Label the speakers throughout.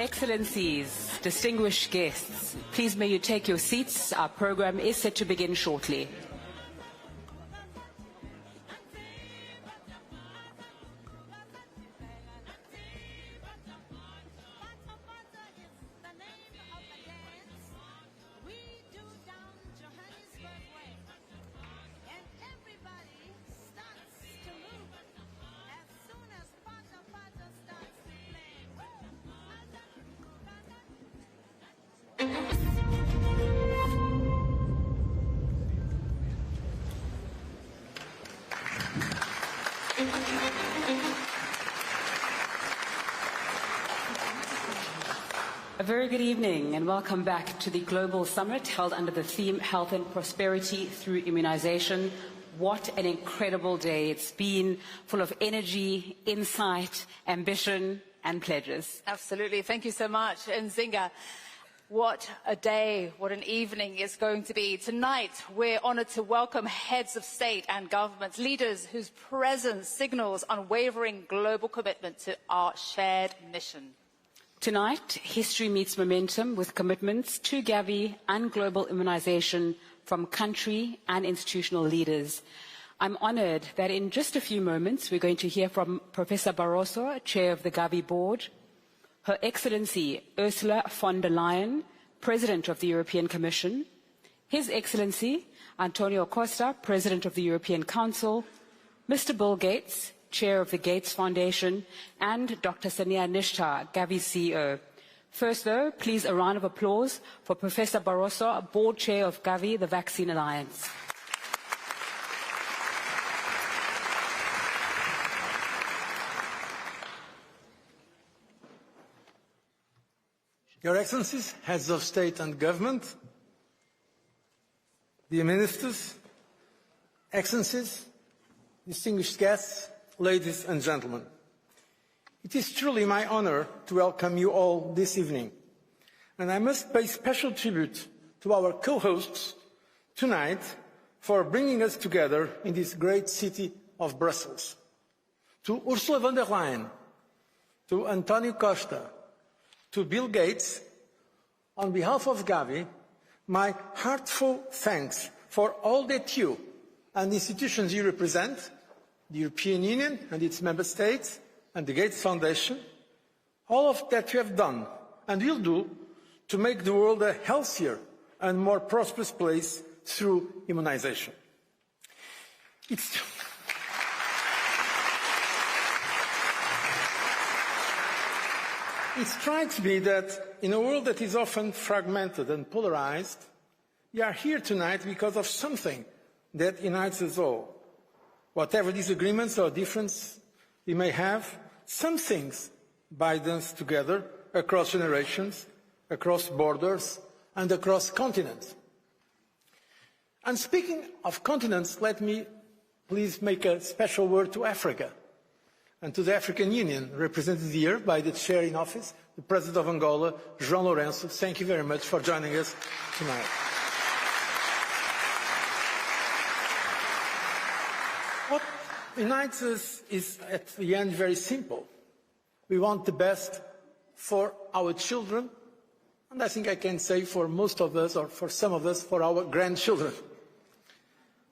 Speaker 1: Excellencies, distinguished guests, please may you take your seats. Our program is set to begin shortly. A very good evening and welcome back to the Global Summit held under the theme Health and Prosperity through Immunization. What an incredible day it's been, full of energy, insight, ambition and pledges.
Speaker 2: Absolutely. Thank you so much. And Zinga, what a day, what an evening it's going to be. Tonight, we're honored to welcome heads of state and governments, leaders whose presence signals unwavering global commitment to our shared mission.
Speaker 1: Tonight, history meets momentum with commitments to Gavi and global immunization from country and institutional leaders. I'm honored that in just a few moments, we're going to hear from Professor Barroso, Chair of the Gavi Board, Her Excellency Ursula von der Leyen, President of the European Commission, His Excellency António COSTA, President of the European Council, Mr. Bill Gates, Chair of the Gates Foundation, and Dr. Sania Nishtar, Gavi CEO. First, though, please a round of applause for Professor Barroso, Board Chair of Gavi, the Vaccine Alliance.
Speaker 3: Your Excellencies, Heads of State and Government, dear Ministers, Excellencies, distinguished guests, ladies and gentlemen. It is truly my honor to welcome you all this evening, and I must pay special tribute to our co-hosts tonight for bringing us together in this great city of Brussels. To Ursula von der Leyen, to António Costa, to Bill Gates, on behalf of Gavi, my heartfelt thanks for all that you and the institutions you represent, the European Union and its member states, and the Gates Foundation, all of that you have done and will do to make the world a healthier and more prosperous place through immunization. It strikes me that in a world that is often fragmented and polarized, we are here tonight because of something that unites us all. Whatever disagreements or differences we may have, some things bind us together across generations, across borders, and across continents. And speaking of continents, let me please make a special word to Africa and to the African Union, represented here by the Chair in Office, the President of Angola, João Lourenço. Thank you very much for joining us tonight. What unites us is, at the end, very simple. We want the best for our children, and I think I can say for most of us, or for some of us, for our grandchildren.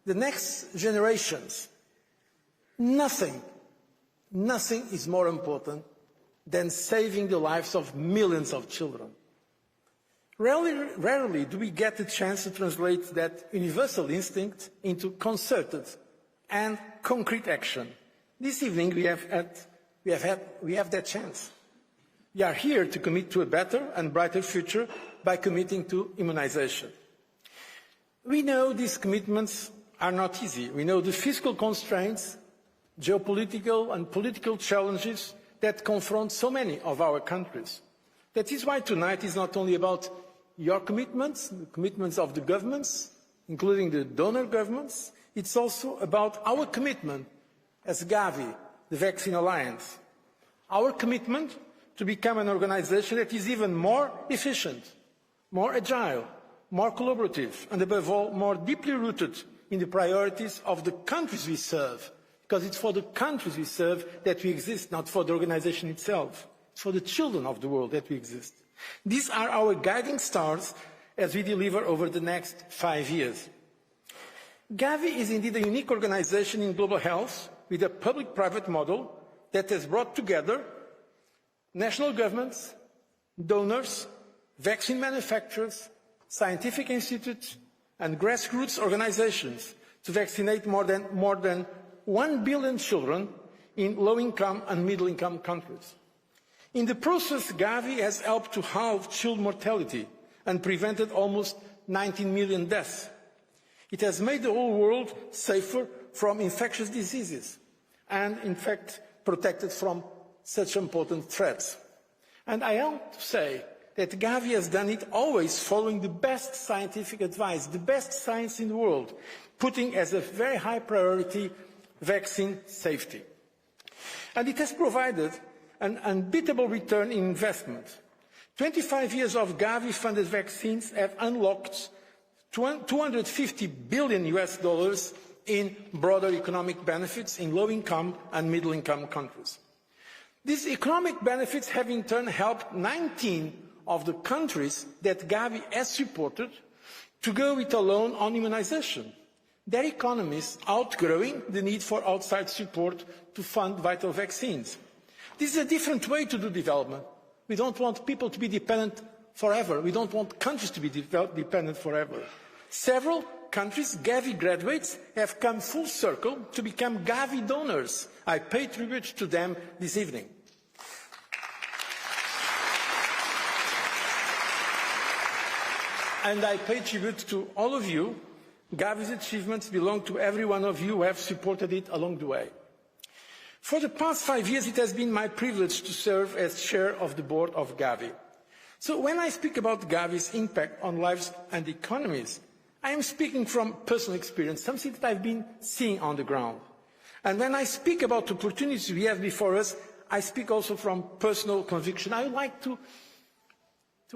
Speaker 3: The next generations, nothing is more important than saving the lives of millions of children. Rarely do we get the chance to translate that universal instinct into concerted and concrete action. This evening we have that chance. We are here to commit to a better and brighter future by committing to immunization. We know these commitments are not easy. We know the fiscal constraints, geopolitical and political challenges that confront so many of our countries. That is why tonight is not only about your commitments, the commitments of the governments, including the donor governments, it's also about our commitment as Gavi, the Vaccine Alliance. Our commitment to become an organization that is even more efficient, more agile, more collaborative, and above all, more deeply rooted in the priorities of the countries we serve. Because it's for the countries we serve that we exist, not for the organization itself. It's for the children of the world that we exist. These are our guiding stars as we deliver over the next 5 years. Gavi is indeed a unique organization in global health with a public-private model that has brought together national governments, donors, vaccine manufacturers, scientific institutes and grassroots organizations to vaccinate more than 1 billion children in low-income and middle-income countries. In the process, Gavi has helped to halve child mortality and prevented almost 19 million deaths. It has made the whole world safer from infectious diseases and, in fact, protected from such important threats. And I want to say that Gavi has done it always following the best scientific advice, the best science in the world, putting as a very high priority vaccine safety. And it has provided an unbeatable return in investment. 25 years of Gavi-funded vaccines have unlocked $250 billion in broader economic benefits in low-income and middle-income countries. These economic benefits have in turn helped 19 of the countries that Gavi has supported to go it alone on immunization, their economies outgrowing the need for outside support to fund vital vaccines. This is a different way to do development. We don't want people to be dependent forever. We don't want countries to be dependent forever. Several countries, Gavi graduates, have come full circle to become Gavi donors. I pay tribute to them this evening. And I pay tribute to all of you. Gavi's achievements belong to every one of you who have supported it along the way. For the past 5 years, it has been my privilege to serve as chair of the board of Gavi. So when I speak about Gavi's impact on lives and economies, I am speaking from personal experience, something that I've been seeing on the ground. And when I speak about the opportunities we have before us, I speak also from personal conviction. I would like to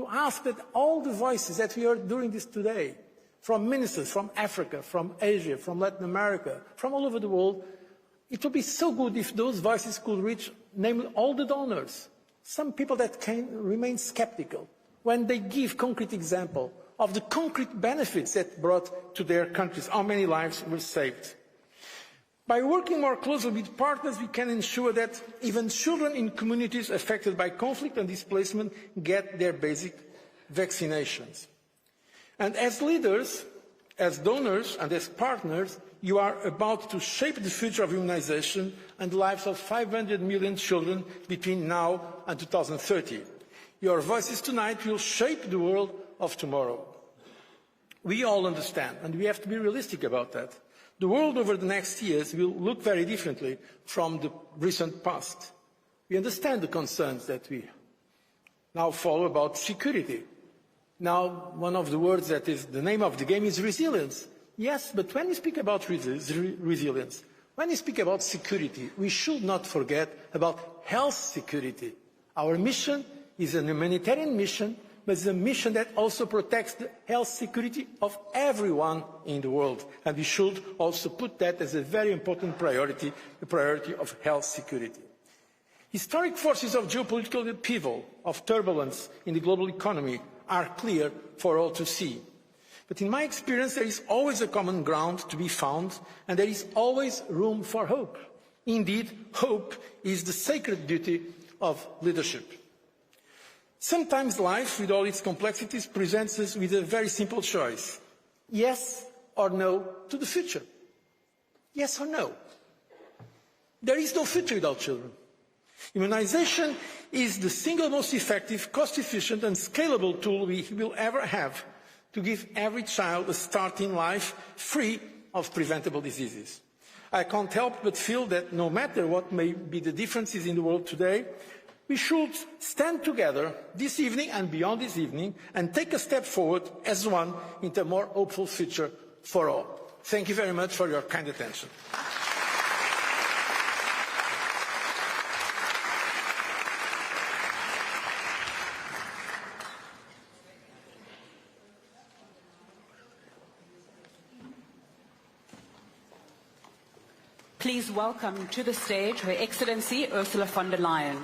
Speaker 3: ask that all the voices that we heard during this today, from ministers from Africa, from Asia, from Latin America, from all over the world, it would be so good if those voices could reach, namely, all the donors. Some people that can remain skeptical when they give concrete example of the concrete benefits that brought to their countries, how many lives were saved. By working more closely with partners, we can ensure that even children in communities affected by conflict and displacement get their basic vaccinations. And as leaders, as donors and as partners, you are about to shape the future of immunization and the lives of 500 million children between now and 2030. Your voices tonight will shape the world of tomorrow. We all understand, and we have to be realistic about that. The world over the next years will look very differently from the recent past. We understand the concerns that we now follow about security. Now, one of the words that is the name of the game is resilience. Yes, but when we speak about resilience, when we speak about security, we should not forget about health security. Our mission is a humanitarian mission, but it's a mission that also protects the health security of everyone in the world. And we should also put that as a very important priority, the priority of health security. Historic forces of geopolitical upheaval, of turbulence in the global economy are clear for all to see. But in my experience, there is always a common ground to be found, and there is always room for hope. Indeed, hope is the sacred duty of leadership. Sometimes life, with all its complexities, presents us with a very simple choice. Yes or no to the future. Yes or no. There is no future without children. Immunization is the single most effective, cost-efficient and scalable tool we will ever have to give every child a start in life free of preventable diseases. I can't help but feel that no matter what may be the differences in the world today, we should stand together this evening and beyond this evening and take a step forward as one into a more hopeful future for all. Thank you very much for your kind attention.
Speaker 1: Please welcome to the stage Her Excellency Ursula von der Leyen.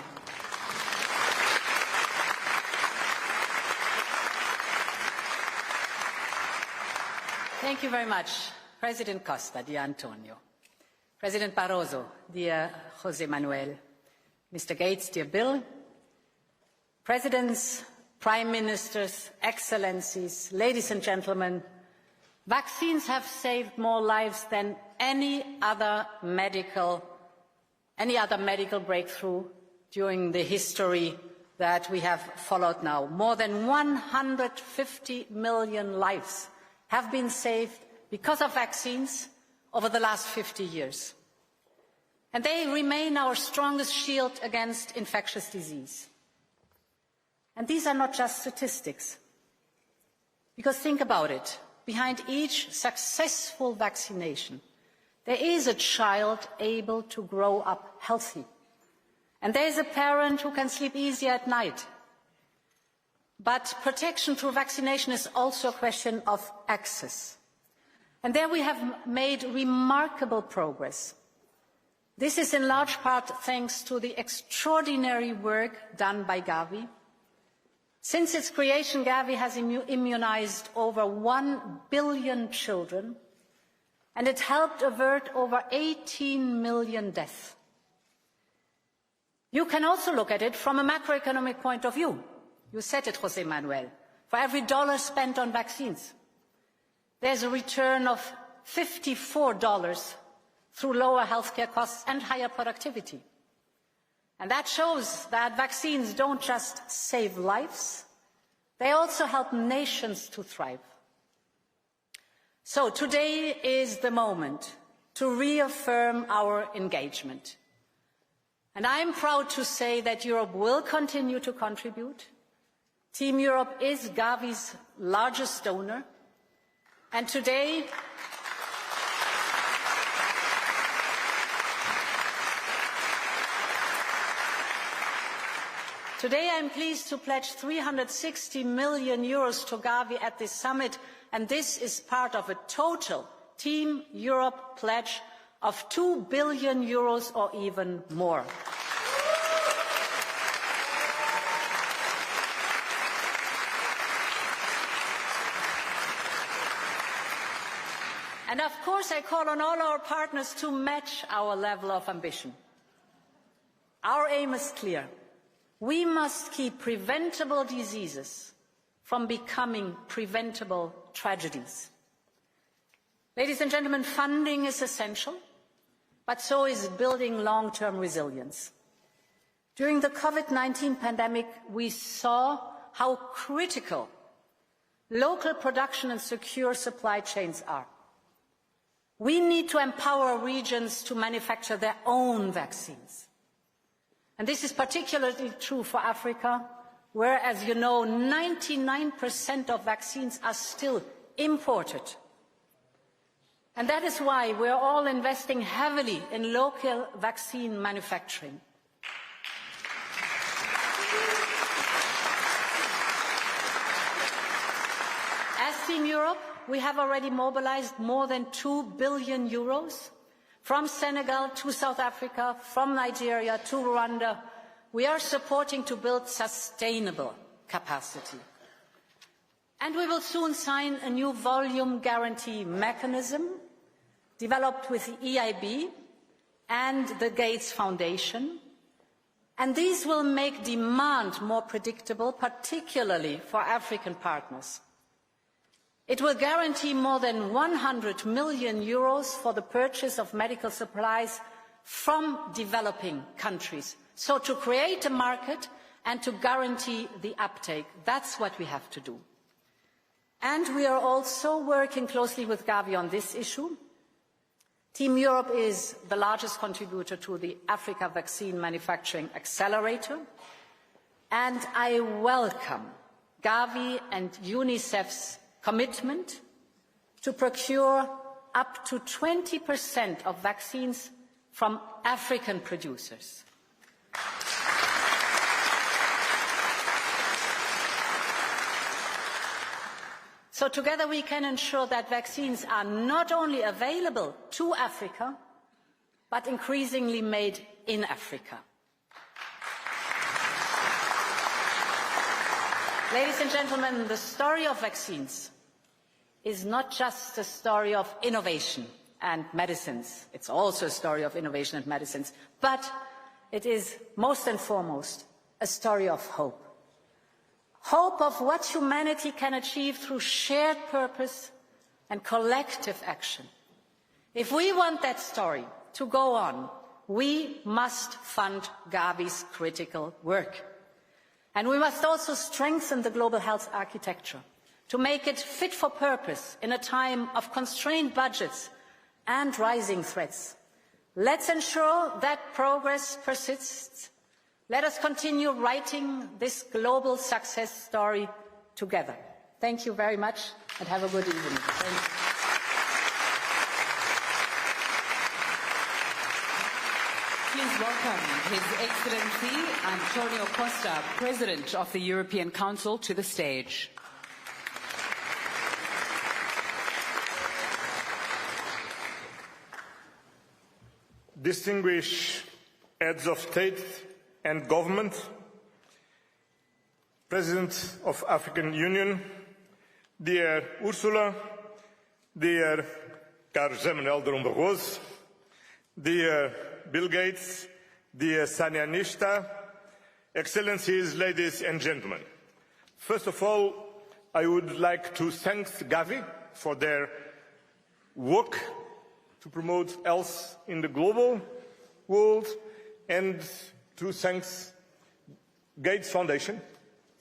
Speaker 4: Thank you very much, President Costa, dear António, President Barroso, dear José Manuel, Mr. Gates, dear Bill, Presidents, Prime Ministers, Excellencies, ladies and gentlemen, vaccines have saved more lives than any other medical breakthrough during the history that we have followed now. More than 150 million lives have been saved because of vaccines over the last 50 years. And they remain our strongest shield against infectious disease. And these are not just statistics. Because think about it, behind each successful vaccination, there is a child able to grow up healthy. And there is a parent who can sleep easier at night. But protection through vaccination is also a question of access. And there we have made remarkable progress. This is in large part thanks to the extraordinary work done by Gavi. Since its creation, Gavi has immunized over 1 billion children, and it helped avert over 18 million deaths. You can also look at it from a macroeconomic point of view. You said it, José Manuel. For every dollar spent on vaccines, there's a return of $54 through lower healthcare costs and higher productivity. And that shows that vaccines don't just save lives, they also help nations to thrive. So today is the moment to reaffirm our engagement. And I'm proud to say that Europe will continue to contribute. Team Europe is Gavi's largest donor. And today, I'm pleased to pledge 360 million euros to Gavi at this summit, and this is part of a total Team Europe pledge of 2 billion euros or even more. And of course, I call on all our partners to match our level of ambition. Our aim is clear. We must keep preventable diseases from becoming preventable tragedies. Ladies and gentlemen, funding is essential, but so is building long-term resilience. During the COVID-19 pandemic, we saw how critical local production and secure supply chains are. We need to empower regions to manufacture their own vaccines. And this is particularly true for Africa, where, as you know, 99% of vaccines are still imported. And that is why we're all investing heavily in local vaccine manufacturing. As Team Europe, we have already mobilized more than 2 billion euros from Senegal to South Africa, from Nigeria to Rwanda. We are supporting to build sustainable capacity. And we will soon sign a new volume guarantee mechanism developed with the EIB and the Gates Foundation. And these will make demand more predictable, particularly for African partners. It will guarantee more than 100 million euros for the purchase of medical supplies from developing countries. So to create a market and to guarantee the uptake, that's what we have to do. And we are also working closely with Gavi on this issue. Team Europe is the largest contributor to the Africa Vaccine Manufacturing Accelerator, and I welcome Gavi and UNICEF's commitment to procure up to 20% of vaccines from African producers. So together we can ensure that vaccines are not only available to Africa, but increasingly made in Africa. Ladies and gentlemen, the story of vaccines is not just a story of innovation and medicines. It's also a story of innovation and medicines, but it is most and foremost a story of hope. Hope of what humanity can achieve through shared purpose and collective action. If we want that story to go on, we must fund Gavi's critical work. And we must also strengthen the global health architecture to make it fit for purpose in a time of constrained budgets and rising threats. Let's ensure that progress persists. Let us continue writing this global success story together. Thank you very much and have a good evening. Thank you.
Speaker 1: Please welcome His Excellency António Costa, President of the European Council, to the stage.
Speaker 5: Distinguished heads of state and government, President of African Union, dear Ursula, dear José Manuel Barroso, dear Bill Gates, dear Sania Nista, Excellencies, ladies and gentlemen. First of all, I would like to thank Gavi for their work to promote health in the global world, and to thank Gates Foundation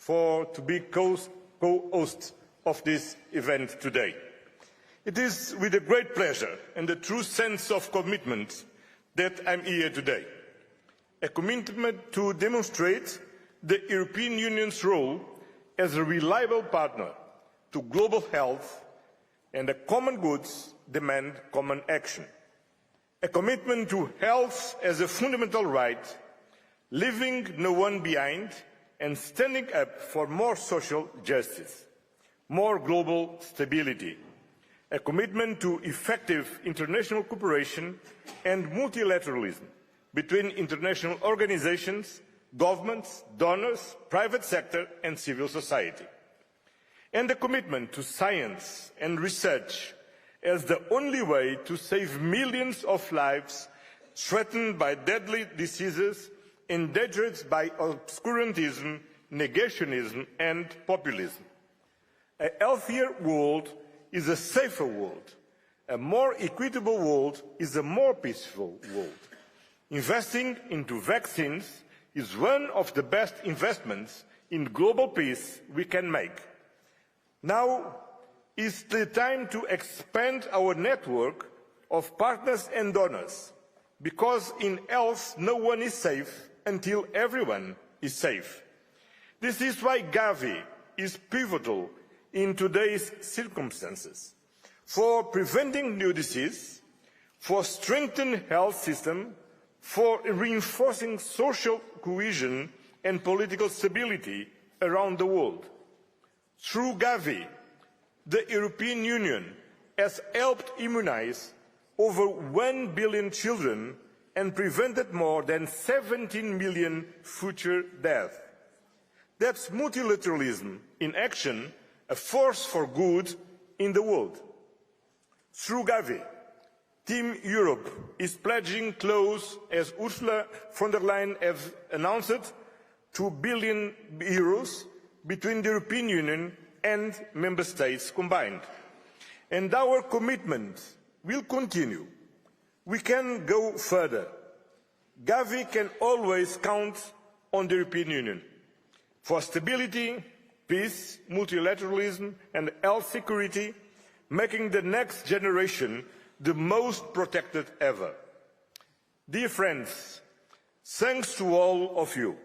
Speaker 5: to be co-host of this event today. It is with a great pleasure and a true sense of commitment that I'm here today. A commitment to demonstrate the European Union's role as a reliable partner to global health, and the common goods demand common action. A commitment to health as a fundamental right, leaving no one behind and standing up for more social justice, more global stability. A commitment to effective international cooperation and multilateralism between international organizations, governments, donors, private sector and civil society. And a commitment to science and research as the only way to save millions of lives threatened by deadly diseases, endangered by obscurantism, negationism and populism. A healthier world is a safer world. A more equitable world is a more peaceful world. Investing into vaccines is one of the best investments in global peace we can make. Now is the time to expand our network of partners and donors, because in health no one is safe until everyone is safe. This is why Gavi is pivotal in today's circumstances, for preventing new disease, for strengthening health system, for reinforcing social cohesion and political stability around the world. Through Gavi, the European Union has helped immunize over 1 billion children and prevented more than 17 million future deaths. That's multilateralism in action, a force for good in the world. Through Gavi, Team Europe is pledging close, as Ursula von der Leyen has announced, €2 billion between the European Union and Member States combined. And our commitment will continue. We can go further. Gavi can always count on the European Union for stability, peace, multilateralism and health security, making the next generation the most protected ever. Dear friends, thanks to all of you.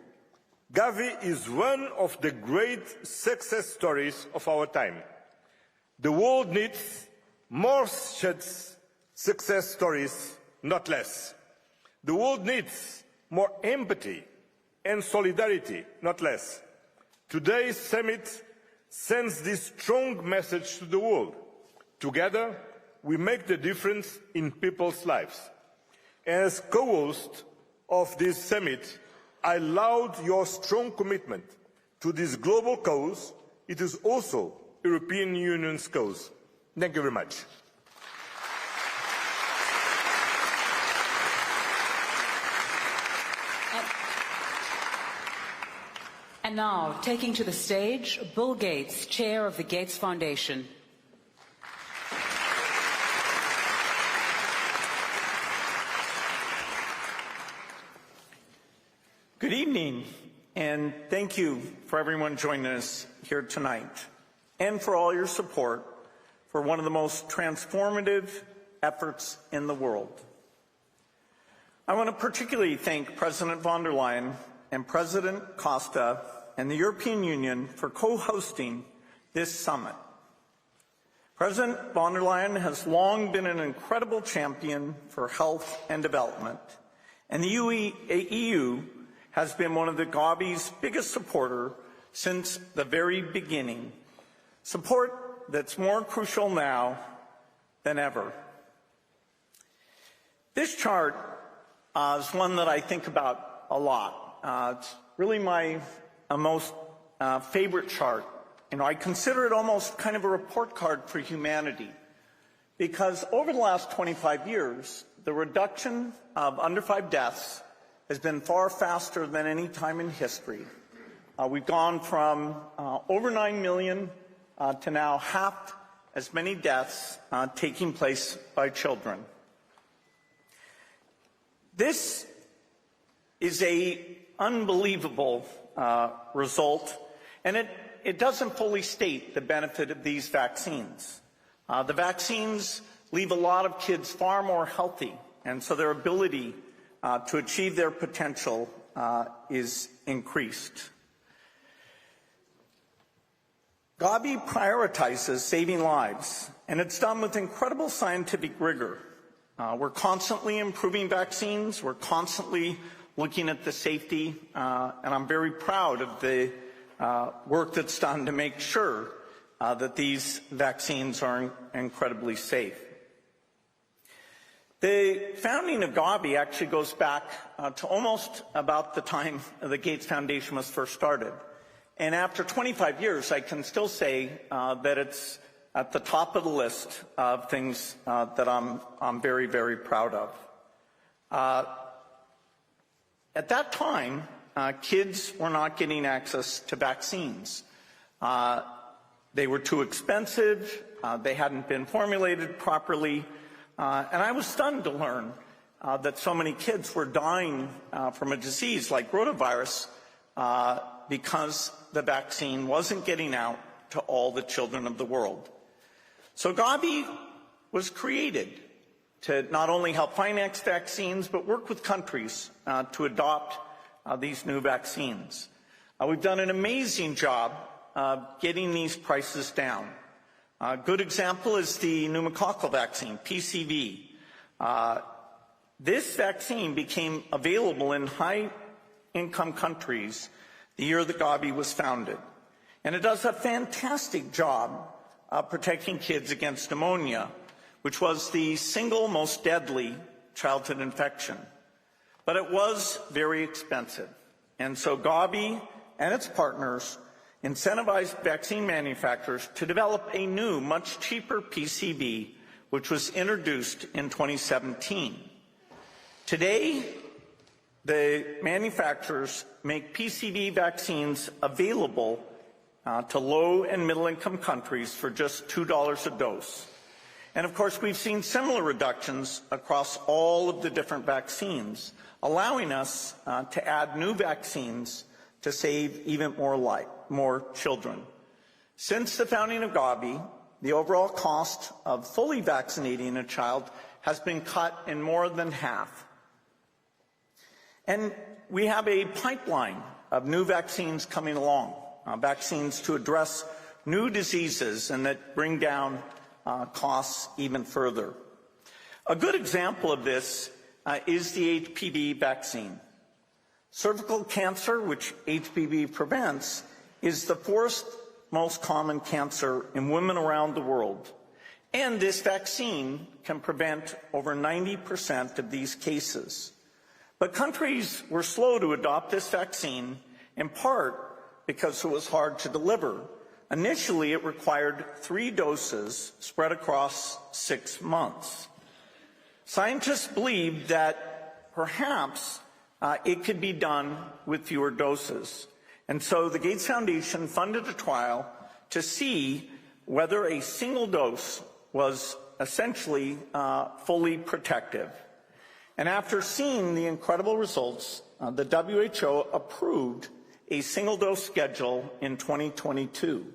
Speaker 5: Gavi is one of the great success stories of our time. The world needs more such success stories, not less. The world needs more empathy and solidarity, not less. Today's summit sends this strong message to the world. Together, we make the difference in people's lives. As co-host of this summit, I laud your strong commitment to this global cause. It is also European Union's cause. Thank you very much.
Speaker 1: And now, taking to the stage, Bill Gates, Chair of the Gates Foundation.
Speaker 6: Good evening, and thank you for everyone joining us here tonight, and for all your support for one of the most transformative efforts in the world. I want to particularly thank President von der Leyen and President COSTA and the European Union for co-hosting this summit. President von der Leyen has long been an incredible champion for health and development, and the EU has been one of the Gavi's biggest supporters since the very beginning, support that's more crucial now than ever. This chart is one that I think about a lot. It's really my most favorite chart. You know, I consider it almost kind of a report card for humanity, because over the last 25 years, the reduction of under 5 deaths has been far faster than any time in history. We've gone from over 9 million to now half as many deaths taking place by children. This is an unbelievable result, and it doesn't fully state the benefit of these vaccines. The vaccines leave a lot of kids far more healthy, and so their ability to achieve their potential is increased. Gavi prioritizes saving lives, and it's done with incredible scientific rigor. We're constantly improving vaccines, we're constantly looking at the safety, and I'm very proud of the work that's done to make sure that these vaccines are incredibly safe. The founding of Gavi actually goes back to almost about the time the Gates Foundation was first started. And after 25 years, I can still say that it's at the top of the list of things that I'm very, very proud of. At that time, kids were not getting access to vaccines. They were too expensive, they hadn't been formulated properly, and I was stunned to learn that so many kids were dying from a disease like rotavirus because the vaccine wasn't getting out to all the children of the world. So Gavi was created to not only help finance vaccines, but work with countries to adopt these new vaccines. We've done an amazing job getting these prices down. A good example is the pneumococcal vaccine, PCV. This vaccine became available in high-income countries the year that Gavi was founded. And it does a fantastic job of protecting kids against pneumonia, which was the single most deadly childhood infection. But it was very expensive. And so Gavi and its partners incentivized vaccine manufacturers to develop a new, much cheaper PCV, which was introduced in 2017. Today, the manufacturers make PCV vaccines available to low and middle-income countries for just $2 a dose. And of course, we've seen similar reductions across all of the different vaccines, allowing us to add new vaccines to save even more children. Since the founding of Gavi, the overall cost of fully vaccinating a child has been cut in more than half. And we have a pipeline of new vaccines coming along, vaccines to address new diseases and that bring down costs even further. A good example of this is the HPV vaccine. Cervical cancer, which HPV prevents, is the fourth most common cancer in women around the world. And this vaccine can prevent over 90% of these cases. But countries were slow to adopt this vaccine, in part because it was hard to deliver. Initially, it required 3 doses spread across 6 months. Scientists believed that perhaps it could be done with fewer doses. And so the Gates Foundation funded a trial to see whether a single dose was essentially fully protective. And after seeing the incredible results, the WHO approved a single-dose schedule in 2022.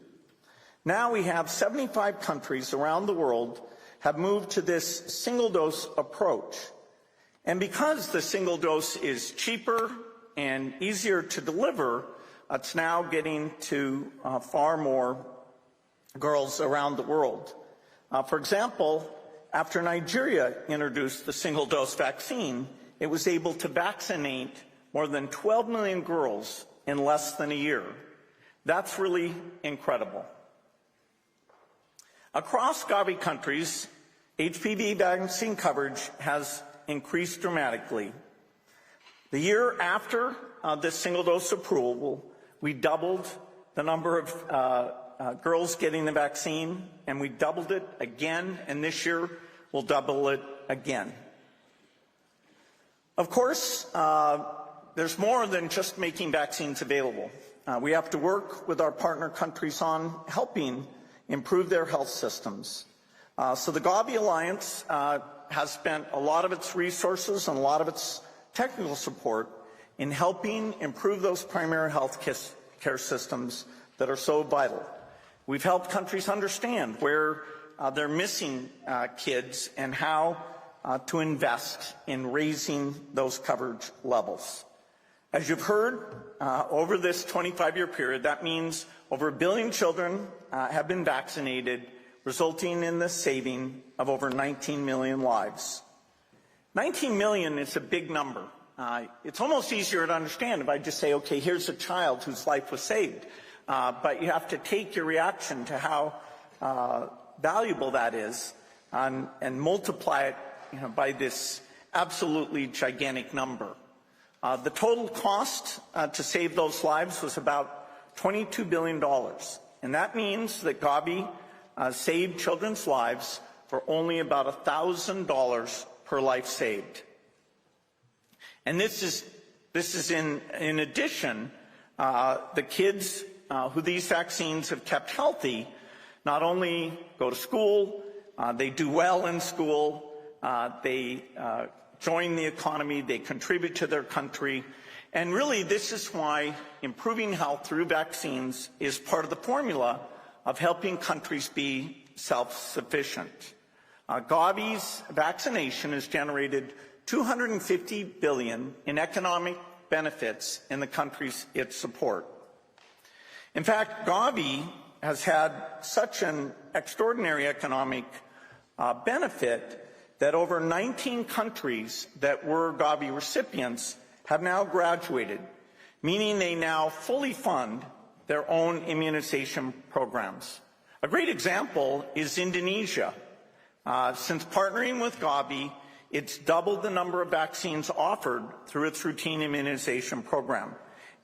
Speaker 6: Now we have 75 countries around the world have moved to this single-dose approach. And because the single dose is cheaper and easier to deliver, it's now getting to far more girls around the world. For example, after Nigeria introduced the single-dose vaccine, it was able to vaccinate more than 12 million girls in less than a year. That's really incredible. Across Gavi countries, HPV vaccine coverage has increased dramatically. The year after this single-dose approval, we doubled the number of girls getting the vaccine, and we doubled it again, and this year we'll double it again. Of course, there's more than just making vaccines available. We have to work with our partner countries on helping improve their health systems. So the Gavi Alliance has spent a lot of its resources and a lot of its technical support in helping improve those primary health care systems that are so vital. We've helped countries understand where they're missing kids and how to invest in raising those coverage levels. As you've heard, over this 25-year period, that means over 1 billion children have been vaccinated, resulting in the saving of over 19 million lives. 19 million is a big number. It's almost easier to understand if I just say, okay, here's a child whose life was saved. But you have to take your reaction to how valuable that is and multiply it by this absolutely gigantic number. The total cost to save those lives was about $22 billion. And that means that Gavi saved children's lives for only about $1,000 per life saved. And this is in addition, the kids who these vaccines have kept healthy not only go to school, they do well in school, they join the economy, they contribute to their country. And really, this is why improving health through vaccines is part of the formula of helping countries be self-sufficient. Gavi's vaccination has generated $250 billion in economic benefits in the countries it supports. In fact, Gavi has had such an extraordinary economic benefit that over 19 countries that were Gavi recipients have now graduated, meaning they now fully fund their own immunization programs. A great example is Indonesia. Since partnering with Gavi, it's doubled the number of vaccines offered through its routine immunization program.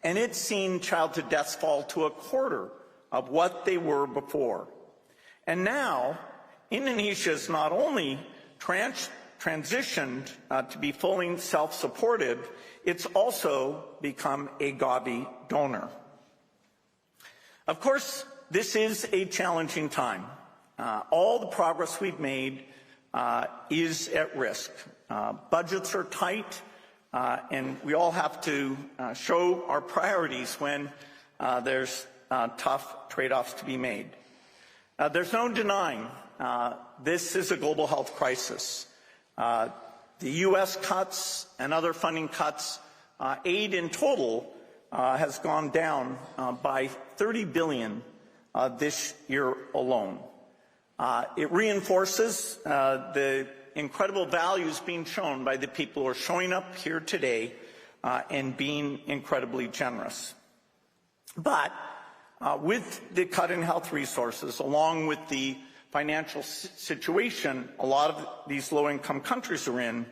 Speaker 6: And it's seen childhood deaths fall to a quarter of what they were before. And now, Indonesia is not only transitioned to be fully self-supportive, it's also become a Gavi donor. Of course, this is a challenging time. All the progress we've made is at risk. Budgets are tight, and we all have to show our priorities when there's tough trade-offs to be made. There's no denying this is a global health crisis. The U.S. cuts and other funding cuts, aid in total has gone down by $30 billion this year alone. It reinforces the incredible values being shown by the people who are showing up here today and being incredibly generous. But with the cut in health resources, along with the financial situation a lot of these low-income countries are in,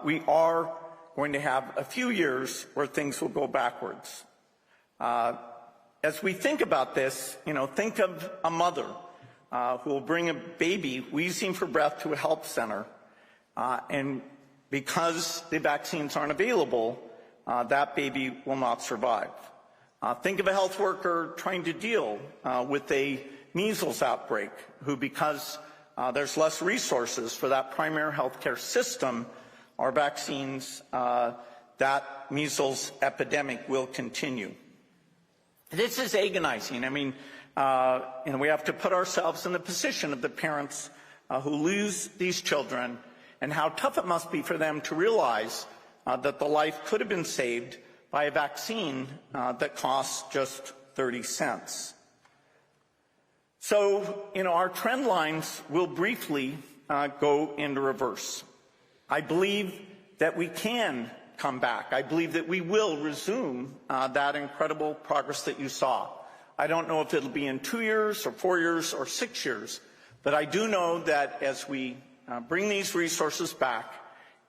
Speaker 6: we are going to have a few years where things will go backwards. as we think about this, think of a mother who will bring a baby wheezing for breath to a health center, and because the vaccines aren't available, that baby will not survive. Think of a health worker trying to deal with a measles outbreak, who, because there's less resources for that primary healthcare system, our vaccines, that measles epidemic will continue. This is agonizing. I mean, we have to put ourselves in the position of the parents who lose these children, and how tough it must be for them to realize that the life could have been saved by a vaccine that costs just 30 cents. So, our trend lines will briefly go into reverse. I believe that we can come back. I believe that we will resume that incredible progress that you saw. I don't know if it'll be in 2 years or 4 years or 6 years, but I do know that as we bring these resources back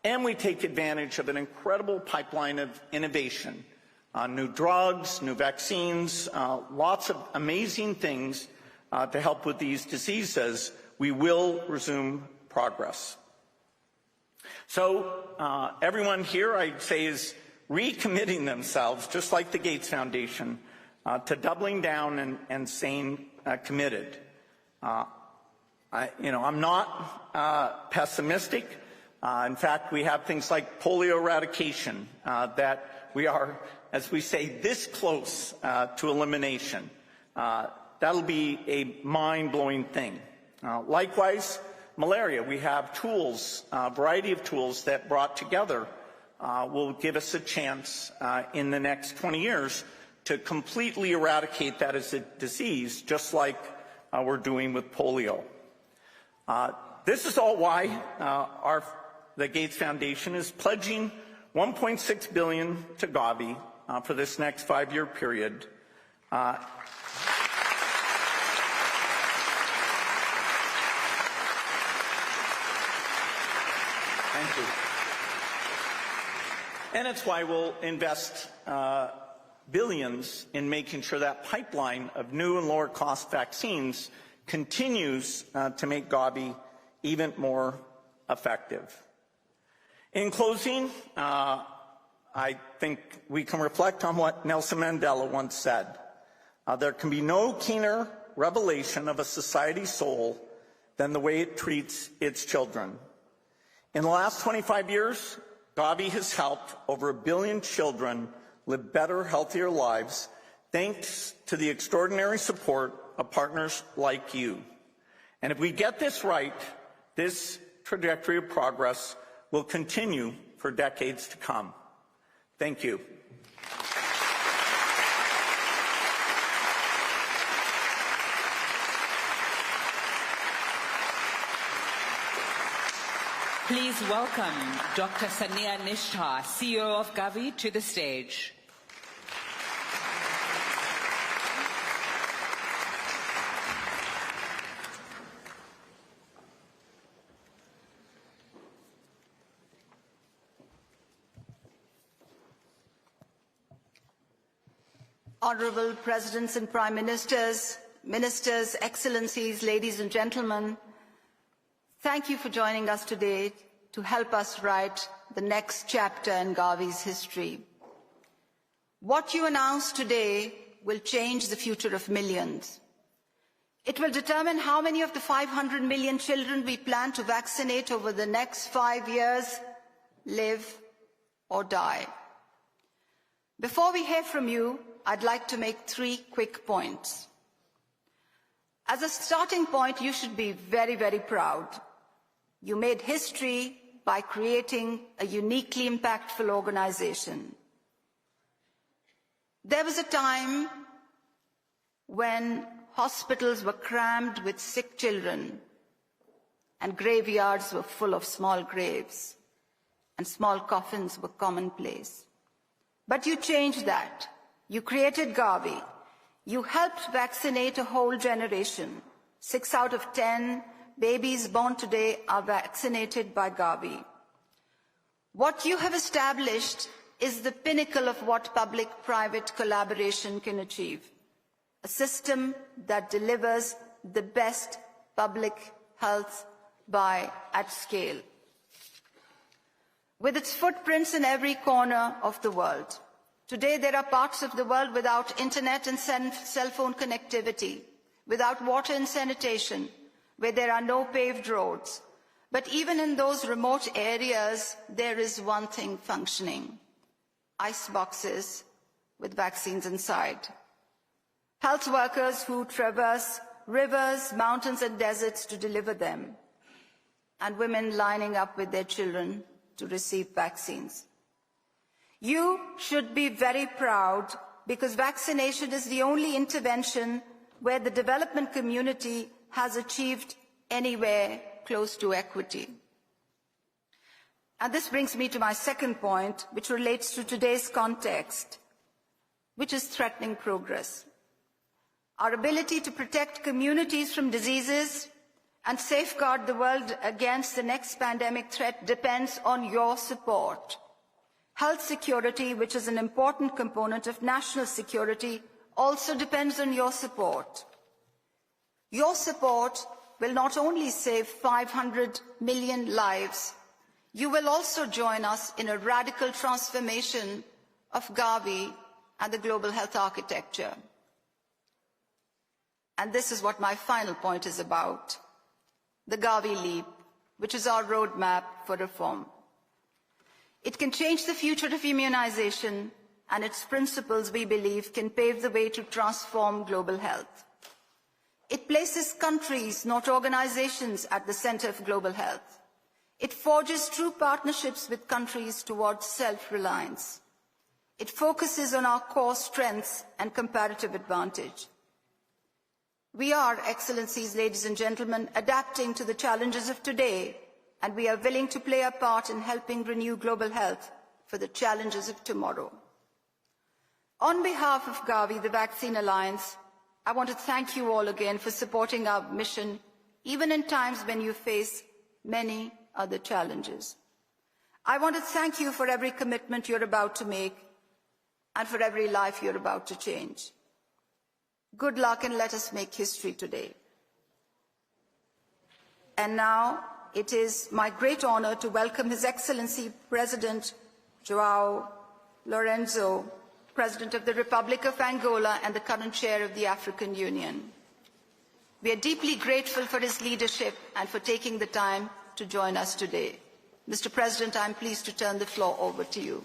Speaker 6: and we take advantage of an incredible pipeline of innovation, new drugs, new vaccines, lots of amazing things to help with these diseases, we will resume progress. So everyone here, I'd say, is recommitting themselves, just like the Gates Foundation, to doubling down and staying committed. I'm not pessimistic. In fact, we have things like polio eradication that we are, as we say, this close to elimination. That'll be a mind-blowing thing. Likewise, malaria, we have tools, a variety of tools that brought together will give us a chance in the next 20 years to completely eradicate that as a disease, just like we're doing with polio. This is all why the Gates Foundation is pledging $1.6 billion to Gavi for this next 5-year period. Thank you. And it's why we'll invest billions in making sure that pipeline of new and lower cost vaccines continues to make Gavi even more effective. In closing, I think we can reflect on what Nelson Mandela once said. There can be no keener revelation of a society's soul than the way it treats its children. In the last 25 years, Gavi has helped over 1 billion children live better, healthier lives, thanks to the extraordinary support of partners like you. And if we get this right, this trajectory of progress will continue for decades to come. Thank you.
Speaker 1: Please welcome Dr. Sania Nishtha, CEO of Gavi, to the stage.
Speaker 7: Honourable Presidents and Prime Ministers, Ministers, Excellencies, ladies and gentlemen, thank you for joining us today to help us write the next chapter in Gavi's history. What you announce today will change the future of millions. It will determine how many of the 500 million children we plan to vaccinate over the next 5 years live or die. Before we hear from you, I'd like to make 3 quick points. As a starting point, you should be very, very proud. You made history by creating a uniquely impactful organization. There was a time when hospitals were crammed with sick children and graveyards were full of small graves and small coffins were commonplace. But you changed that. You created Gavi. You helped vaccinate a whole generation. 6 out of 10 babies born today are vaccinated by Gavi. What you have established is the pinnacle of what public-private collaboration can achieve. a system that delivers the best public health at scale. With its footprints in every corner of the world, today there are parts of the world without internet and cell phone connectivity, without water and sanitation, where there are no paved roads. But even in those remote areas, there is one thing functioning: ice boxes with vaccines inside. Health workers who traverse rivers, mountains and deserts to deliver them, and women lining up with their children to receive vaccines. You should be very proud, because vaccination is the only intervention where the development community has achieved anywhere close to equity. And this brings me to my second point, which relates to today's context, which is threatening progress. Our ability to protect communities from diseases and safeguard the world against the next pandemic threat depends on your support. Health security, which is an important component of national security, also depends on your support. Your support will not only save 500 million lives, you will also join us in a radical transformation of Gavi and the global health architecture. And this is what my final point is about: the Gavi Leap, which is our roadmap for reform. It can change the future of immunization, and its principles, we believe, can pave the way to transform global health. It places countries, not organizations, at the center of global health. It forges true partnerships with countries towards self-reliance. It focuses on our core strengths and comparative advantage. We are, Excellencies, ladies and gentlemen, adapting to the challenges of today, and we are willing to play a part in helping renew global health for the challenges of tomorrow. On behalf of Gavi, the Vaccine Alliance, I want to thank you all again for supporting our mission, even in times when you face many other challenges. I want to thank you for every commitment you're about to make and for every life you're about to change. Good luck, and let us make history today. And now it is my great honor to welcome His Excellency President João Lourenço, President of the Republic of Angola and the current chair of the African Union. We are deeply grateful for his leadership and for taking the time to join us today. Mr. President, I'm pleased to turn the floor over to you.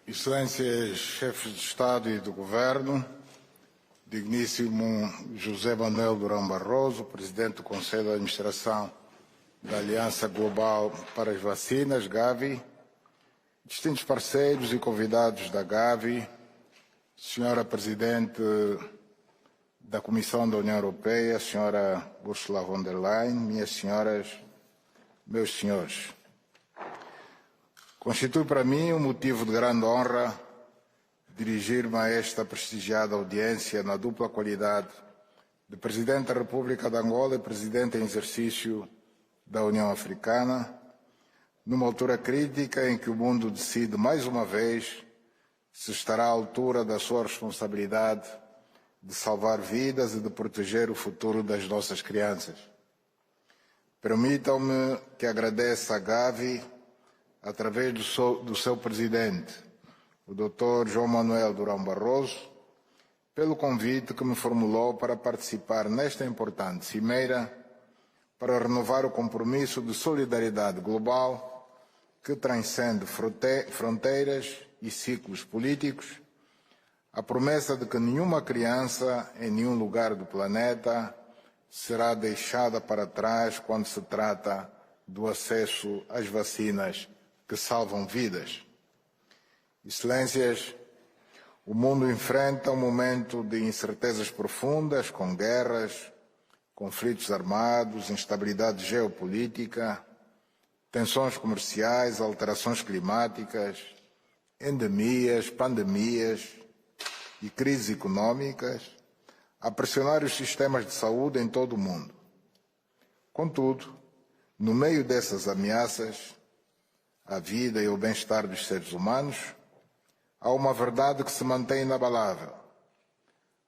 Speaker 8: Excelências, chefes de Estado e do Governo, digníssimo José Manuel Barroso, Presidente do Conselho de Administração da Aliança Global para as Vacinas, Gavi, distintos parceiros e convidados da Gavi, Senhora Presidente da Comissão da União Europeia, Senhora Ursula von der Leyen, minhas senhoras, meus senhores. Constitui para mim um motivo de grande honra dirigir-me a esta prestigiada audiência na dupla qualidade de Presidente da República de Angola e Presidente em exercício da União Africana, numa altura crítica em que o mundo decide mais uma vez se estará à altura da sua responsabilidade de salvar vidas e de proteger o futuro das nossas crianças. Permitam-me que agradeça a Gavi, através do seu presidente, o Dr. João Manuel Barroso, pelo convite que me formulou para participar nesta importante cimeira para renovar o compromisso de solidariedade global que transcende fronteiras e ciclos políticos, a promessa de que nenhuma criança em nenhum lugar do planeta será deixada para trás quando se trata do acesso às vacinas que salvam vidas. Excelências, o mundo enfrenta um momento de incertezas profundas, com guerras, conflitos armados, instabilidade geopolítica, tensões comerciais, alterações climáticas, endemias, pandemias e crises econômicas a pressionar os sistemas de saúde em todo o mundo. Contudo, no meio dessas ameaças à vida e ao bem-estar dos seres humanos, há uma verdade que se mantém inabalável.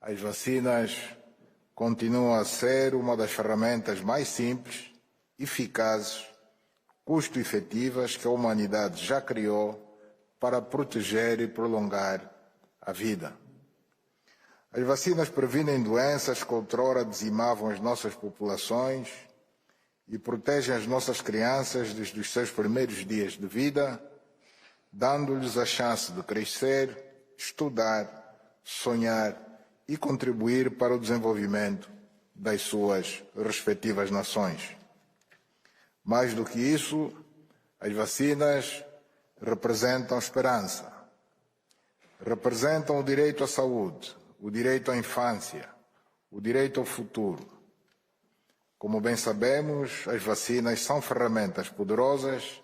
Speaker 8: As vacinas continuam a ser uma das ferramentas mais simples, eficazes, custo-efetivas que a humanidade já criou para proteger e prolongar a vida. As vacinas previnem doenças que outrora dizimavam as nossas populações e protegem as nossas crianças desde os seus primeiros dias de vida, dando-lhes a chance de crescer, estudar, sonhar e contribuir para o desenvolvimento das suas respectivas nações. Mais do que isso, as vacinas representam esperança, representam o direito à saúde, o direito à infância, o direito ao futuro. Como bem sabemos, as vacinas são ferramentas poderosas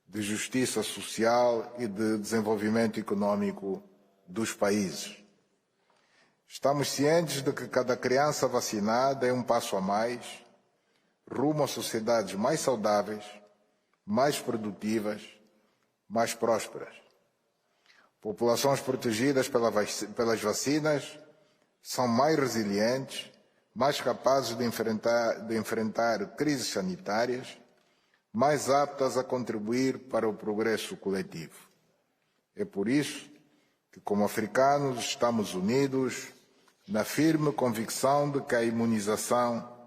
Speaker 8: de justiça social e de desenvolvimento econômico dos países. Estamos cientes de que cada criança vacinada é um passo a mais rumo a sociedades mais saudáveis, mais produtivas, mais prósperas. Populações protegidas pelas vacinas são mais resilientes, mais capazes de enfrentar crises sanitárias, mais aptas a contribuir para o progresso coletivo. É por isso que, como africanos, estamos unidos na firme convicção de que a imunização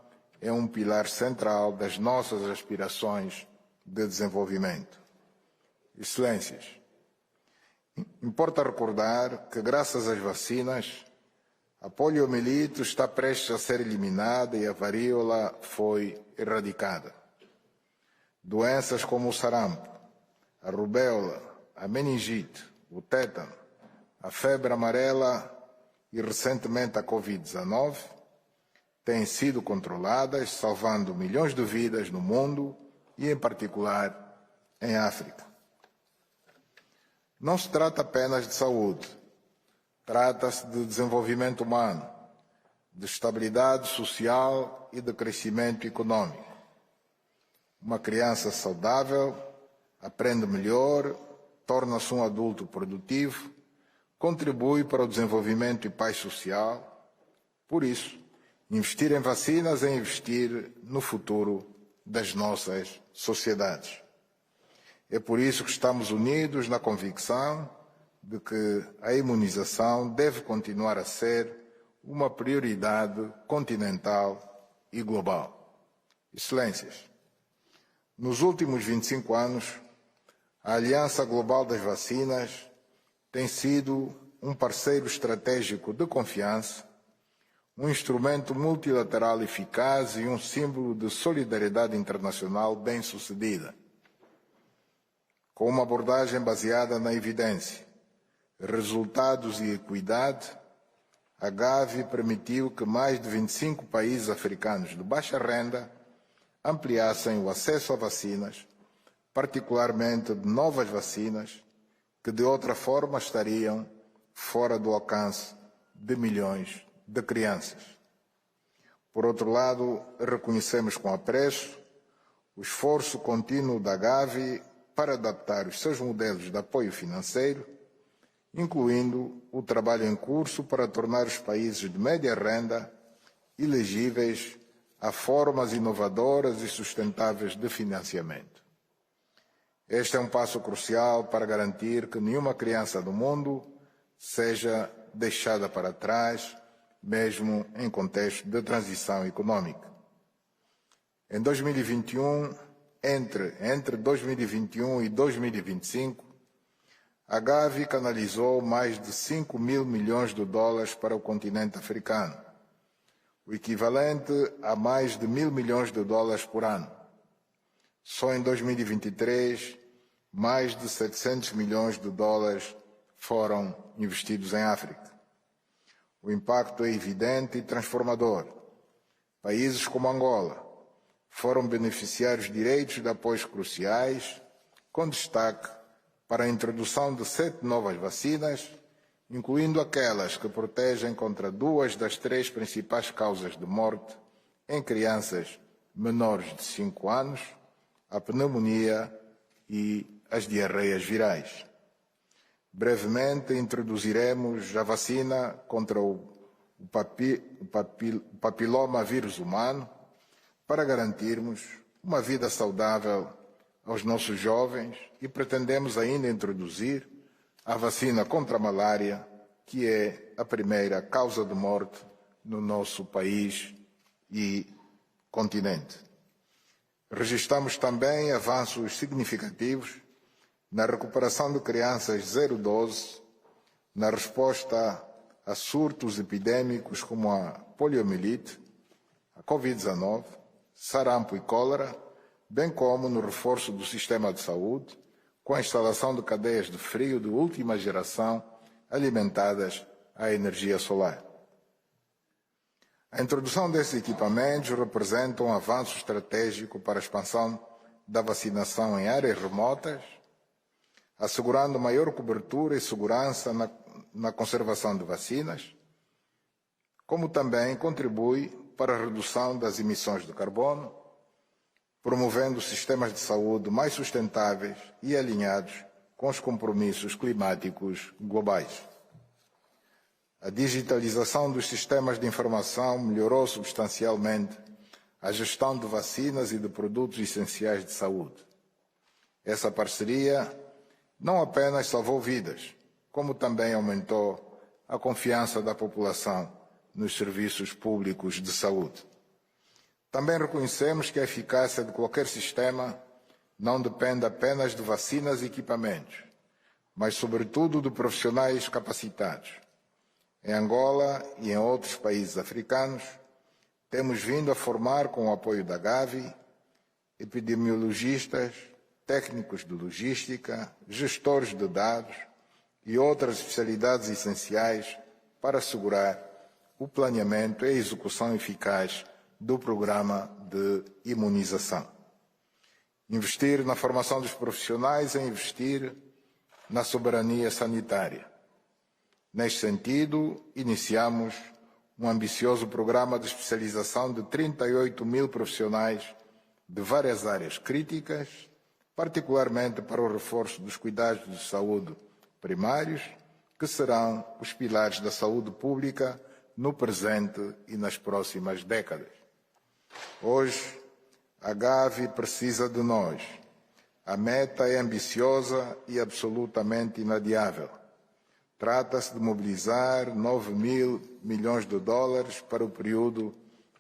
Speaker 8: é um pilar central das nossas aspirações de desenvolvimento. Excelências, importa recordar que, graças às vacinas, a poliomielite está prestes a ser eliminada e a varíola foi erradicada. Doenças como o sarampo, a rubéola, a meningite, o tétano, a febre amarela e, recentemente, a Covid-19, têm sido controladas, salvando milhões de vidas no mundo e, em particular, em África. Não se trata apenas de saúde, trata-se de desenvolvimento humano, de estabilidade social e de crescimento econômico. Uma criança saudável aprende melhor, torna-se um adulto produtivo, contribui para o desenvolvimento e paz social. Por isso, investir em vacinas é investir no futuro das nossas sociedades. É por isso que estamos unidos na convicção de que a imunização deve continuar a ser uma prioridade continental e global. Excelências, nos últimos 25 anos, a Aliança Global das Vacinas tem sido um parceiro estratégico de confiança, um instrumento multilateral eficaz e um símbolo de solidariedade internacional bem-sucedida. Com uma abordagem baseada na evidência, resultados e equidade, a Gavi permitiu que mais de 25 países africanos de baixa renda ampliassem o acesso a vacinas, particularmente de novas vacinas, que de outra forma estariam fora do alcance de milhões de crianças. Por outro lado, reconhecemos com apreço o esforço contínuo da Gavi para adaptar os seus modelos de apoio financeiro, incluindo o trabalho em curso para tornar os países de média renda elegíveis a formas inovadoras e sustentáveis de financiamento. Este é um passo crucial para garantir que nenhuma criança do mundo seja deixada para trás, mesmo em contexto de transição econômica. Em 2021, entre 2021 e 2025, a Gavi canalizou mais de 5 mil milhões de dólares para o continente africano, o equivalente a mais de 1.000 milhões de dólares por ano. Só em 2023, mais de 700 milhões de dólares foram investidos em África. O impacto é evidente e transformador. Países como Angola, foram beneficiários direitos de apoios cruciais, com destaque para a introdução de 7 novas vacinas, incluindo aquelas que protegem contra 2 das 3 principais causas de morte em crianças menores de 5 anos, a pneumonia e as diarreias virais. Brevemente introduziremos a vacina contra o papiloma vírus humano para garantirmos uma vida saudável aos nossos jovens e pretendemos ainda introduzir a vacina contra a malária, que é a primeira causa de morte no nosso país e continente. Registramos também avanços significativos na recuperação de crianças 0-12, na resposta a surtos epidêmicos como a poliomielite, a Covid-19, sarampo e cólera, bem como no reforço do sistema de saúde, com a instalação de cadeias de frio de última geração alimentadas à energia solar. A introdução desses equipamentos representa um avanço estratégico para a expansão da vacinação em áreas remotas, assegurando maior cobertura e segurança na conservação de vacinas, como também contribui para a redução das emissões de carbono, promovendo sistemas de saúde mais sustentáveis e alinhados com os compromissos climáticos globais. A digitalização dos sistemas de informação melhorou substancialmente a gestão de vacinas e de produtos essenciais de saúde. Essa parceria não apenas salvou vidas, como também aumentou a confiança da população nos serviços públicos de saúde. Também reconhecemos que a eficácia de qualquer sistema não depende apenas de vacinas e equipamentos, mas sobretudo de profissionais capacitados. Em Angola e em outros países africanos, temos vindo a formar, com o apoio da Gavi, epidemiologistas, técnicos de logística, gestores de dados e outras especialidades essenciais para assegurar o planeamento e a execução eficaz do programa de imunização. Investir na formação dos profissionais é investir na soberania sanitária. Neste sentido, iniciamos um ambicioso programa de especialização de 38 mil profissionais de várias áreas críticas, particularmente para o reforço dos cuidados de saúde primários, que serão os pilares da saúde pública no presente e nas próximas décadas. Hoje, a Gavi precisa de nós. A meta é ambiciosa e absolutamente inadiável. Trata-se de mobilizar 9 mil milhões de dólares para o período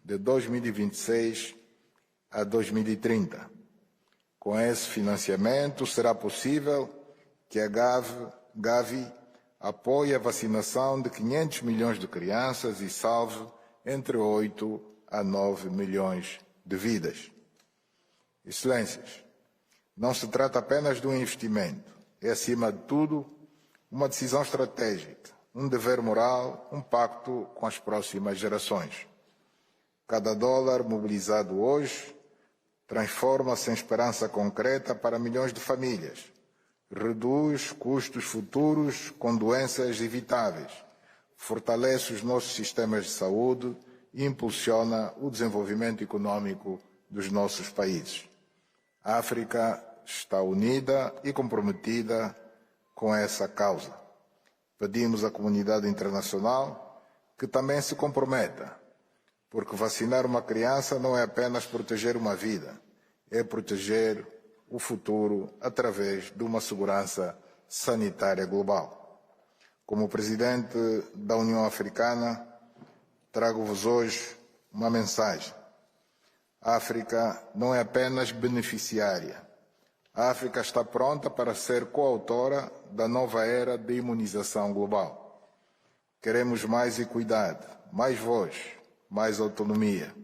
Speaker 8: de 2026 a 2030. Com esse financiamento, será possível que a Gavi apoie a vacinação de 500 milhões de crianças e salve entre 8 a 9 milhões de vidas. Excelências, não se trata apenas de um investimento, é, acima de tudo, uma decisão estratégica, um dever moral, um pacto com as próximas gerações. Cada dólar mobilizado hoje transforma-se em esperança concreta para milhões de famílias, reduz custos futuros com doenças evitáveis, fortalece os nossos sistemas de saúde e impulsiona o desenvolvimento econômico dos nossos países. A África está unida e comprometida com essa causa. Pedimos à comunidade internacional que também se comprometa, porque vacinar uma criança não é apenas proteger uma vida, é proteger o futuro através de uma segurança sanitária global. Como presidente da União Africana, trago-vos hoje uma mensagem. A África não é apenas beneficiária. A África está pronta para ser coautora da nova era de imunização global. Queremos mais equidade, mais voz, mais autonomia.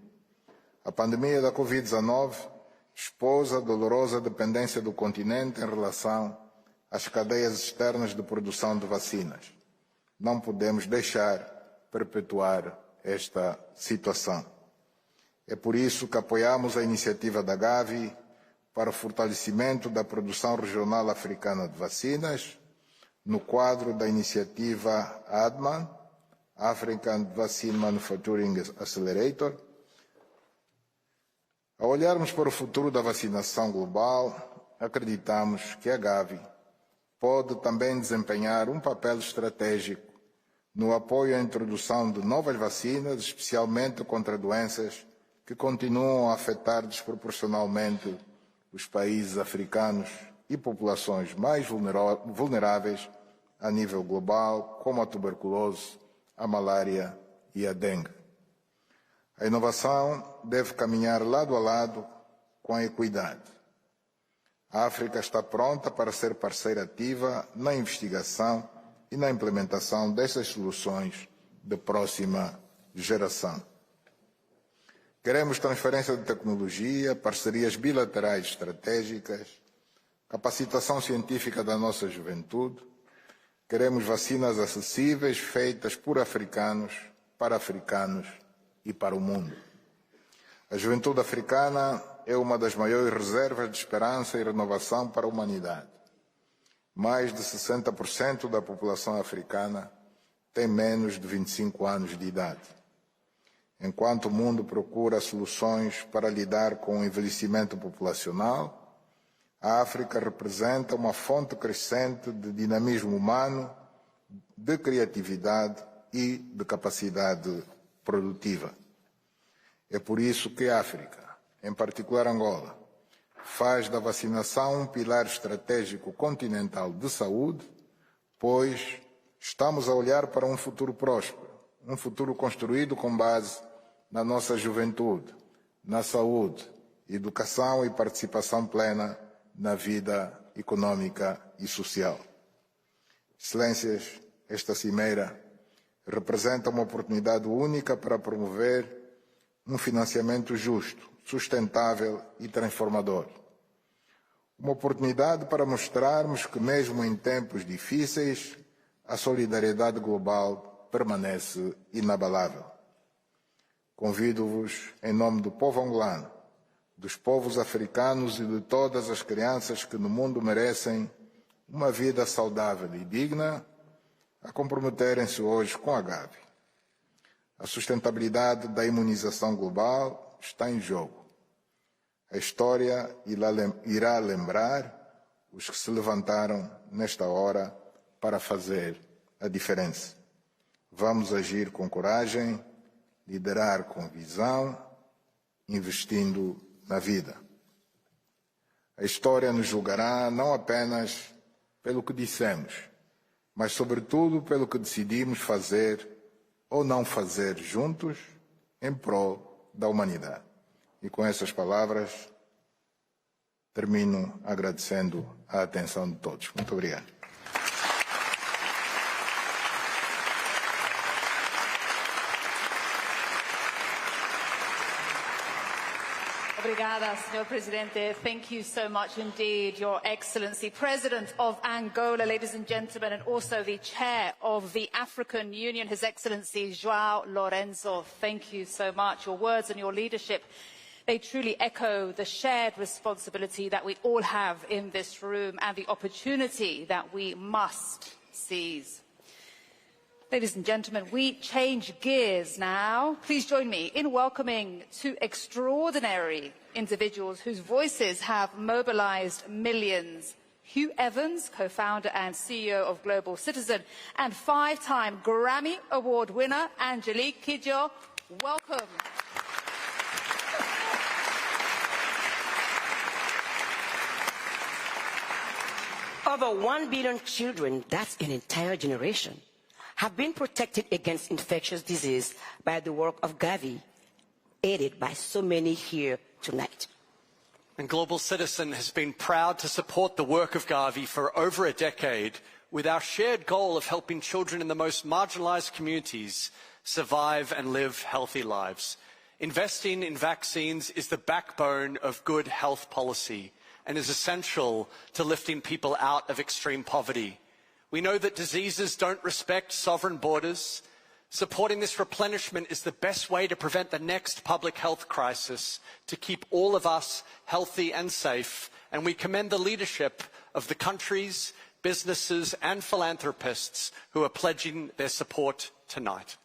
Speaker 8: A pandemia da Covid-19 expôs a dolorosa dependência do continente em relação às cadeias externas de produção de vacinas. Não podemos deixar perpetuar esta situação. É por isso que apoiamos a iniciativa da Gavi para o fortalecimento da produção regional africana de vacinas, no quadro da iniciativa ADMA, African Vaccine Manufacturing Accelerator. Ao olharmos para o futuro da vacinação global, acreditamos que a Gavi pode também desempenhar um papel estratégico no apoio à introdução de novas vacinas, especialmente contra doenças que continuam a afetar desproporcionalmente os países africanos e populações mais vulneráveis a nível global, como a tuberculose, a malária e a dengue. A inovação deve caminhar lado a lado com a equidade. A África está pronta para ser parceira ativa na investigação e na implementação dessas soluções de próxima geração. Queremos transferência de tecnologia, parcerias bilaterais estratégicas, capacitação científica da nossa juventude. Queremos vacinas acessíveis, feitas por africanos, para africanos e para o mundo. A juventude africana é uma das maiores reservas de esperança e renovação para a humanidade. Mais de 60% da população africana tem menos de 25 anos de idade. Enquanto o mundo procura soluções para lidar com o envelhecimento populacional, a África representa uma fonte crescente de dinamismo humano, de criatividade e de capacidade produtiva. É por isso que a África, em particular Angola, faz da vacinação um pilar estratégico continental de saúde, pois estamos a olhar para um futuro próspero, um futuro construído com base na nossa juventude, na saúde, educação e participação plena na vida econômica e social. Excelências, esta cimeira representa uma oportunidade única para promover um financiamento justo, sustentável e transformador. Uma oportunidade para mostrarmos que, mesmo em tempos difíceis, a solidariedade global permanece inabalável. Convido-vos, em nome do povo angolano, dos povos africanos e de todas as crianças que no mundo merecem uma vida saudável e digna, a comprometerem-se hoje com a Gavi. A sustentabilidade da imunização global está em jogo. A história irá lembrar os que se levantaram nesta hora para fazer a diferença. Vamos agir com coragem, liderar com visão, investindo na vida. A história nos julgará não apenas pelo que dissemos, mas sobretudo pelo que decidimos fazer ou não fazer juntos em prol da humanidade. E com essas palavras termino agradecendo a atenção de todos. Muito obrigado.
Speaker 2: Obrigada, Senhor Presidente. Thank you so much indeed, Your Excellency, President of Angola, ladies and gentlemen, and also the Chair of the African Union, His Excellency João Lourenço. Thank you so much. Your words and your leadership, they truly echo the shared responsibility that we all have in this room and the opportunity that we must seize. Ladies and gentlemen, we change gears now. Please join me in welcoming two extraordinary individuals whose voices have mobilized millions. Hugh Evans, co-founder and CEO of Global Citizen, and five-time Grammy Award winner Angelique Kidjo. Welcome.
Speaker 9: Over 1 billion children, that's an entire generation, have been protected against infectious disease by the work of Gavi, aided by so many here tonight.
Speaker 10: And Global Citizen has been proud to support the work of Gavi for over a decade, with our shared goal of helping children in the most marginalized communities survive and live healthy lives. Investing in vaccines is the backbone of good health policy and is essential to lifting people out of extreme poverty. We know that diseases don't respect sovereign borders, Supporting this replenishment is the best way to prevent the next public health crisis, to keep all of us healthy and safe, and we commend the leadership of the countries, businesses and philanthropists who are pledging their support tonight.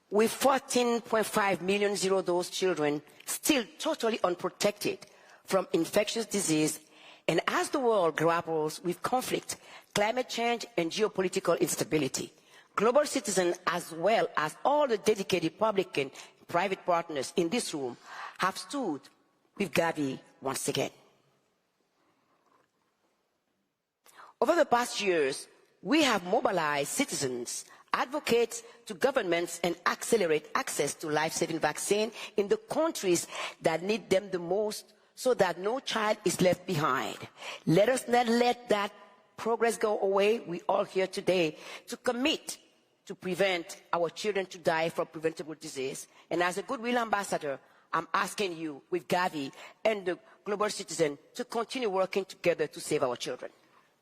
Speaker 9: With 14.5 million zero-dose children still totally unprotected from infectious disease, and as the world grapples with conflict, climate change and geopolitical instability, global citizens, as well as all the dedicated public and private partners in this room, have stood with Gavi once again. Over the past years, we have mobilized citizens, advocates to governments, and accelerate access to life-saving vaccine in the countries that need them the most, so that no child is left behind. Let us not let that progress go away. We are here today to commit to prevent our children to die from preventable disease. And as a goodwill ambassador, I'm asking you, with Gavi and the global citizen, to continue working together to save our children.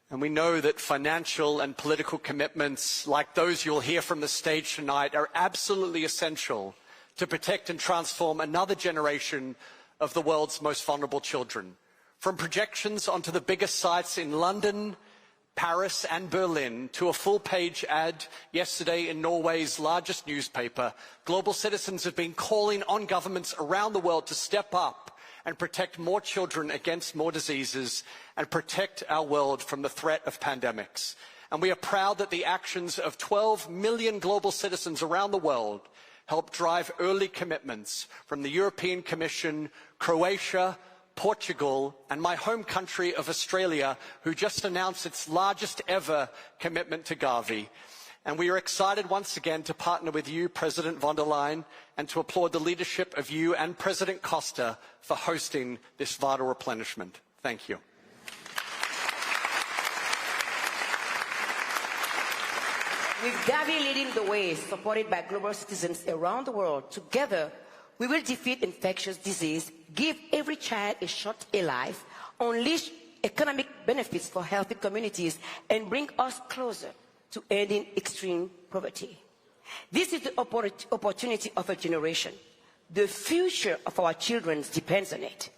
Speaker 10: And we know that financial and political commitments like those you'll hear from the stage tonight are absolutely essential to protect and transform another generation of the world's most vulnerable children. From projections onto the biggest sites in London, Paris and Berlin, to a full-page ad yesterday in Norway's largest newspaper, global citizens have been calling on governments around the world to step up and protect more children against more diseases and protect our world from the threat of pandemics. And we are proud that the actions of 12 million global citizens around the world help drive early commitments from the European Commission, Croatia, Portugal, and my home country of Australia, who just announced its largest ever commitment to Gavi. And we are excited once again to partner with you, President von der Leyen, and to applaud the leadership of you and President Costa for hosting this vital replenishment. Thank you.
Speaker 9: With Gavi leading the way, supported by global citizens around the world, together we will defeat infectious disease, give every child a shot at life, unleash economic benefits for healthy communities, and bring us closer to ending extreme poverty. This is the opportunity of a generation. The future of our children depends on it.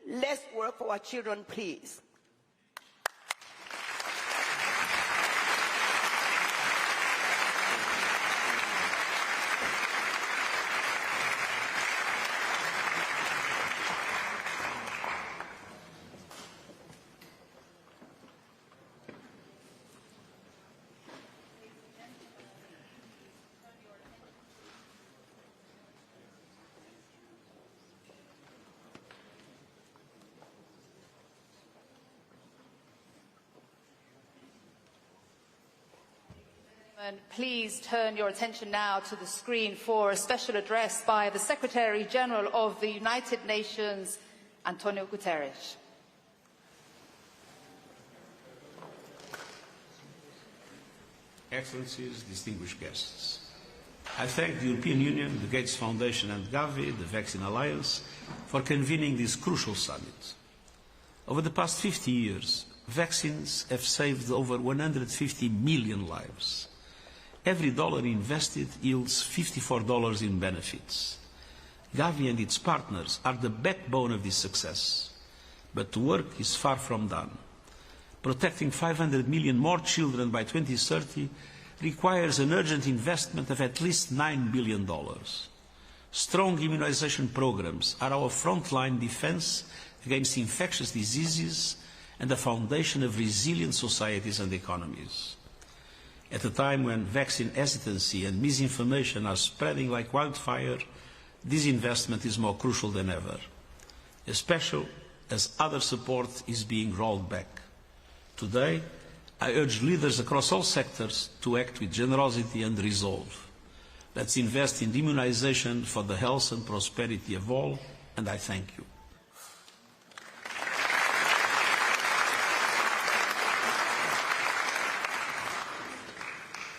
Speaker 9: Let's work for our children, please.
Speaker 2: Please turn your attention now to the screen for a special address by the Secretary General of the United Nations, António Guterres.
Speaker 11: Excellencies, distinguished guests, I thank the European Union, the Gates Foundation and Gavi, the Vaccine Alliance, for convening this crucial summit. Over the past 50 years, vaccines have saved over 150 million lives. Every dollar invested yields $54 in benefits. Gavi and its partners are the backbone of this success. But the work is far from done. Protecting 500 million more children by 2030 requires an urgent investment of at least $9 billion. Strong immunization programs are our frontline defense against infectious diseases and the foundation of resilient societies and economies. At a time when vaccine hesitancy and misinformation are spreading like wildfire, this investment is more crucial than ever, especially as other support is being rolled back. Today, I urge leaders across all sectors to act with generosity and resolve. Let's invest in immunization for the health and prosperity of all, and I thank you.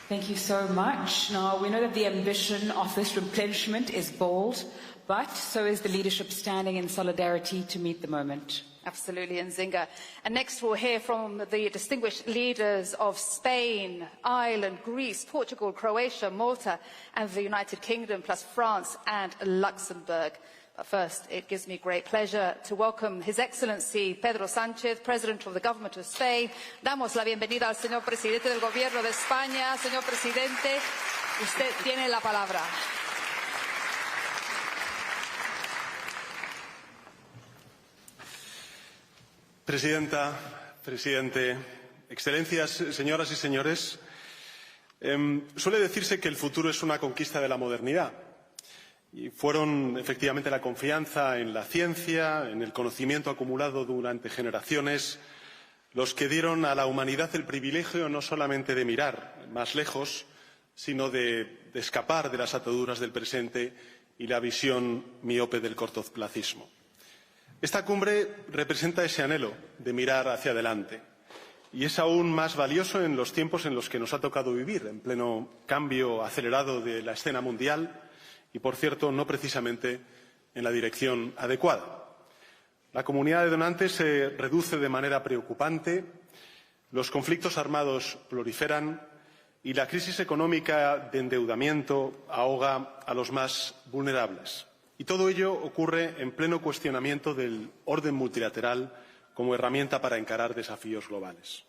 Speaker 1: Thank you so much. Now, we know that the ambition of this replenishment is bold, but so is the leadership standing in solidarity to meet the moment.
Speaker 2: Absolutely, Nzinga. And next we'll hear from the distinguished leaders of Spain, Ireland, Greece, Portugal, Croatia, Malta, and the United Kingdom, plus France and Luxembourg. But first, it gives me great pleasure to welcome His Excellency Pedro Sánchez, President of the Government of Spain. Damos la bienvenida al señor Presidente del Gobierno de España. Señor Presidente, usted tiene la palabra.
Speaker 12: Presidenta, presidente, excelencias, señoras y señores, suele decirse que el futuro es una conquista de la modernidad. Y fueron efectivamente la confianza en la ciencia, en el conocimiento acumulado durante generaciones, los que dieron a la humanidad el privilegio no solamente de mirar más lejos, sino de escapar de las ataduras del presente y la visión miope del cortoplacismo. Esta cumbre representa ese anhelo de mirar hacia adelante y es aún más valioso en los tiempos en los que nos ha tocado vivir, en pleno cambio acelerado de la escena mundial y, por cierto, no precisamente en la dirección adecuada. La comunidad de donantes se reduce de manera preocupante, los conflictos armados proliferan y la crisis económica de endeudamiento ahoga a los más vulnerables. Y todo ello ocurre en pleno cuestionamiento del orden multilateral como herramienta para encarar desafíos globales.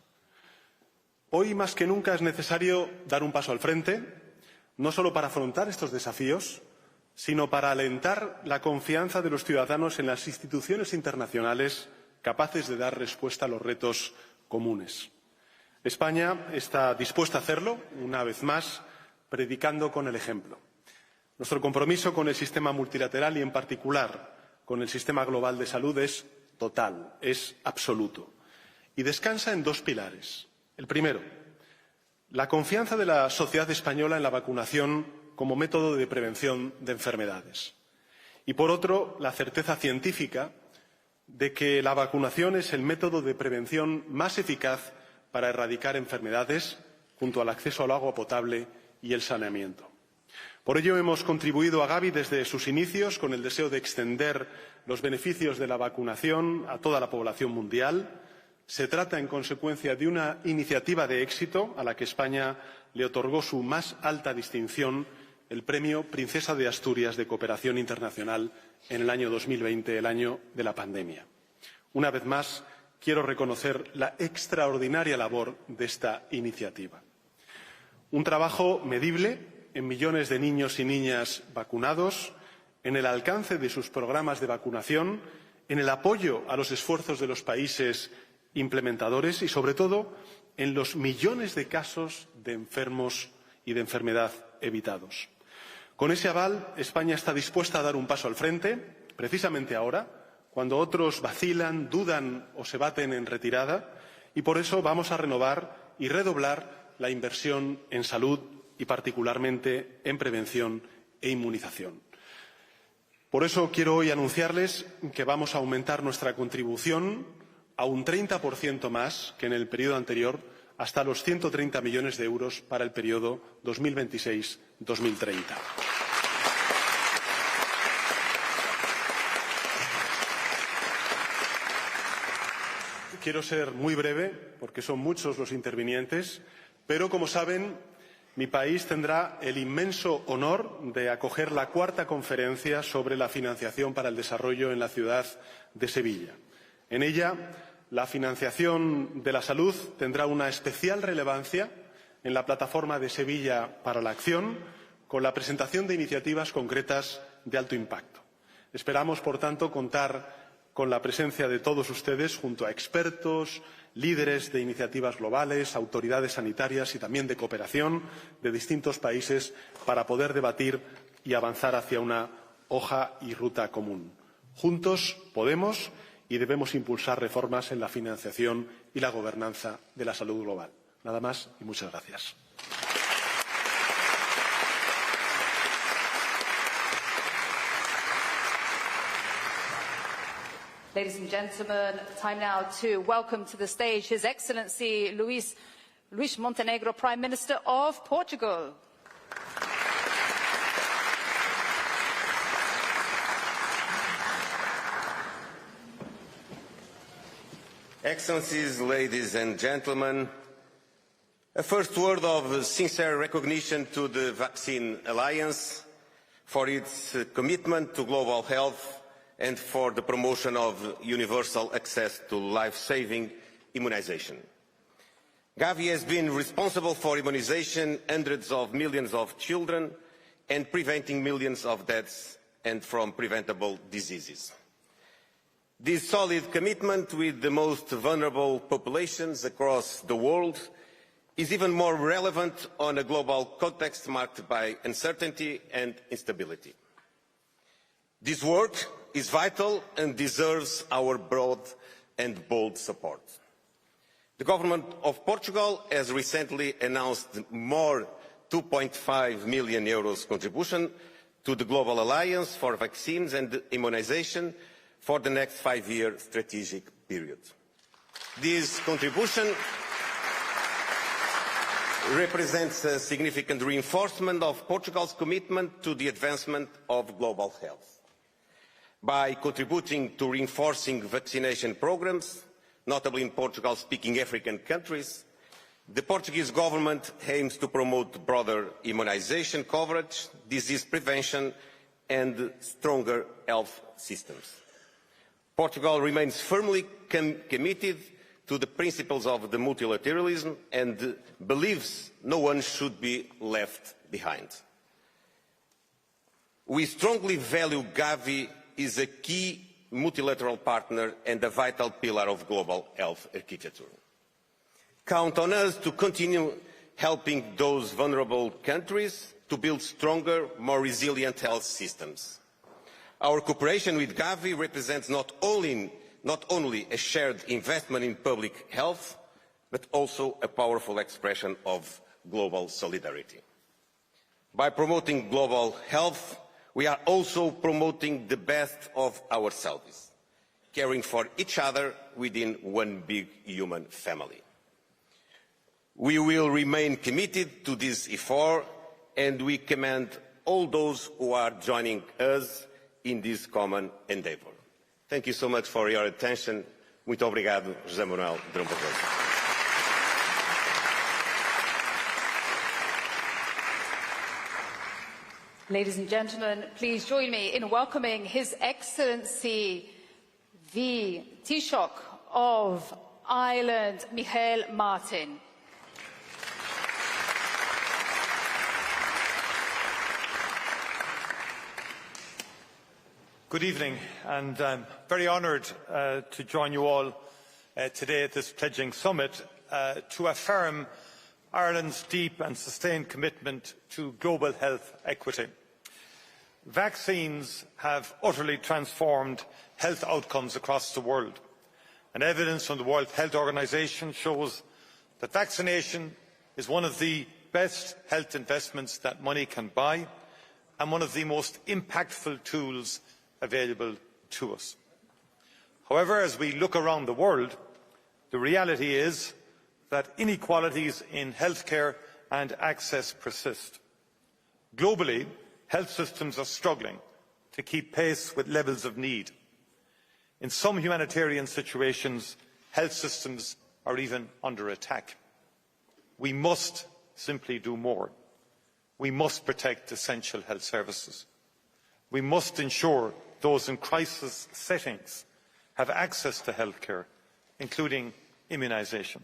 Speaker 12: Hoy, más que nunca, es necesario dar un paso al frente, no solo para afrontar estos desafíos, sino para alentar la confianza de los ciudadanos en las instituciones internacionales capaces de dar respuesta a los retos comunes. España está dispuesta a hacerlo, una vez más, predicando con el ejemplo. Nuestro compromiso con el sistema multilateral y, en particular, con el sistema global de salud es total, es absoluto. Y descansa en dos pilares. El primero, la confianza de la sociedad española en la vacunación como método de prevención de enfermedades. Y, por otro, la certeza científica de que la vacunación es el método de prevención más eficaz para erradicar enfermedades, junto al acceso al agua potable y el saneamiento. Por ello, hemos contribuido a Gavi desde sus inicios con el deseo de extender los beneficios de la vacunación a toda la población mundial. Se trata, en consecuencia, de una iniciativa de éxito a la que España le otorgó su más alta distinción, el Premio Princesa de Asturias de Cooperación Internacional, en el año 2020, el año de la pandemia. Una vez más, quiero reconocer la extraordinaria labor de esta iniciativa. Un trabajo medible en millones de niños y niñas vacunados, en el alcance de sus programas de vacunación, en el apoyo a los esfuerzos de los países implementadores y, sobre todo, en los millones de casos de enfermos y de enfermedad evitados. Con ese aval, España está dispuesta a dar un paso al frente, precisamente ahora, cuando otros vacilan, dudan o se baten en retirada, y por eso vamos a renovar y redoblar la inversión en salud y particularmente en prevención e inmunización. Por eso quiero hoy anunciarles que vamos a aumentar nuestra contribución a un 30% más que en el periodo anterior, hasta los 130 millones de euros para el periodo 2026-2030. Quiero ser muy breve, porque son muchos los intervinientes, pero, como saben, mi país tendrá el inmenso honor de acoger la cuarta conferencia sobre la financiación para el desarrollo en la ciudad de Sevilla. En ella, la financiación de la salud tendrá una especial relevancia en la plataforma de Sevilla para la Acción, con la presentación de iniciativas concretas de alto impacto. Esperamos, por tanto, contar con la presencia de todos ustedes, junto a expertos, líderes de iniciativas globales, autoridades sanitarias y también de cooperación de distintos países, para poder debatir y avanzar hacia una hoja y ruta común. Juntos podemos y debemos impulsar reformas en la financiación y la gobernanza de la salud global. Nada más y muchas gracias.
Speaker 2: Ladies and gentlemen, time now to welcome to the stage His Excellency Luís Montenegro, Prime Minister of Portugal.
Speaker 13: Excellencies, ladies and gentlemen, a first word of sincere recognition to the Vaccine Alliance for its commitment to global health and for the promotion of universal access to life-saving immunization. Gavi has been responsible for immunization hundreds of millions of children and preventing millions of deaths and from preventable diseases. This solid commitment with the most vulnerable populations across the world is even more relevant on a global context marked by uncertainty and instability. This work is vital and deserves our broad and bold support. The Government of Portugal has recently announced more €2.5 million contribution to the Global Alliance for Vaccines and Immunisation for the next 5-year strategic period. This contribution represents a significant reinforcement of Portugal's commitment to the advancement of global health. By contributing to reinforcing vaccination programs, notably in Portugal-speaking African countries, the Portuguese government aims to promote broader immunisation coverage, disease prevention and stronger health systems. Portugal remains firmly committed to the principles of the multilateralism and believes no one should be left behind. We strongly value Gavi as a key multilateral partner and a vital pillar of global health architecture. Count on us to continue helping those vulnerable countries to build stronger, more resilient health systems. Our cooperation with Gavi represents not only a shared investment in public health, but also a powerful expression of global solidarity. By promoting global health, we are also promoting the best of ourselves, caring for each other within one big human family. We will remain committed to this effort, and we commend all those who are joining us in this common endeavour. Thank you so much for your attention. Muito obrigado, José Manuel de Barroso.
Speaker 2: Ladies and gentlemen, please join me in welcoming His Excellency the Taoiseach of Ireland, Michael Martin.
Speaker 14: Good evening, and I'm very honoured to join you all today at this pledging summit to affirm Ireland's deep and sustained commitment to global health equity. Vaccines have utterly transformed health outcomes across the world, and evidence from the World Health Organization shows that vaccination is one of the best health investments that money can buy and one of the most impactful tools available to us. However, as we look around the world, the reality is that inequalities in healthcare and access persist. Globally, health systems are struggling to keep pace with levels of need. In some humanitarian situations, health systems are even under attack. We must simply do more. We must protect essential health services. We must ensure those in crisis settings have access to healthcare, including immunisation.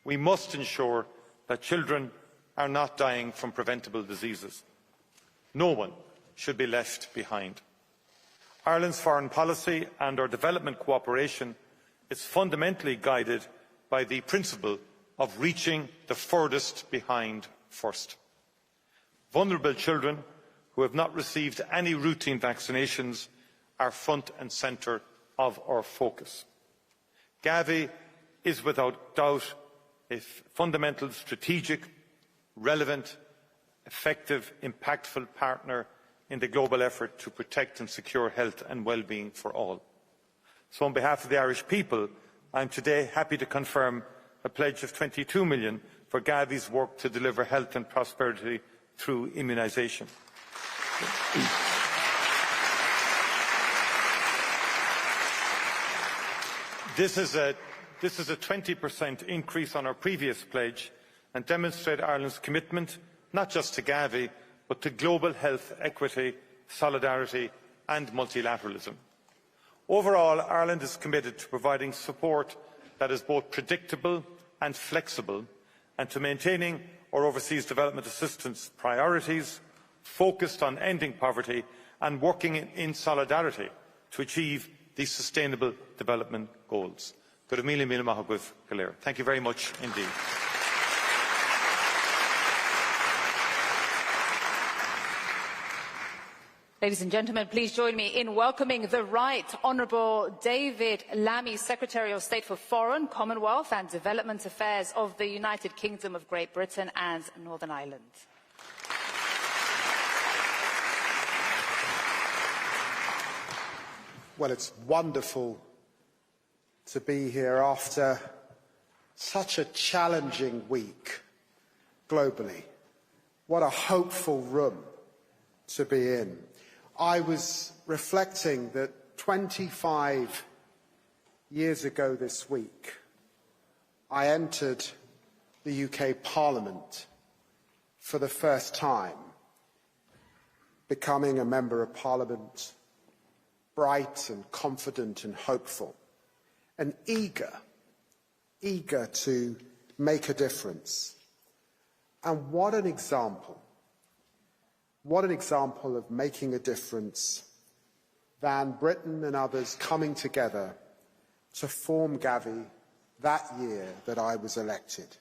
Speaker 14: We must ensure that children are not dying from preventable diseases. No one should be left behind. Ireland's foreign policy and our development cooperation is fundamentally guided by the principle of reaching the furthest behind first. Vulnerable children who have not received any routine vaccinations are front and centre of our focus. Gavi is without doubt a fundamental strategic, relevant, effective, impactful partner in the global effort to protect and secure health and well-being for all. So on behalf of the Irish people, I am today happy to confirm a pledge of 22 million for Gavi's work to deliver health and prosperity through immunisation. This is a 20% increase on our previous pledge and demonstrates Ireland's commitment not just to Gavi, but to global health equity, solidarity and multilateralism. Overall, Ireland is committed to providing support that is both predictable and flexible, and to maintaining our overseas development assistance priorities, focused on ending poverty and working in solidarity to achieve these sustainable development goals. Thank you very much indeed.
Speaker 2: Ladies and gentlemen, please join me in welcoming the Right Honourable David Lammy, Secretary of State for Foreign, Commonwealth and Development Affairs of the United Kingdom of Great Britain and Northern Ireland.
Speaker 15: Well, it's wonderful to be here after such a challenging week globally. What a hopeful room to be in. I was reflecting that 25 years ago this week, I entered the UK Parliament for the first time, becoming a Member of Parliament, bright and confident and hopeful, and eager to make a difference. And what an example of making a difference than Britain and others coming together to form Gavi that year that I was elected.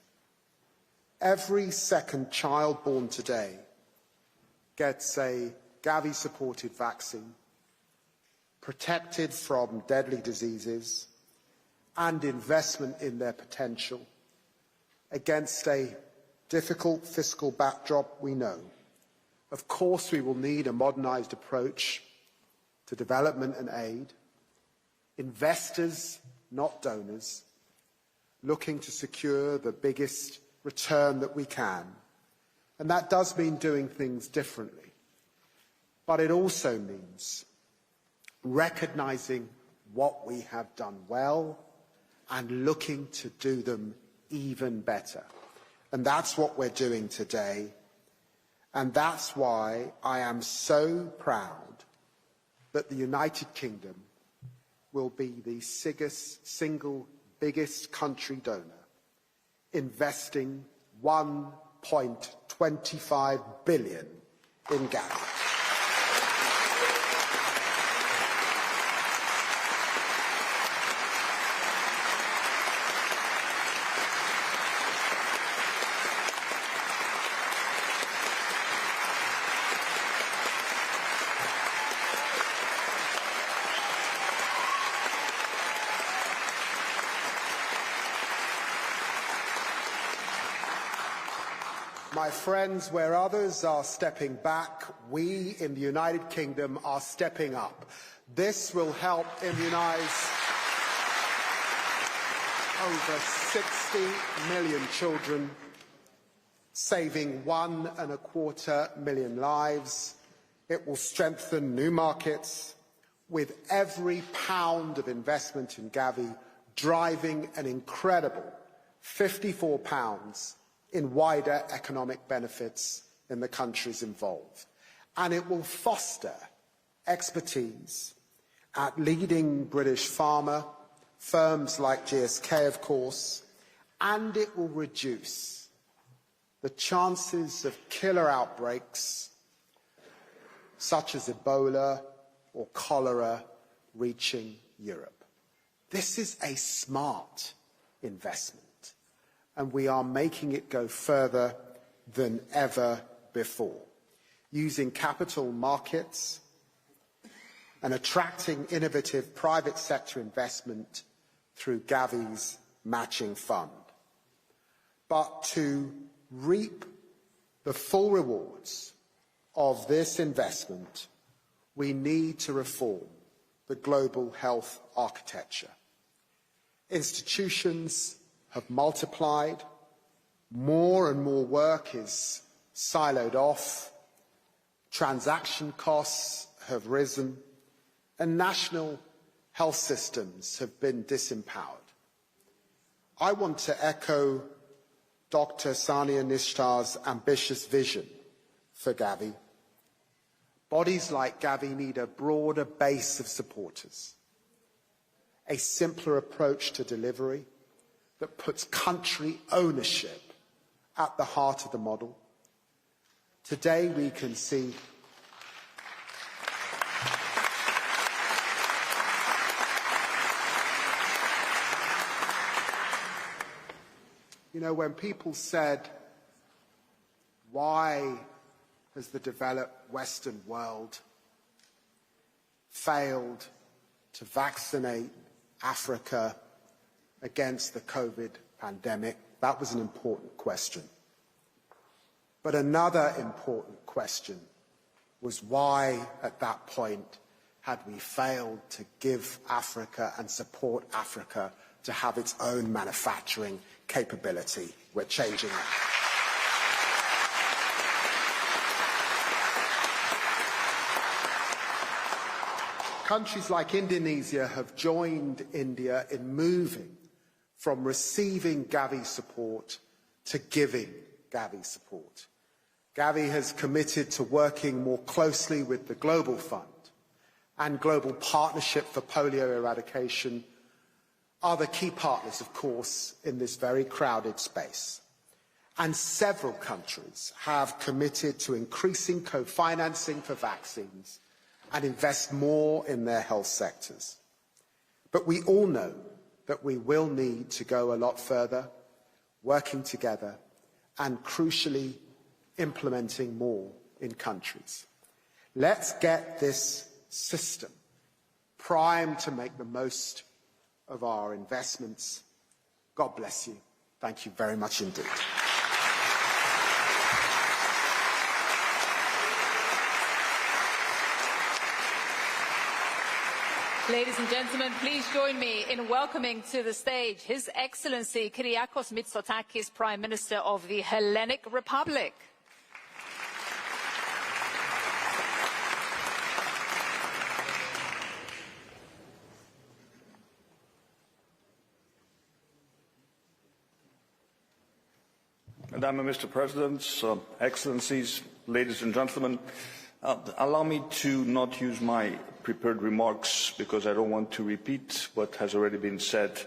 Speaker 15: Every second child born today gets a Gavi-supported vaccine, protected from deadly diseases, and investment in their potential against a difficult fiscal backdrop we know. Of course, we will need a modernised approach to development and aid, investors, not donors, looking to secure the biggest return that we can. And that does mean doing things differently. But it also means recognising what we have done well and looking to do them even better. And that's what we're doing today. And that's why I am so proud that the United Kingdom will be the single biggest country donor, investing £1.25 billion in Gavi. My friends, where others are stepping back, we in the United Kingdom are stepping up. This will help immunise over 60 million children, saving 1.25 million lives. It will strengthen new markets, with every pound of investment in Gavi driving an incredible £54 in wider economic benefits in the countries involved. And it will foster expertise at leading British pharma, firms like GSK, of course, and it will reduce the chances of killer outbreaks such as Ebola or cholera reaching Europe. This is a smart investment, and we are making it go further than ever before, using capital markets and attracting innovative private sector investment through Gavi's matching fund. But to reap the full rewards of this investment, we need to reform the global health architecture. Institutions have multiplied, more and more work is siloed off, transaction costs have risen, and national health systems have been disempowered. I want to echo Dr. Sania Nishtar's ambitious vision for Gavi. Bodies like Gavi need a broader base of supporters, a simpler approach to delivery that puts country ownership at the heart of the model. Today we can see when people said, why has the developed Western world failed to vaccinate Africa against the COVID pandemic? That was an important question. But another important question was why, at that point, had we failed to give Africa and support Africa to have its own manufacturing capability? We're changing that. Countries like Indonesia have joined India in moving from receiving Gavi support to giving Gavi support. Gavi has committed to working more closely with the Global Fund and Global Partnership for Polio Eradication are the key partners, of course, in this very crowded space. And several countries have committed to increasing co-financing for vaccines and invest more in their health sectors. But we all know that we will need to go a lot further, working together, and crucially, implementing more in countries. Let's get this system primed to make the most of our investments. God bless you. Thank you very much indeed.
Speaker 2: Ladies and gentlemen, please join me in welcoming to the stage His Excellency Kyriakos Mitsotakis, Prime Minister of the Hellenic Republic.
Speaker 16: Madam and Mr. Presidents, Excellencies, ladies and gentlemen, allow me to not use my prepared remarks because I don't want to repeat what has already been said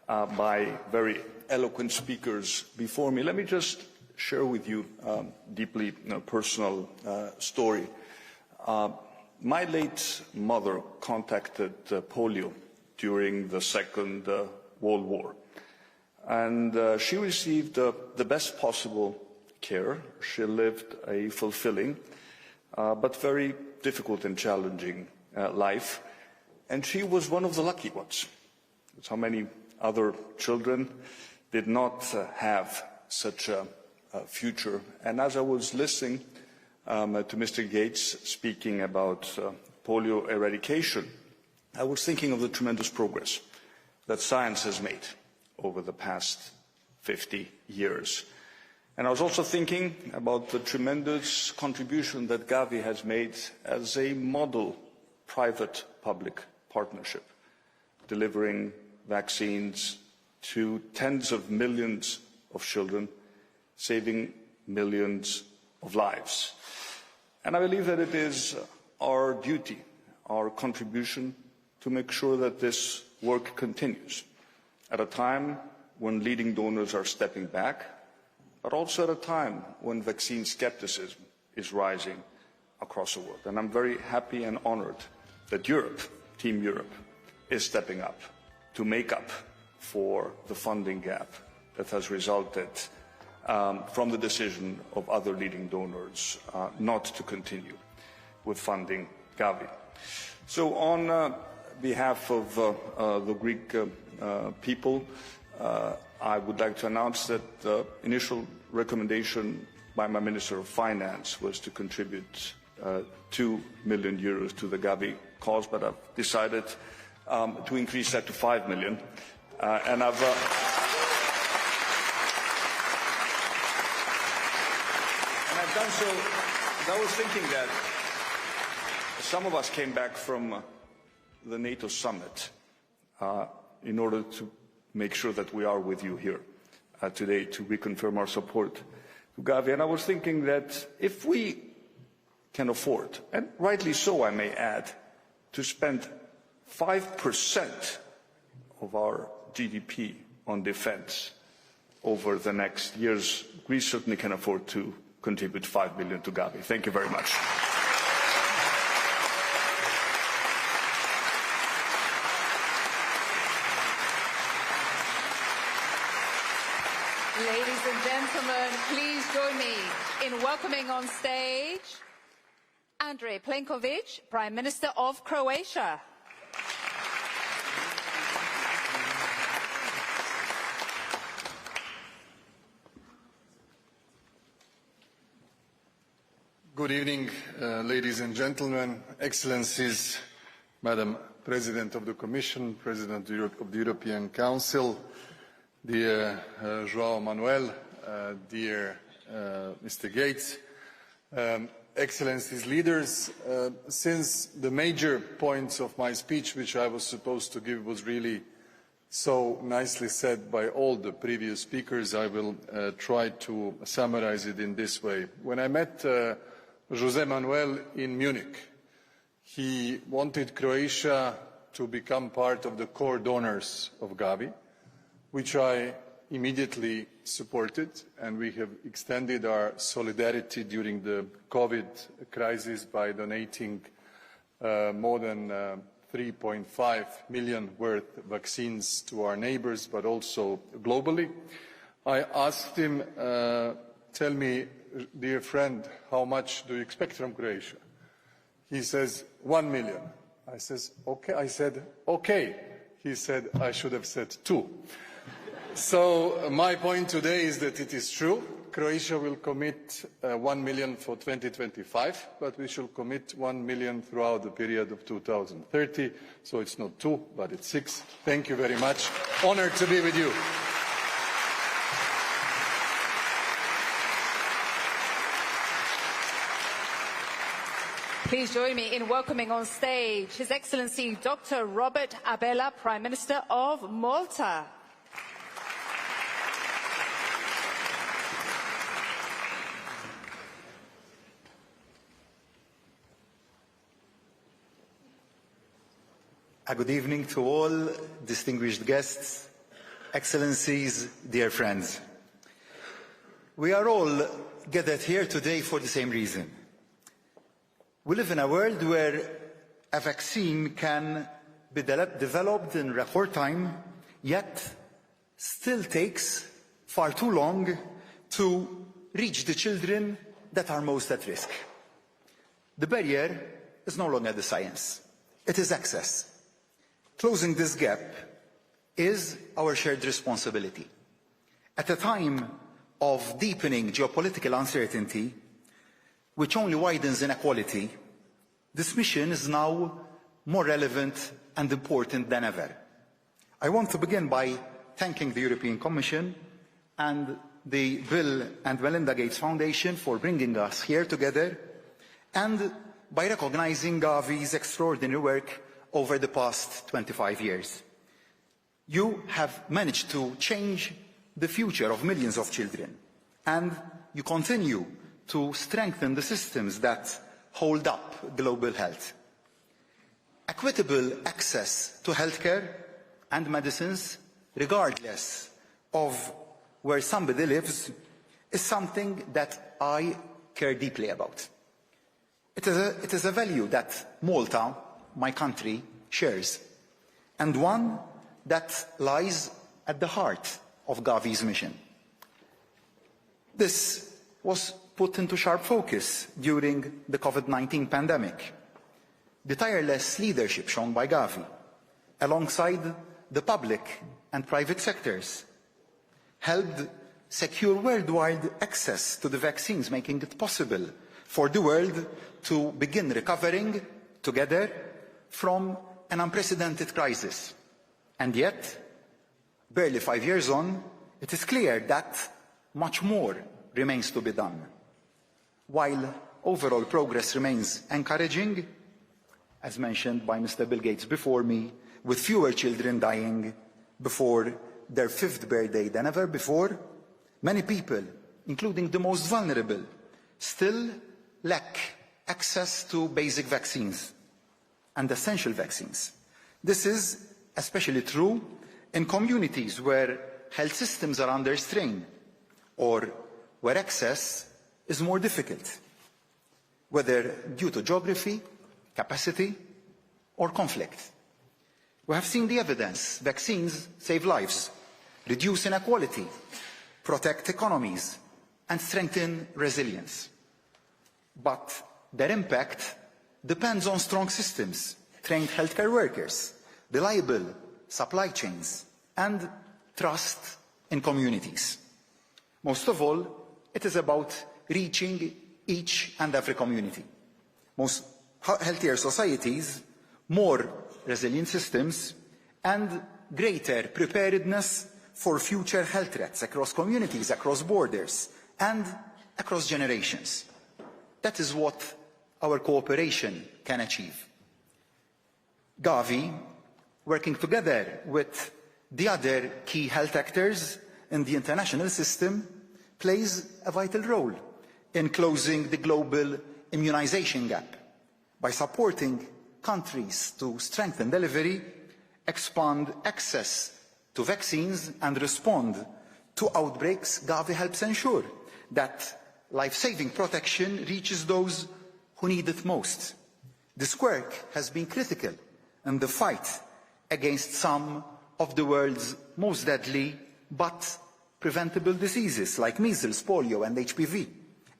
Speaker 16: by very eloquent speakers before me. Let me just share with you a deeply personal story. My late mother contacted polio during the Second World War, and she received the best possible care. She lived a fulfilling but very difficult and challenging life, and she was one of the lucky ones. So many other children did not have such a future. And as I was listening to Mr. Gates speaking about polio eradication, I was thinking of the tremendous progress that science has made over the past 50 years. And I was also thinking about the tremendous contribution that Gavi has made as a model private-public partnership, delivering vaccines to tens of millions of children, saving millions of lives. And I believe that it is our duty, our contribution, to make sure that this work continues at a time when leading donors are stepping back, but also at a time when vaccine skepticism is rising across the world. And I'm very happy and honored that Europe, Team Europe, is stepping up to make up for the funding gap that has resulted from the decision of other leading donors not to continue with funding Gavi. So on behalf of the Greek people, I would like to announce that the initial recommendation by my Minister of Finance was to contribute €2 million to the Gavi cause, but I've decided to increase that to €5 million. And I've done so. I was thinking that some of us came back from the NATO summit in order to make sure that we are with you here today to reconfirm our support to Gavi. And I was thinking that if we can afford, and rightly so I may add, to spend 5% of our GDP on defence over the next years, Greece certainly can afford to contribute €5 billion to Gavi. Thank you very much.
Speaker 2: Ladies and gentlemen, please join me in welcoming on stage Andrej Plenković, Prime Minister of Croatia.
Speaker 17: Good evening, ladies and gentlemen, Excellencies, Madam President of the Commission, President of the European Council, dear João Manuel, dear Mr. Gates, Excellencies, leaders, since the major points of my speech, which I was supposed to give, was really so nicely said by all the previous speakers, I will try to summarize it in this way. When I met José Manuel in Munich, he wanted Croatia to become part of the core donors of Gavi, which I immediately supported, and we have extended our solidarity during the COVID crisis by donating more than 3.5 million worth of vaccines to our neighbors, but also globally. I asked him, tell me, dear friend, how much do you expect from Croatia? He says, 1 million. I said, okay. He said, I should have said 2. So my point today is that it is true. Croatia will commit 1 million for 2025, but we shall commit 1 million throughout the period of 2030. So it's not 2, but it's 6. Thank you very much. Honored to be with you.
Speaker 2: Please join me in welcoming on stage His Excellency Dr. Robert Abela, Prime Minister of Malta.
Speaker 18: Good evening to all distinguished guests, Excellencies, dear friends. We are all gathered here today for the same reason. We live in a world where a vaccine can be developed in record time, yet still takes far too long to reach the children that are most at risk. The barrier is no longer the science, it is access. Closing this gap is our shared responsibility. At a time of deepening geopolitical uncertainty, which only widens inequality, this mission is now more relevant and important than ever. I want to begin by thanking the European Commission and the Bill and Melinda Gates Foundation for bringing us here together, and by recognizing Gavi's extraordinary work over the past 25 years. You have managed to change the future of millions of children, and you continue to strengthen the systems that hold up global health. Equitable access to healthcare and medicines, regardless of where somebody lives, is something that I care deeply about. It is a value that Malta, my country, shares, and one that lies at the heart of Gavi's mission. This was put into sharp focus during the COVID-19 pandemic. The tireless leadership shown by Gavi, alongside the public and private sectors, helped secure worldwide access to the vaccines, making it possible for the world to begin recovering together from an unprecedented crisis. And yet, barely 5 years on, it is clear that much more remains to be done. While overall progress remains encouraging, as mentioned by Mr. Bill Gates before me, with fewer children dying before their 5th birthday than ever before, many people, including the most vulnerable, still lack access to basic vaccines and essential vaccines. This is especially true in communities where health systems are under strain or where access is more difficult, whether due to geography, capacity, or conflict. We have seen the evidence. Vaccines save lives, reduce inequality, protect economies, and strengthen resilience. But their impact depends on strong systems, trained healthcare workers, reliable supply chains, and trust in communities. Most of all, it is about reaching each and every community. Most healthier societies, more resilient systems, and greater preparedness for future health threats across communities, across borders, and across generations. That is what our cooperation can achieve. Gavi, working together with the other key health actors in the international system, plays a vital role in closing the global immunization gap by supporting countries to strengthen delivery, expand access to vaccines, and respond to outbreaks. Gavi helps ensure that life-saving protection reaches those who need it most. This work has been critical in the fight against some of the world's most deadly but preventable diseases like measles, polio, and HPV,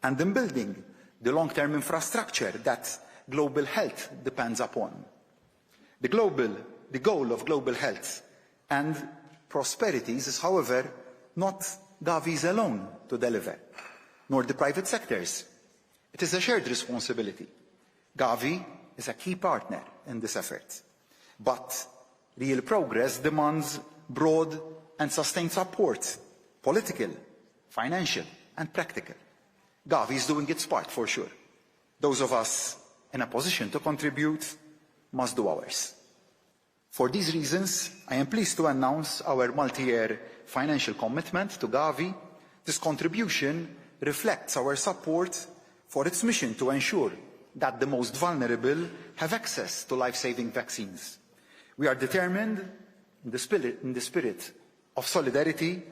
Speaker 18: and in building the long-term infrastructure that global health depends upon. The goal of global health and prosperity is, however, not Gavi's alone to deliver, nor the private sector's. It is a shared responsibility. Gavi is a key partner in this effort. But real progress demands broad and sustained support, political, financial, and practical. Gavi is doing its part for sure. Those of us in a position to contribute must do ours. For these reasons, I am pleased to announce our multi-year financial commitment to Gavi. This contribution reflects our support for its mission to ensure that the most vulnerable have access to life-saving vaccines. We are determined, in the spirit of solidarity,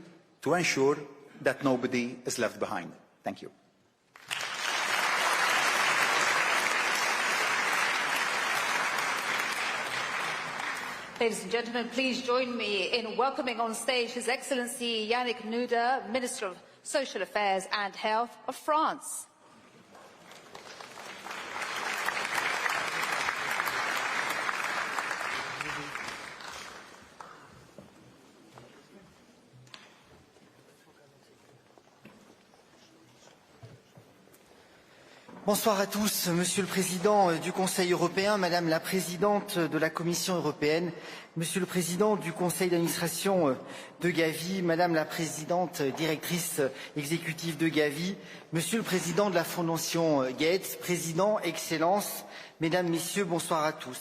Speaker 18: to ensure that nobody is left behind. Thank you.
Speaker 2: Ladies and gentlemen, please join me in welcoming on stage His Excellency Yannick Nouda, Minister of Social Affairs and Health of France.
Speaker 19: Bonsoir à tous, Monsieur le Président du Conseil européen, Madame la Présidente de la Commission européenne, Monsieur le Président du Conseil d'administration de Gavi, Madame la Présidente directrice exécutive de Gavi, Monsieur le Président de la Fondation Gates, Président, Excellences, Mesdames, Messieurs, bonsoir à tous.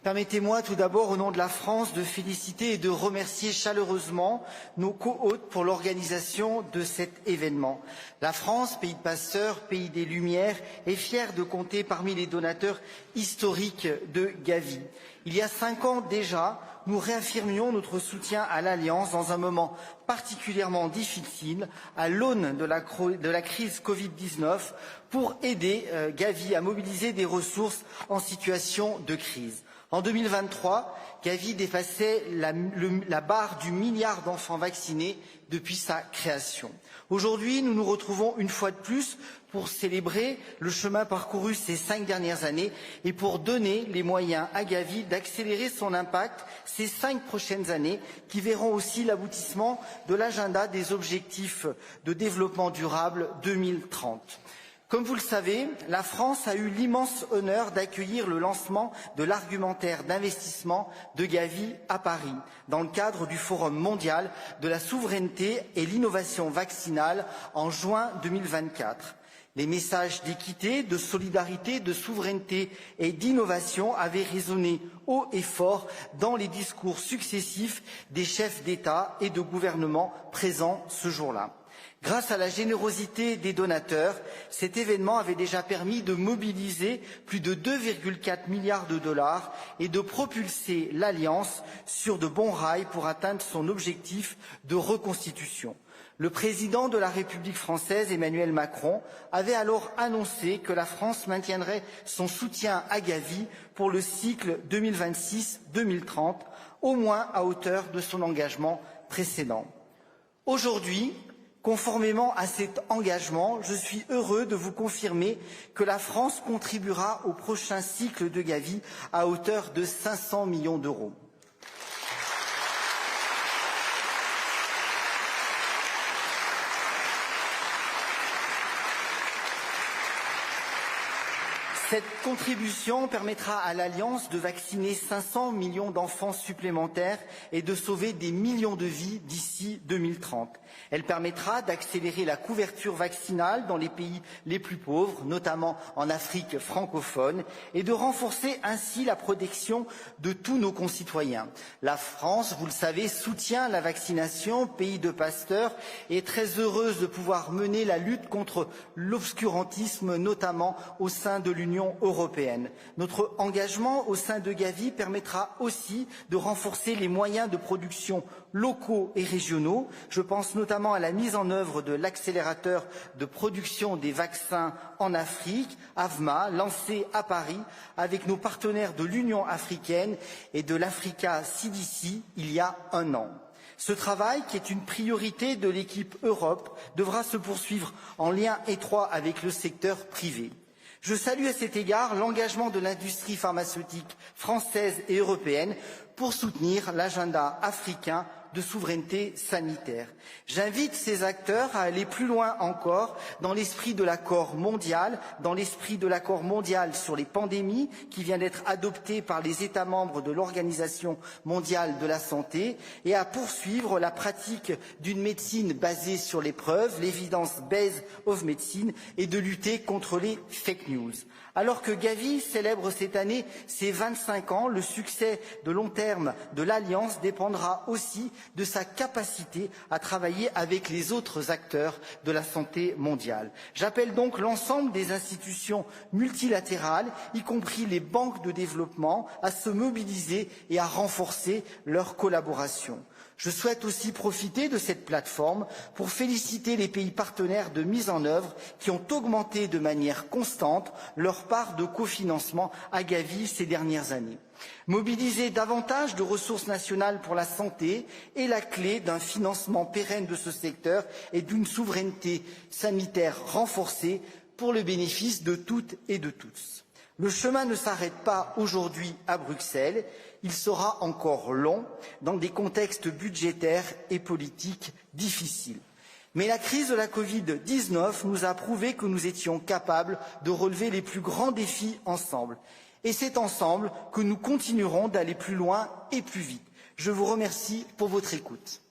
Speaker 19: Permettez-moi tout d'abord, au nom de la France, de féliciter et de remercier chaleureusement nos co-hôtes pour l'organisation de cet événement. La France, pays de passeurs, pays des Lumières, est fière de compter parmi les donateurs historiques de Gavi. Il y a 5 ans déjà, nous réaffirmions notre soutien à l'Alliance dans un moment particulièrement difficile, à l'aune de la crise Covid-19, pour aider Gavi à mobiliser des ressources en situation de crise. En 2023, Gavi dépassait la barre du milliard d'enfants vaccinés depuis sa création. Aujourd'hui, nous nous retrouvons une fois de plus pour célébrer le chemin parcouru ces 5 dernières années et pour donner les moyens à Gavi d'accélérer son impact ces 5 prochaines années qui verront aussi l'aboutissement de l'agenda des objectifs de développement durable 2030. Comme vous le savez, la France a eu l'immense honneur d'accueillir le lancement de l'argumentaire d'investissement de Gavi à Paris, dans le cadre du Forum mondial de la souveraineté et l'innovation vaccinale en juin 2024. Les messages d'équité, de solidarité, de souveraineté et d'innovation avaient résonné haut et fort dans les discours successifs des chefs d'État et de gouvernement présents ce jour-là. Grâce à la générosité des donateurs, cet événement avait déjà permis de mobiliser plus de 2,4 milliards de dollars et de propulser l'Alliance sur de bons rails pour atteindre son objectif de reconstitution. Le président de la République française, Emmanuel Macron, avait alors annoncé que la France maintiendrait son soutien à Gavi pour le cycle 2026-2030, au moins à hauteur de son engagement précédent. Aujourd'hui, conformément à cet engagement, je suis heureux de vous confirmer que la France contribuera au prochain cycle de Gavi à hauteur de 500 millions d'euros. Cette contribution permettra à l'Alliance de vacciner 500 millions d'enfants supplémentaires et de sauver des millions de vies d'ici 2030. Elle permettra d'accélérer la couverture vaccinale dans les pays les plus pauvres, notamment en Afrique francophone, et de renforcer ainsi la protection de tous nos concitoyens. La France, vous le savez, soutient la vaccination, pays de Pasteur, et est très heureuse de pouvoir mener la lutte contre l'obscurantisme, notamment au sein de l'Union européenne. Notre engagement au sein de Gavi permettra aussi de renforcer les moyens de production locaux et régionaux. Je pense notamment à la mise en œuvre de l'accélérateur de production des vaccins en Afrique, AVMA, lancé à Paris avec nos partenaires de l'Union africaine et de l'Africa CDC il y a un an. Ce travail, qui est une priorité de l'équipe Europe, devra se poursuivre en lien étroit avec le secteur privé. Je salue à cet égard l'engagement de l'industrie pharmaceutique française et européenne pour soutenir l'agenda africain de souveraineté sanitaire. J'invite ces acteurs à aller plus loin encore dans l'esprit de l'accord mondial, sur les pandémies qui vient d'être adopté par les États membres de l'Organisation mondiale de la santé, et à poursuivre la pratique d'une médecine basée sur les preuves, l'evidence-based of medicine, et de lutter contre les fake news. Alors que Gavi célèbre cette année ses 25 ans, le succès de long terme de l'Alliance dépendra aussi de sa capacité à travailler avec les autres acteurs de la santé mondiale. J'appelle donc l'ensemble des institutions multilatérales, y compris les banques de développement, à se mobiliser et à renforcer leur collaboration. Je souhaite aussi profiter de cette plateforme pour féliciter les pays partenaires de mise en œuvre qui ont augmenté de manière constante leur part de cofinancement à Gavi ces dernières années. Mobiliser davantage de ressources nationales pour la santé est la clé d'un financement pérenne de ce secteur et d'une souveraineté sanitaire renforcée pour le bénéfice de toutes et de tous. Le chemin ne s'arrête pas aujourd'hui à Bruxelles. Il sera encore long dans des contextes budgétaires et politiques difficiles. Mais la crise de la Covid-19 nous a prouvé que nous étions capables de relever les plus grands défis ensemble. Et c'est ensemble que nous continuerons d'aller plus loin et plus vite. Je vous remercie pour votre écoute.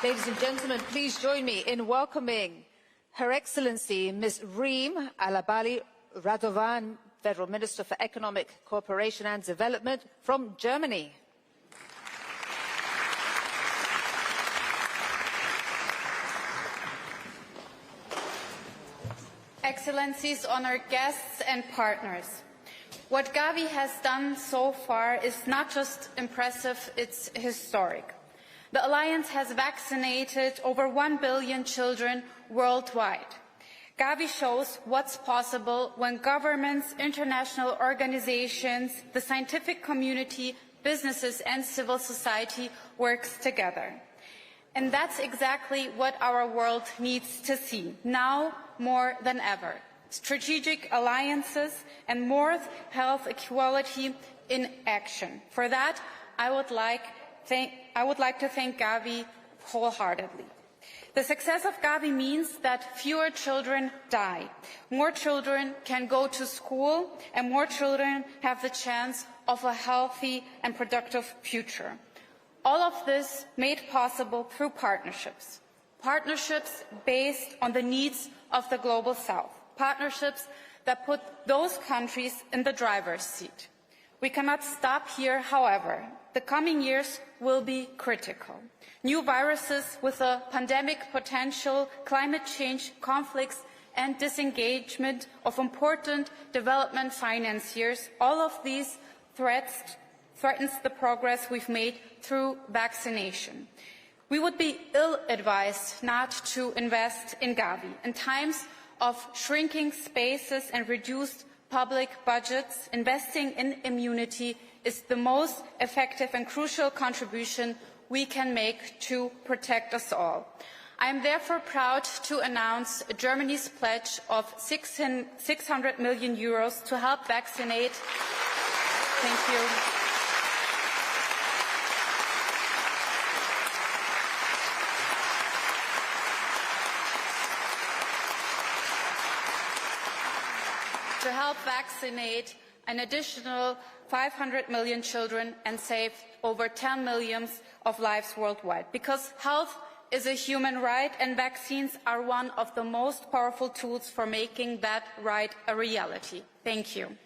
Speaker 2: Ladies and gentlemen, please join me in welcoming Her Excellency Ms. Reem Alabali Radovan, Federal Minister for Economic Cooperation and Development from Germany.
Speaker 20: Excellencies, honored guests and partners. What Gavi has done so far is not just impressive, it's historic. The Alliance has vaccinated over 1 billion children worldwide. Gavi shows what's possible when governments, international organizations, the scientific community, businesses and civil society works together. And that's exactly what our world needs to see, now more than ever. Strategic alliances and more health equality in action. For that, I would like I would like to thank Gavi wholeheartedly. The success of Gavi means that fewer children die, more children can go to school, and more children have the chance of a healthy and productive future. All of this made possible through partnerships. Partnerships based on the needs of the Global South. Partnerships that put those countries in the driver's seat. We cannot stop here, however. The coming years will be critical. New viruses with a pandemic potential, climate change, conflicts, and disengagement of important development financiers, all of these threatens the progress we've made through vaccination. We would be ill-advised not to invest in Gavi. In times of shrinking spaces and reduced public budgets, investing in immunity is the most effective and crucial contribution we can make to protect us all. I am therefore proud to announce Germany's pledge of 600 million euros to help vaccinate. Thank you. To help vaccinate an additional 500 million children and save over 10 million of lives worldwide. Because health is a human right and vaccines are one of the most powerful tools for making that right a reality. Thank you.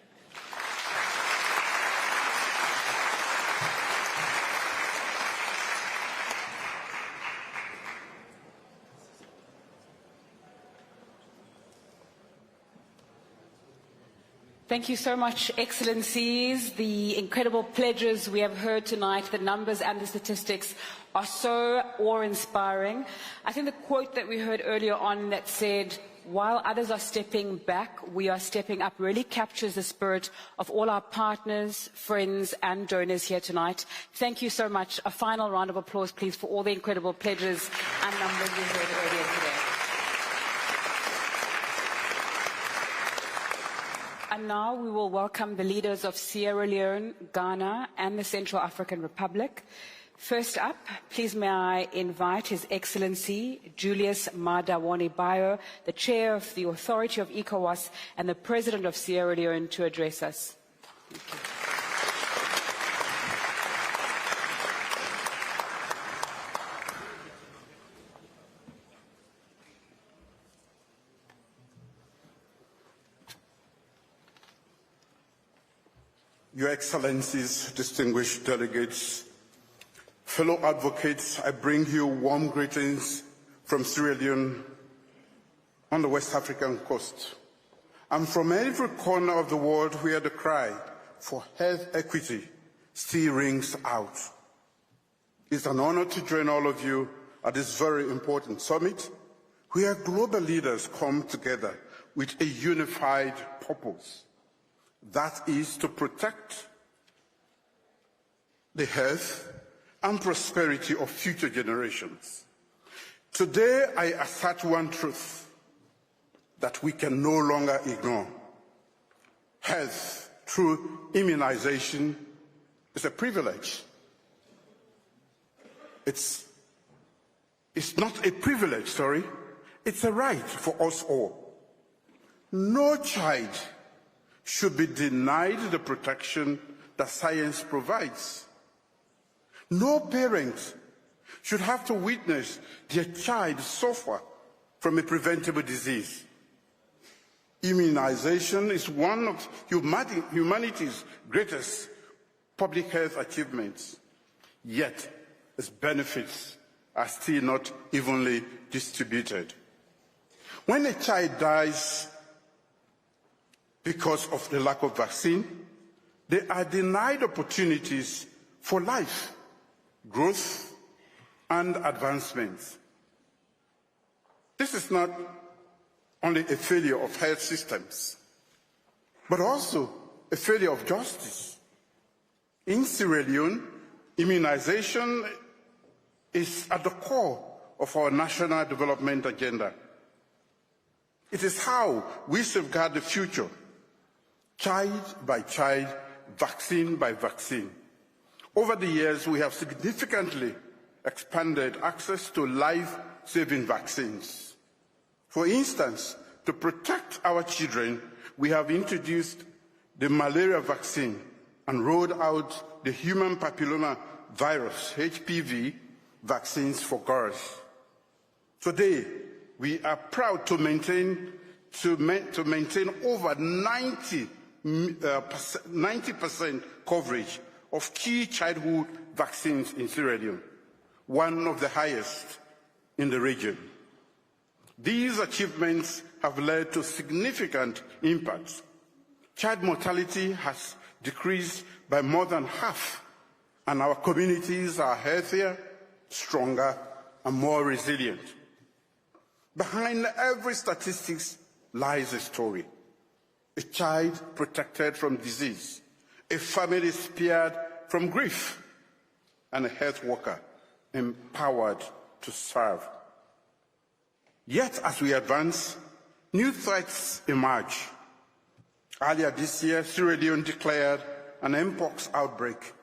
Speaker 1: Thank you so much, Excellencies. The incredible pledges we have heard tonight, the numbers and the statistics are so awe-inspiring. I think the quote that we heard earlier on that said, while others are stepping back, we are stepping up, really captures the spirit of all our partners, friends and donors here tonight. Thank you so much. A final round of applause, please, for all the incredible pledges and numbers we heard earlier today. And now we will welcome the leaders of Sierra Leone, Ghana, and the Central African Republic. First up, please may I invite His Excellency Julius Maada Wane-Bio, the Chair of the Authority of ECOWAS and the President of Sierra Leone, to address us. Thank you.
Speaker 21: Your Excellencies, distinguished delegates, fellow advocates, I bring you warm greetings from Sierra Leone on the West African coast. I'm from every corner of the world where the cry for health equity still rings out. It's an honor to join all of you at this very important summit, where global leaders come together with a unified purpose. That is to protect the health and prosperity of future generations. Today, I assert one truth that we can no longer ignore. Health through immunization is a privilege. It's not a privilege, it's a right for us all. No child should be denied the protection that science provides. No parent should have to witness their child suffer from a preventable disease. Immunization is one of humanity's greatest public health achievements, yet its benefits are still not evenly distributed. When a child dies because of the lack of vaccine, they are denied opportunities for life, growth, and advancement. This is not only a failure of health systems, but also a failure of justice. In Sierra Leone, immunization is at the core of our national development agenda. It is how we safeguard the future, child by child, vaccine by vaccine. Over the years, we have significantly expanded access to life-saving vaccines. For instance, to protect our children, we have introduced the malaria vaccine and rolled out the human papilloma virus, HPV, vaccines for girls. Today, we are proud to maintain over 90% coverage of key childhood vaccines in Sierra Leone, one of the highest in the region. These achievements have led to significant impacts. Child mortality has decreased by more than half, and our communities are healthier, stronger, and more resilient. Behind every statistic lies a story. A child protected from disease, a family spared from grief, and a health worker empowered to serve. Yet, as we advance, new threats emerge. Earlier this year, Sierra Leone declared an mpox outbreak.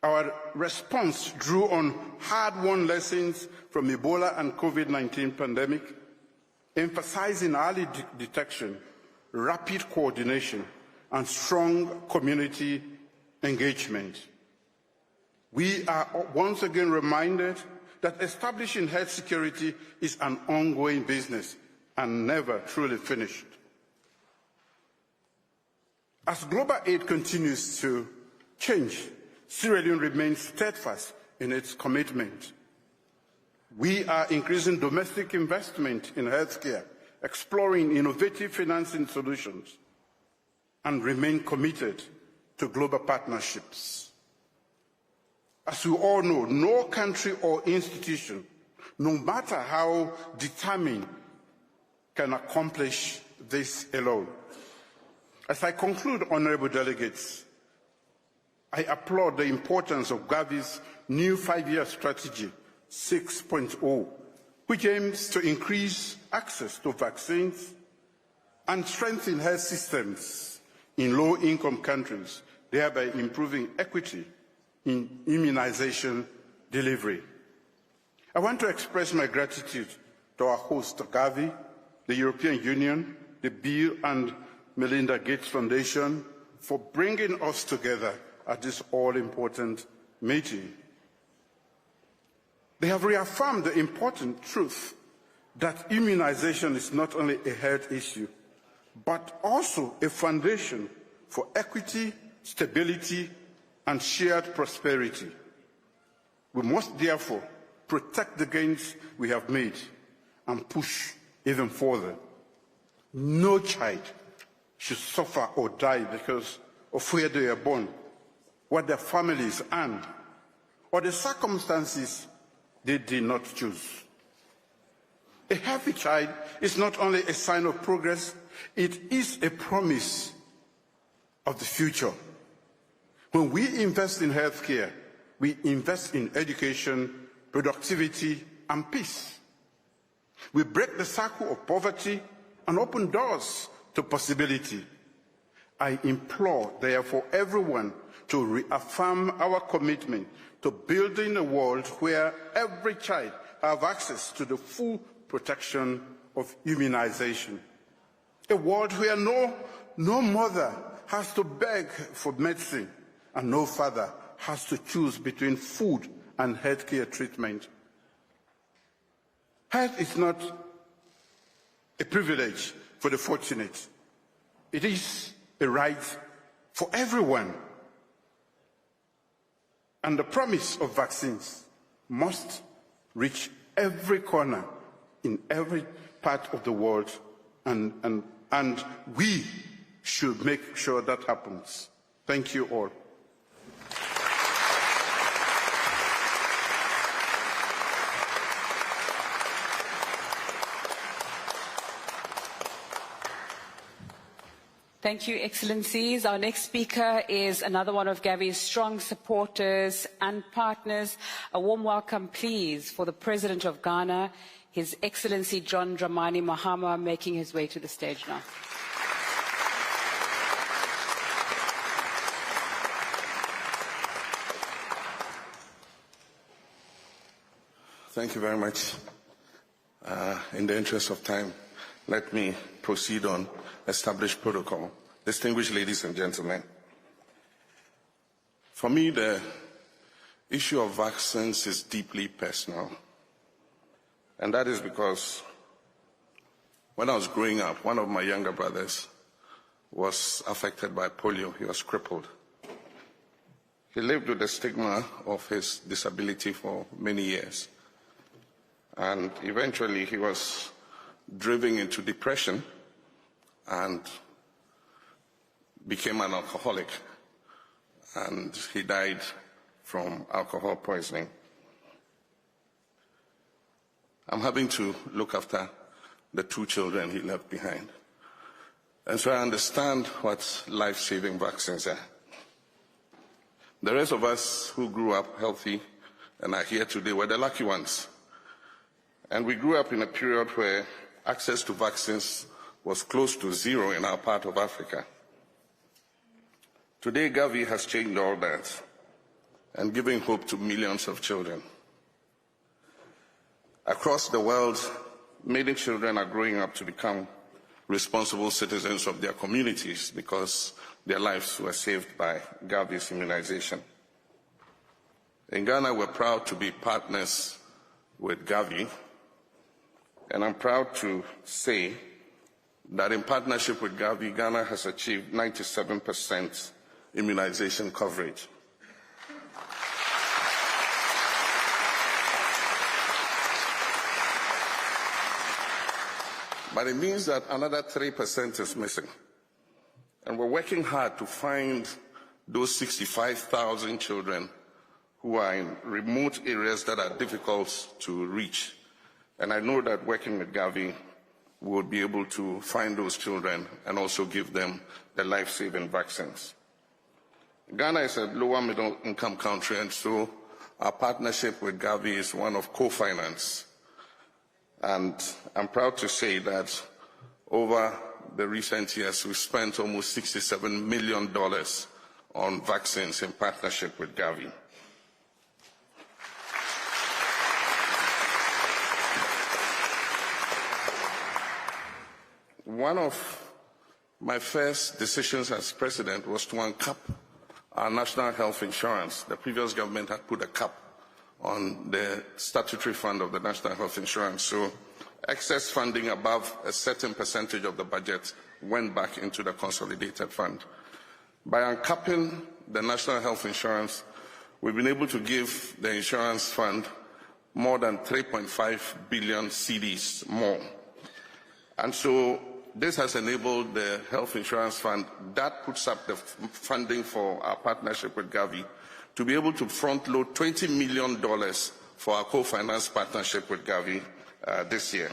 Speaker 21: Our response drew on hard-won lessons from Ebola and COVID-19 pandemic, emphasizing early detection, rapid coordination, and strong community engagement. We are once again reminded that establishing health security is an ongoing business and never truly finished. As global aid continues to change, Sierra Leone remains steadfast in its commitment. We are increasing domestic investment in healthcare, exploring innovative financing solutions, and remain committed to global partnerships. As you all know, no country or institution, no matter how determined, can accomplish this alone. As I conclude, honorable delegates, I applaud the importance of Gavi's new 5-year strategy, 6.0, which aims to increase access to vaccines and strengthen health systems in low-income countries, thereby improving equity in immunization delivery. I want to express my gratitude to our host, Gavi, the European Union, the Bill and Melinda Gates Foundation, for bringing us together at this all-important meeting. They have reaffirmed the important truth that immunization is not only a health issue, but also a foundation for equity, stability, and shared prosperity. We must therefore protect the gains we have made and push even further. No child should suffer or die because of where they are born, what their families earn, or the circumstances they did not choose. A healthy child is not only a sign of progress, it is a promise of the future. When we invest in healthcare, we invest in education, productivity, and peace. We break the cycle of poverty and open doors to possibility. I implore, therefore, everyone to reaffirm our commitment to building a world where every child has access to the full protection of immunization. A world where no mother has to beg for medicine and no father has to choose between food and healthcare treatment. Health is not a privilege for the fortunate. It is a right for everyone. And the promise of vaccines must reach every corner in every part of the world, and we should make sure that happens. Thank you all.
Speaker 1: Thank you, Excellencies. Our next speaker is another one of Gavi's strong supporters and partners. A warm welcome, please, for the President of Ghana, His Excellency John Dramani Mahama, making his way to the stage now.
Speaker 21: Thank you very much. In the interest of time, let me proceed on established protocol. Distinguished ladies and gentlemen, for me, the issue of vaccines is deeply personal. And that is because when I was growing up, one of my younger brothers was affected by polio. He was crippled. He lived with the stigma of his disability for many years. And eventually he was driven into depression and became an alcoholic. And he died from alcohol poisoning. I'm having to look after the 2 children he left behind. And so I understand what life-saving vaccines are. The rest of us who grew up healthy and are here today were the lucky ones. And we grew up in a period where access to vaccines was close to zero in our part of Africa. Today, Gavi has changed all that and giving hope to millions of children. Across the world, many children are growing up to become responsible citizens of their communities because their lives were saved by Gavi's immunization. In Ghana, we're proud to be partners with Gavi, and I'm proud to say that in partnership with Gavi, Ghana has achieved 97% immunization coverage. But it means that another 3% is missing. And we're working hard to find those 65,000 children who are in remote areas that are difficult to reach. And I know that working with Gavi, we will be able to find those children and also give them the life-saving vaccines. Ghana is a lower middle income country, and so our partnership with Gavi is one of co-finance. And I'm proud to say that over the recent years, we've spent almost $67 million on vaccines in partnership with Gavi. One of my first decisions as president was to uncap our national health insurance. The previous government had put a cap on the statutory fund of the national health insurance. So excess funding above a certain percentage of the budget went back into the consolidated fund. By uncapping the national health insurance, we've been able to give the insurance fund more than 3.5 billion cedis more. And so this has enabled the health insurance fund that puts up the funding for our partnership with Gavi to be able to front-load $20 million for our co-finance partnership with Gavi this year.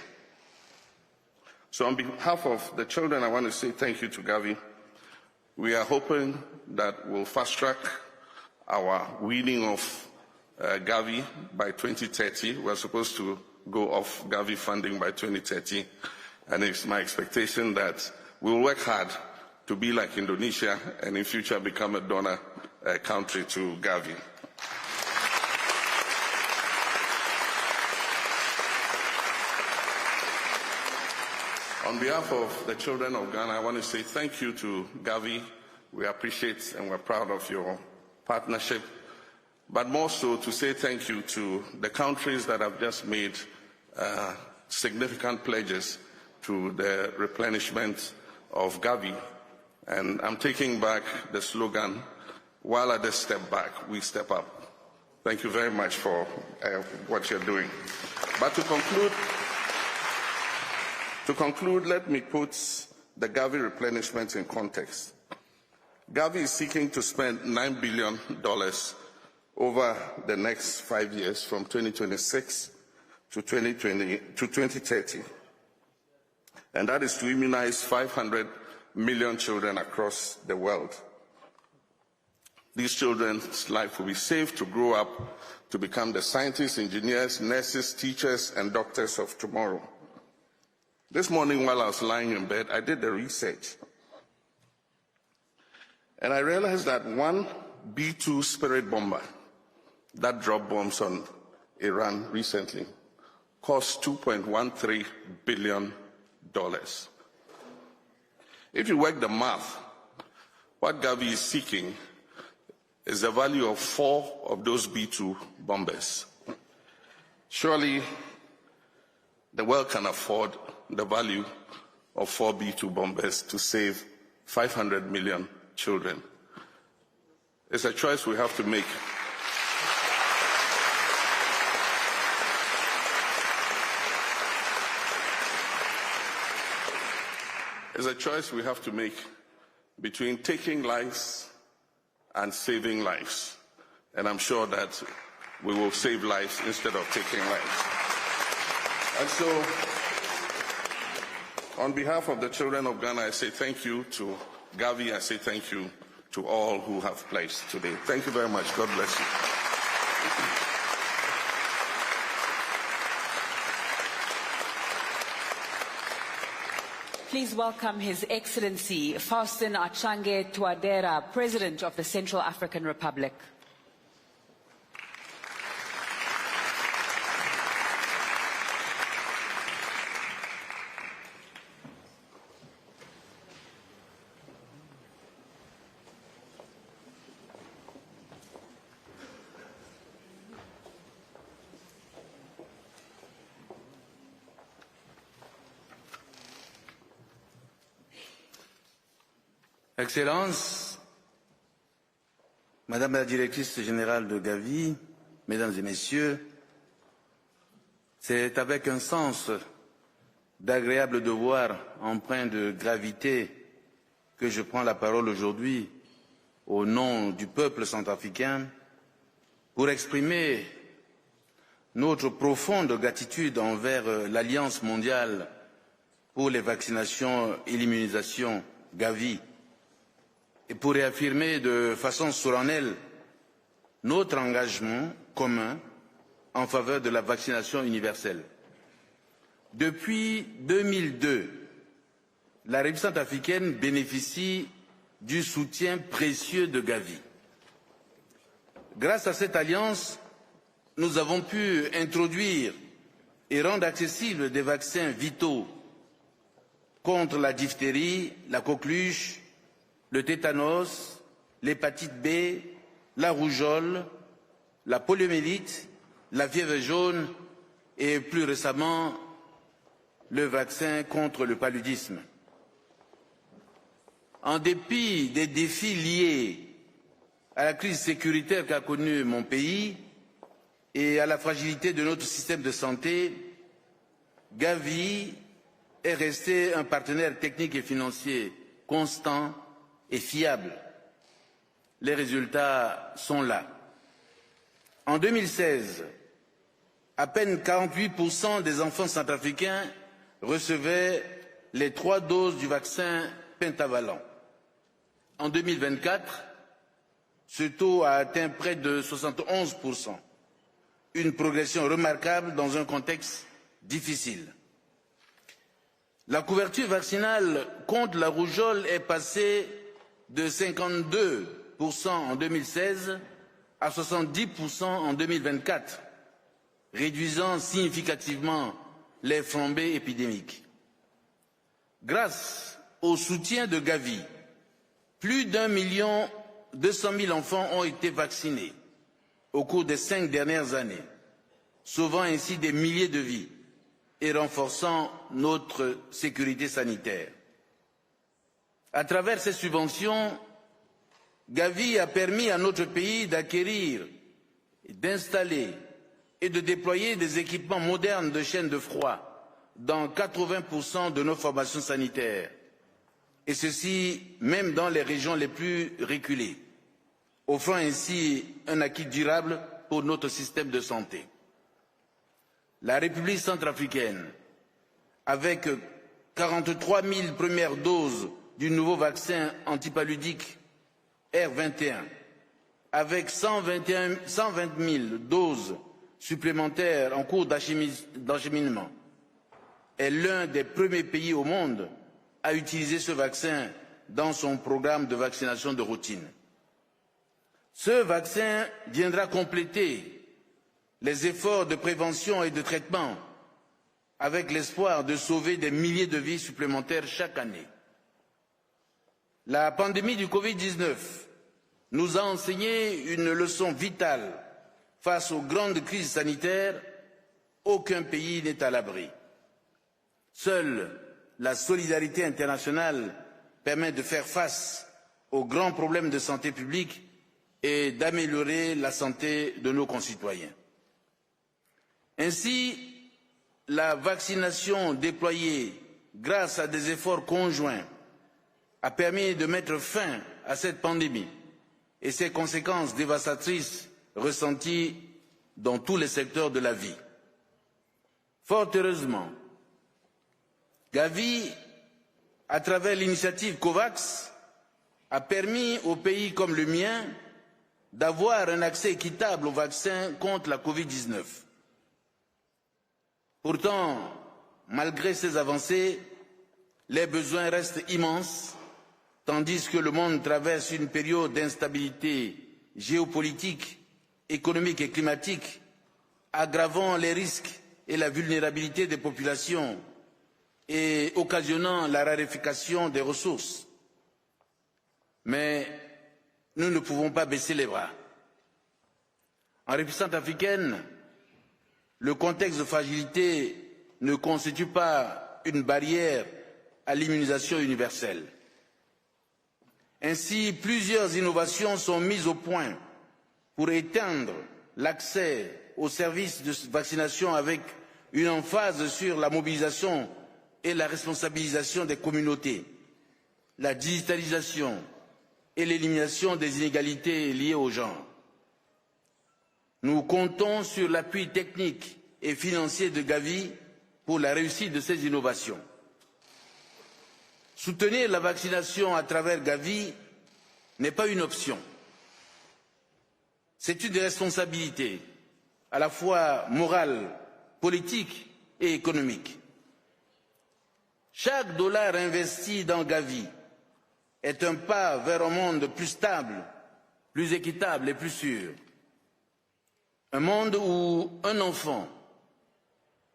Speaker 21: So on behalf of the children, I want to say thank you to Gavi. We are hoping that we'll fast-track our weaning of Gavi by 2030. We're supposed to go off Gavi funding by 2030. And it's my expectation that we'll work hard to be like Indonesia and in future become a donor country to Gavi. On behalf of the children of Ghana, I want to say thank you to Gavi. We appreciate and we're proud of your partnership, but more so to say thank you to the countries that have just made significant pledges to the replenishment of Gavi. And I'm taking back the slogan, while others step back, we step up. Thank you very much for what you're doing. But to conclude, let me put the Gavi replenishment in context. Gavi is seeking to spend $9 billion over the next 5 years, from 2026 to 2030. And that is to immunize 500 million children across the world. These children's life will be safe to grow up to become the scientists, engineers, nurses, teachers, and doctors of tomorrow. This morning while I was lying in bed, I did the research. And I realized that one B-2 Spirit bomber that dropped bombs on
Speaker 3: Iran recently cost $2.13 billion. If you work the math, what Gavi is seeking is the value of 4 of those B-2 bombers. Surely, the world can afford the value of 4 B-2 bombers to save 500 million children. It's a choice we have to make. It's a choice we have to make between taking lives and saving lives. And I'm sure that we will save lives instead of taking lives. And so, on behalf of the children of Ghana, I say thank you to Gavi. I say thank you to all who have pledged today. Thank you very much. God bless you.
Speaker 1: Please welcome His Excellency Faustin Archange Touadera, President of the Central African Republic.
Speaker 22: Excellences, Madame la Directrice Générale de Gavi, Mesdames et Messieurs, c'est avec un sens d'agréable devoir empreint de gravité que je prends la parole aujourd'hui au nom du peuple centrafricain pour exprimer notre profonde gratitude envers l'Alliance mondiale pour les vaccinations et l'immunisation Gavi, et pour réaffirmer de façon solennelle notre engagement commun en faveur de la vaccination universelle. Depuis 2002, la République centrafricaine bénéficie du soutien précieux de Gavi. Grâce à cette alliance, nous avons pu introduire et rendre accessibles des vaccins vitaux contre la diphtérie, la coqueluche, le tétanos, l'hépatite B, la rougeole, la poliomyélite, la fièvre jaune et plus récemment le vaccin contre le paludisme. En dépit des défis liés à la crise sécuritaire qu'a connue mon pays et à la fragilité de notre système de santé, Gavi est resté un partenaire technique et financier constant et fiable. Les résultats sont là. En 2016, à peine 48% des enfants centrafricains recevaient les 3 doses du vaccin pentavalent. En 2024, ce taux a atteint près de 71%, une progression remarquable dans un contexte difficile. La couverture vaccinale contre la rougeole est passée de 52% en 2016 à 70% en 2024, réduisant significativement les flambées épidémiques. Grâce au soutien de Gavi, plus d'1 200 000 enfants ont été vaccinés au cours des 5 dernières années, sauvant ainsi des milliers de vies et renforçant notre sécurité sanitaire. À travers ces subventions, Gavi a permis à notre pays d'acquérir, d'installer et de déployer des équipements modernes de chaînes de froid dans 80% de nos formations sanitaires, et ceci même dans les régions les plus reculées, offrant ainsi un acquis durable pour notre système de santé. La République centrafricaine, avec 43 000 premières doses du nouveau vaccin antipaludique R21, avec 120 000 doses supplémentaires en cours d'acheminement, est l'un des premiers pays au monde à utiliser ce vaccin dans son programme de vaccination de routine. Ce vaccin viendra compléter les efforts de prévention et de traitement avec l'espoir de sauver des milliers de vies supplémentaires chaque année. La pandémie du Covid-19 nous a enseigné une leçon vitale. Face aux grandes crises sanitaires, aucun pays n'est à l'abri. Seule la solidarité internationale permet de faire face aux grands problèmes de santé publique et d'améliorer la santé de nos concitoyens. Ainsi, la vaccination déployée grâce à des efforts conjoints a permis de mettre fin à cette pandémie et ses conséquences dévastatrices ressenties dans tous les secteurs de la vie. Fort heureusement, Gavi, à travers l'initiative COVAX, a permis aux pays comme le mien d'avoir un accès équitable aux vaccins contre la Covid-19. Pourtant, malgré ces avancées, les besoins restent immenses, tandis que le monde traverse une période d'instabilité géopolitique, économique et climatique, aggravant les risques et la vulnérabilité des populations et occasionnant la raréfaction des ressources. Mais nous ne pouvons pas baisser les bras. En République centrafricaine, le contexte de fragilité ne constitue pas une barrière à l'immunisation universelle. Ainsi, plusieurs innovations sont mises au point pour étendre l'accès aux services de vaccination avec une emphase sur la mobilisation et la responsabilisation des communautés, la digitalisation et l'élimination des inégalités liées au genre. Nous comptons sur l'appui technique et financier de Gavi pour la réussite de ces innovations. Soutenir la vaccination à travers Gavi n'est pas une option. C'est une responsabilité à la fois morale, politique et économique. Chaque dollar investi dans Gavi est un pas vers un monde plus stable, plus équitable et plus sûr. Un monde où un enfant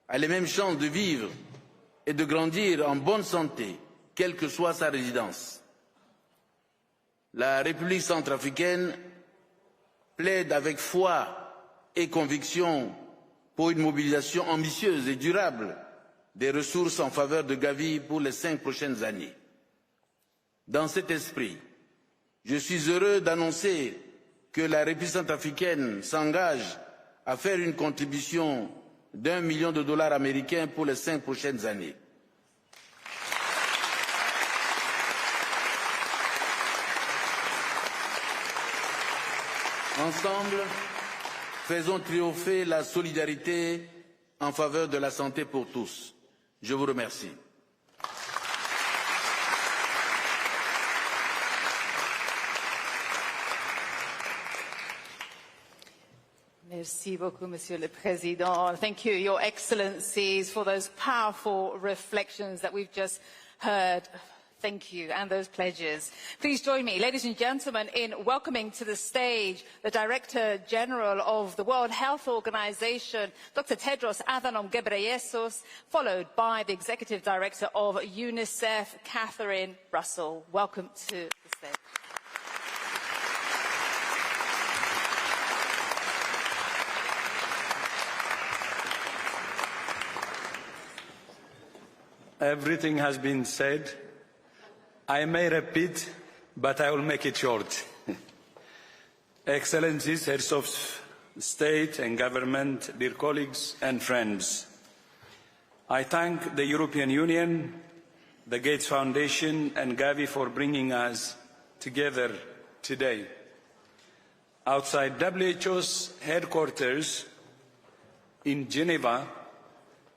Speaker 22: a les mêmes chances de vivre et de grandir en bonne santé, quelle que soit sa résidence. La République centrafricaine plaide avec foi et conviction pour une mobilisation ambitieuse et durable des ressources en faveur de Gavi pour les 5 prochaines années. Dans cet esprit, je suis heureux d'annoncer que la République centrafricaine s'engage à faire une contribution d'1 million de dollars américains pour les 5 prochaines années. Ensemble, faisons triompher la solidarité en faveur de la santé pour tous. Je vous remercie.
Speaker 2: Merci beaucoup, Monsieur le Président. Thank you, Your Excellencies, for those powerful reflections that we've just heard. Thank you, and those pledges. Please join me, ladies and gentlemen, in welcoming to the stage the Director General of the World Health Organization, Dr. Tedros Adhanom Ghebreyesus, followed by the Executive Director of UNICEF, Catherine Russell. Welcome to the stage.
Speaker 4: Everything has been said. I may repeat, but I will make it short. Excellencies, heads of state and government, dear colleagues and friends, I thank the European Union, the Gates Foundation and Gavi for bringing us together today. Outside WHO's headquarters in Geneva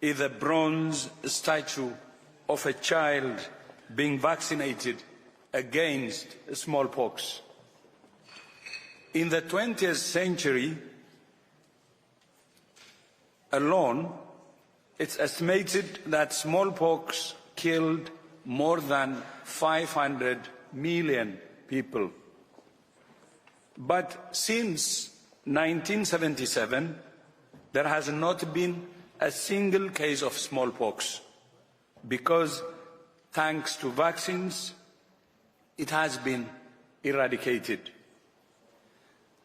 Speaker 4: is a bronze statue of a child being vaccinated against smallpox. In the 20th century alone, it's estimated that smallpox killed more than 500 million people. But since 1977, there has not been a single case of smallpox, because thanks to vaccines, it has been eradicated.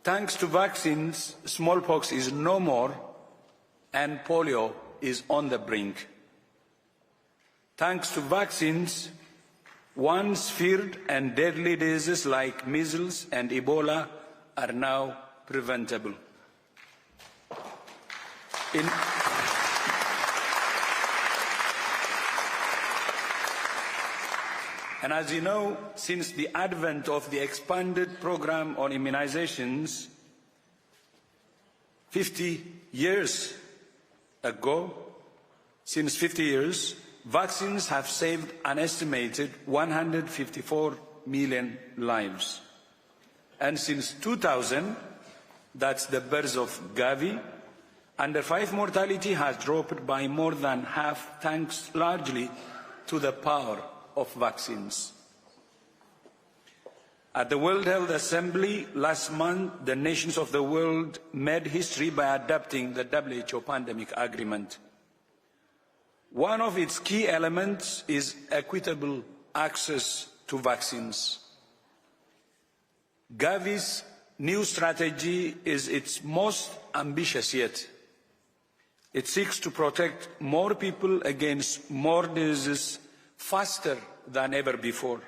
Speaker 4: Thanks to vaccines, smallpox is no more, and polio is on the brink. Thanks to vaccines, once feared and deadly diseases like measles and Ebola are now preventable. And as you know, since the advent of the expanded program on immunizations 50 years ago, since 50 years, vaccines have saved an estimated 154 million lives. And since 2000, that's the birth of Gavi, under 5 mortality has dropped by more than half, thanks largely to the power of vaccines. At the World Health Assembly last month, the nations of the world made history by adopting the WHO pandemic agreement. One of its key elements is equitable access to vaccines. Gavi's new strategy is its most ambitious yet. It seeks to protect more people against more diseases faster than ever before,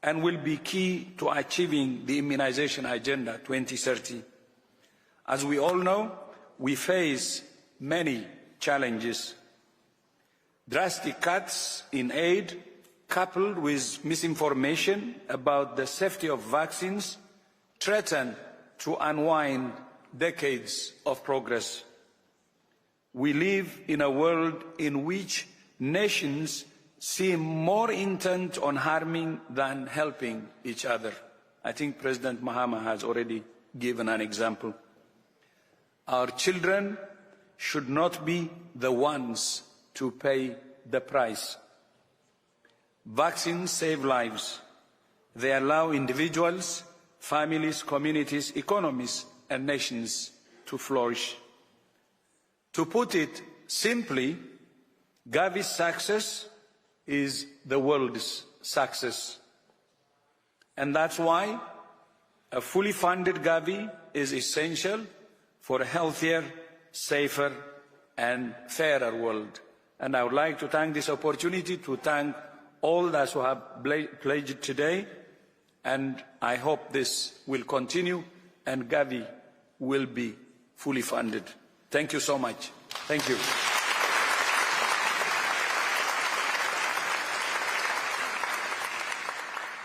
Speaker 4: and will be key to achieving the Immunization Agenda 2030. As we all know, we face many challenges. Drastic cuts in aid, coupled with misinformation about the safety of vaccines, threaten to unwind decades of progress. We live in a world in which nations seem more intent on harming than helping each other. I think President Mahama has already given an example. Our children should not be the ones to pay the price. Vaccines save lives. They allow individuals, families, communities, economies, and nations to flourish. To put it simply, Gavi's success is the world's success. And that's why a fully funded Gavi is essential for a healthier, safer, and fairer world. And I would like to take this opportunity to thank all those who have pledged today, and I hope this will continue and Gavi will be fully funded. Thank you so much. Thank you.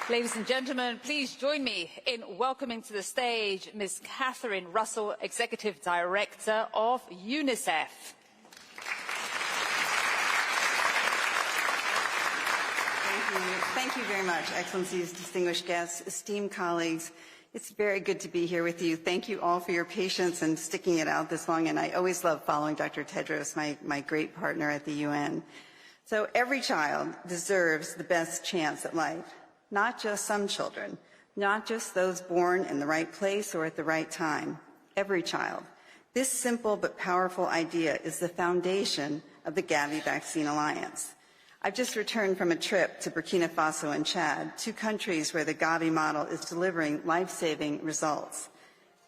Speaker 2: Ladies and gentlemen, please join me in welcoming to the stage Ms. Catherine Russell, Executive Director of UNICEF.
Speaker 5: Thank you very much, Excellencies, distinguished guests, esteemed colleagues. It's very good to be here with you. Thank you all for your patience and sticking it out this long. And I always love following Dr. Tedros, my great partner at the UN. So every child deserves the best chance at life. Not just some children, not just those born in the right place or at the right time. Every child. This simple but powerful idea is the foundation of the Gavi Vaccine Alliance. I've just returned from a trip to Burkina Faso and Chad, 2 countries where the Gavi model is delivering life-saving results.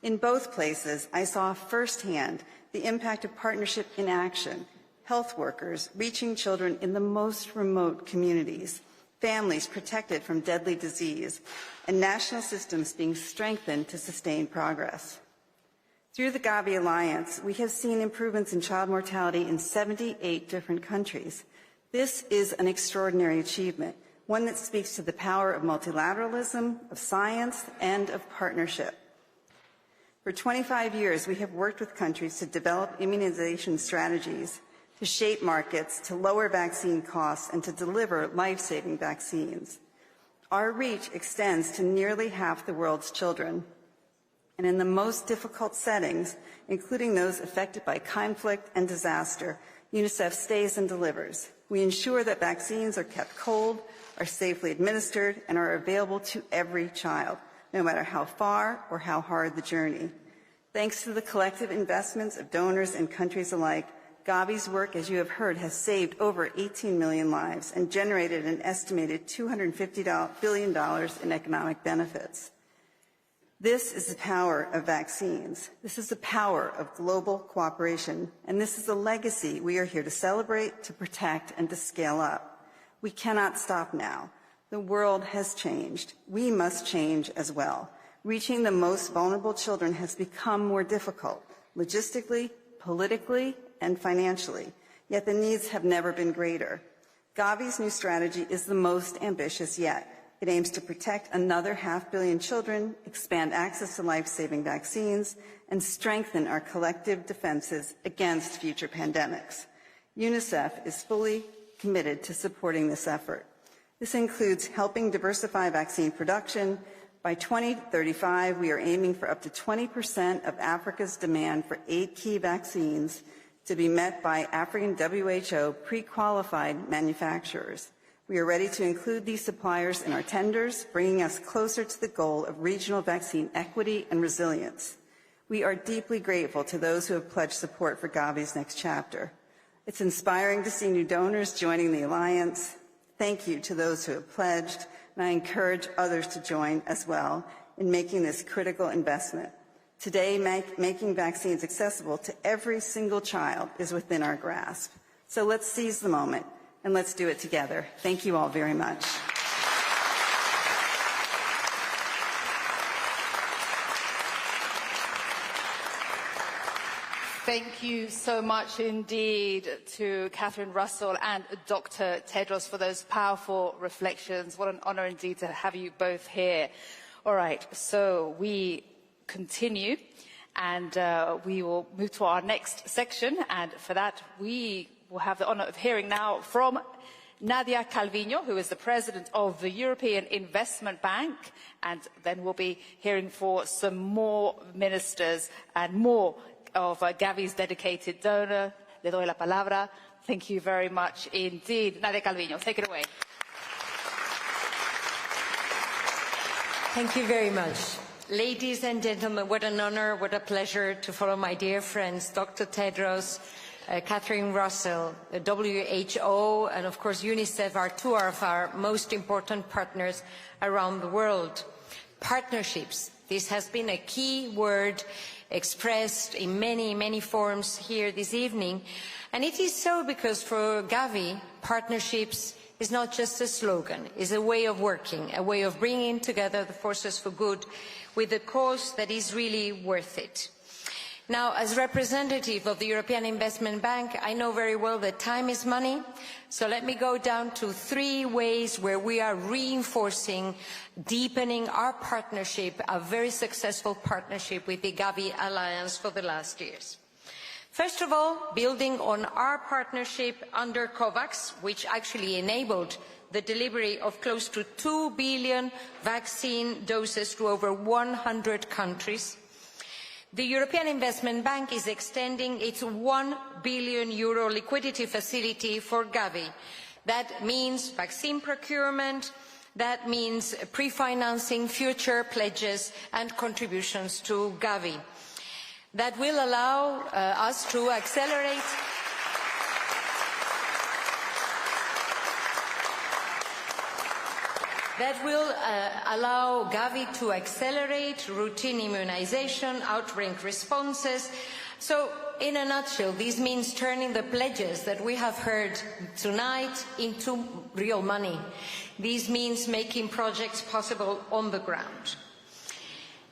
Speaker 5: In both places, I saw firsthand the impact of partnership in action, health workers reaching children in the most remote communities, families protected from deadly disease, and national systems being strengthened to sustain progress. Through the Gavi Alliance, we have seen improvements in child mortality in 78 different countries. This is an extraordinary achievement, one that speaks to the power of multilateralism, of science, and of partnership. For 25 years, we have worked with countries to develop immunization strategies, to shape markets, to lower vaccine costs, and to deliver life-saving vaccines. Our reach extends to nearly half the world's children. And in the most difficult settings, including those affected by conflict and disaster, UNICEF stays and delivers. We ensure that vaccines are kept cold, are safely administered, and are available to every child, no matter how far or how hard the journey. Thanks to the collective investments of donors and countries alike, Gavi's work, as you have heard, has saved over 18 million lives and generated an estimated $250 billion in economic benefits. This is the power of vaccines. This is the power of global cooperation, and this is a legacy we are here to celebrate, to protect, and to scale up. We cannot stop now. The world has changed. We must change as well. Reaching the most vulnerable children has become more difficult, logistically, politically, and financially, yet the needs have never been greater. Gavi's new strategy is the most ambitious yet. It aims to protect another 500 million children, expand access to life-saving vaccines, and strengthen our collective defenses against future pandemics. UNICEF is fully committed to supporting this effort. This includes helping diversify vaccine production. By 2035, we are aiming for up to 20% of Africa's demand for 8 key vaccines to be met by African WHO pre-qualified manufacturers. We are ready to include these suppliers in our tenders, bringing us closer to the goal of regional vaccine equity and resilience. We are deeply grateful to those who have pledged support for Gavi's next chapter. It's inspiring to see new donors joining the Alliance. Thank you to those who have pledged, and I encourage others to join as well in making this critical investment. Today, making vaccines accessible to every single child is within our grasp. So let's seize the moment and let's do it together. Thank you all very much.
Speaker 2: Thank you so much indeed to Catherine Russell and Dr. Tedros for those powerful reflections. What an honor indeed to have you both here. All right, so we continue and we will move to our next section, and for that we will have the honor of hearing now from Nadia Calviño, who is the president of the European Investment Bank, and then we'll be hearing for some more ministers and more of Gavi's dedicated donor. Le doy la palabra. Thank you very much indeed. Nadia Calviño, take it away.
Speaker 6: Thank you very much. Ladies and gentlemen, what an honor, what a pleasure to follow my dear friends, Dr. Tedros, Catherine Russell, the WHO, and of course UNICEF are two of our most important partners around the world. Partnerships. This has been a key word expressed in many, many forms here this evening. And it is so because for Gavi, partnerships is not just a slogan, it's a way of working, a way of bringing together the forces for good with a cause that is really worth it. Now, as representative of the European Investment Bank, I know very well that time is money, so let me go down to 3 ways where we are reinforcing, deepening our partnership, a very successful partnership with the Gavi Alliance for the last years. First of all, building on our partnership under COVAX, which actually enabled the delivery of close to 2 billion vaccine doses to over 100 countries. The European Investment Bank is extending its €1 billion liquidity facility for Gavi. That means vaccine procurement, that means pre-financing future pledges and contributions to Gavi. That will allow us to accelerate That will allow Gavi to accelerate routine immunization, outbreak responses. So, in a nutshell, this means turning the pledges that we have heard tonight into real money. This means making projects possible on the ground.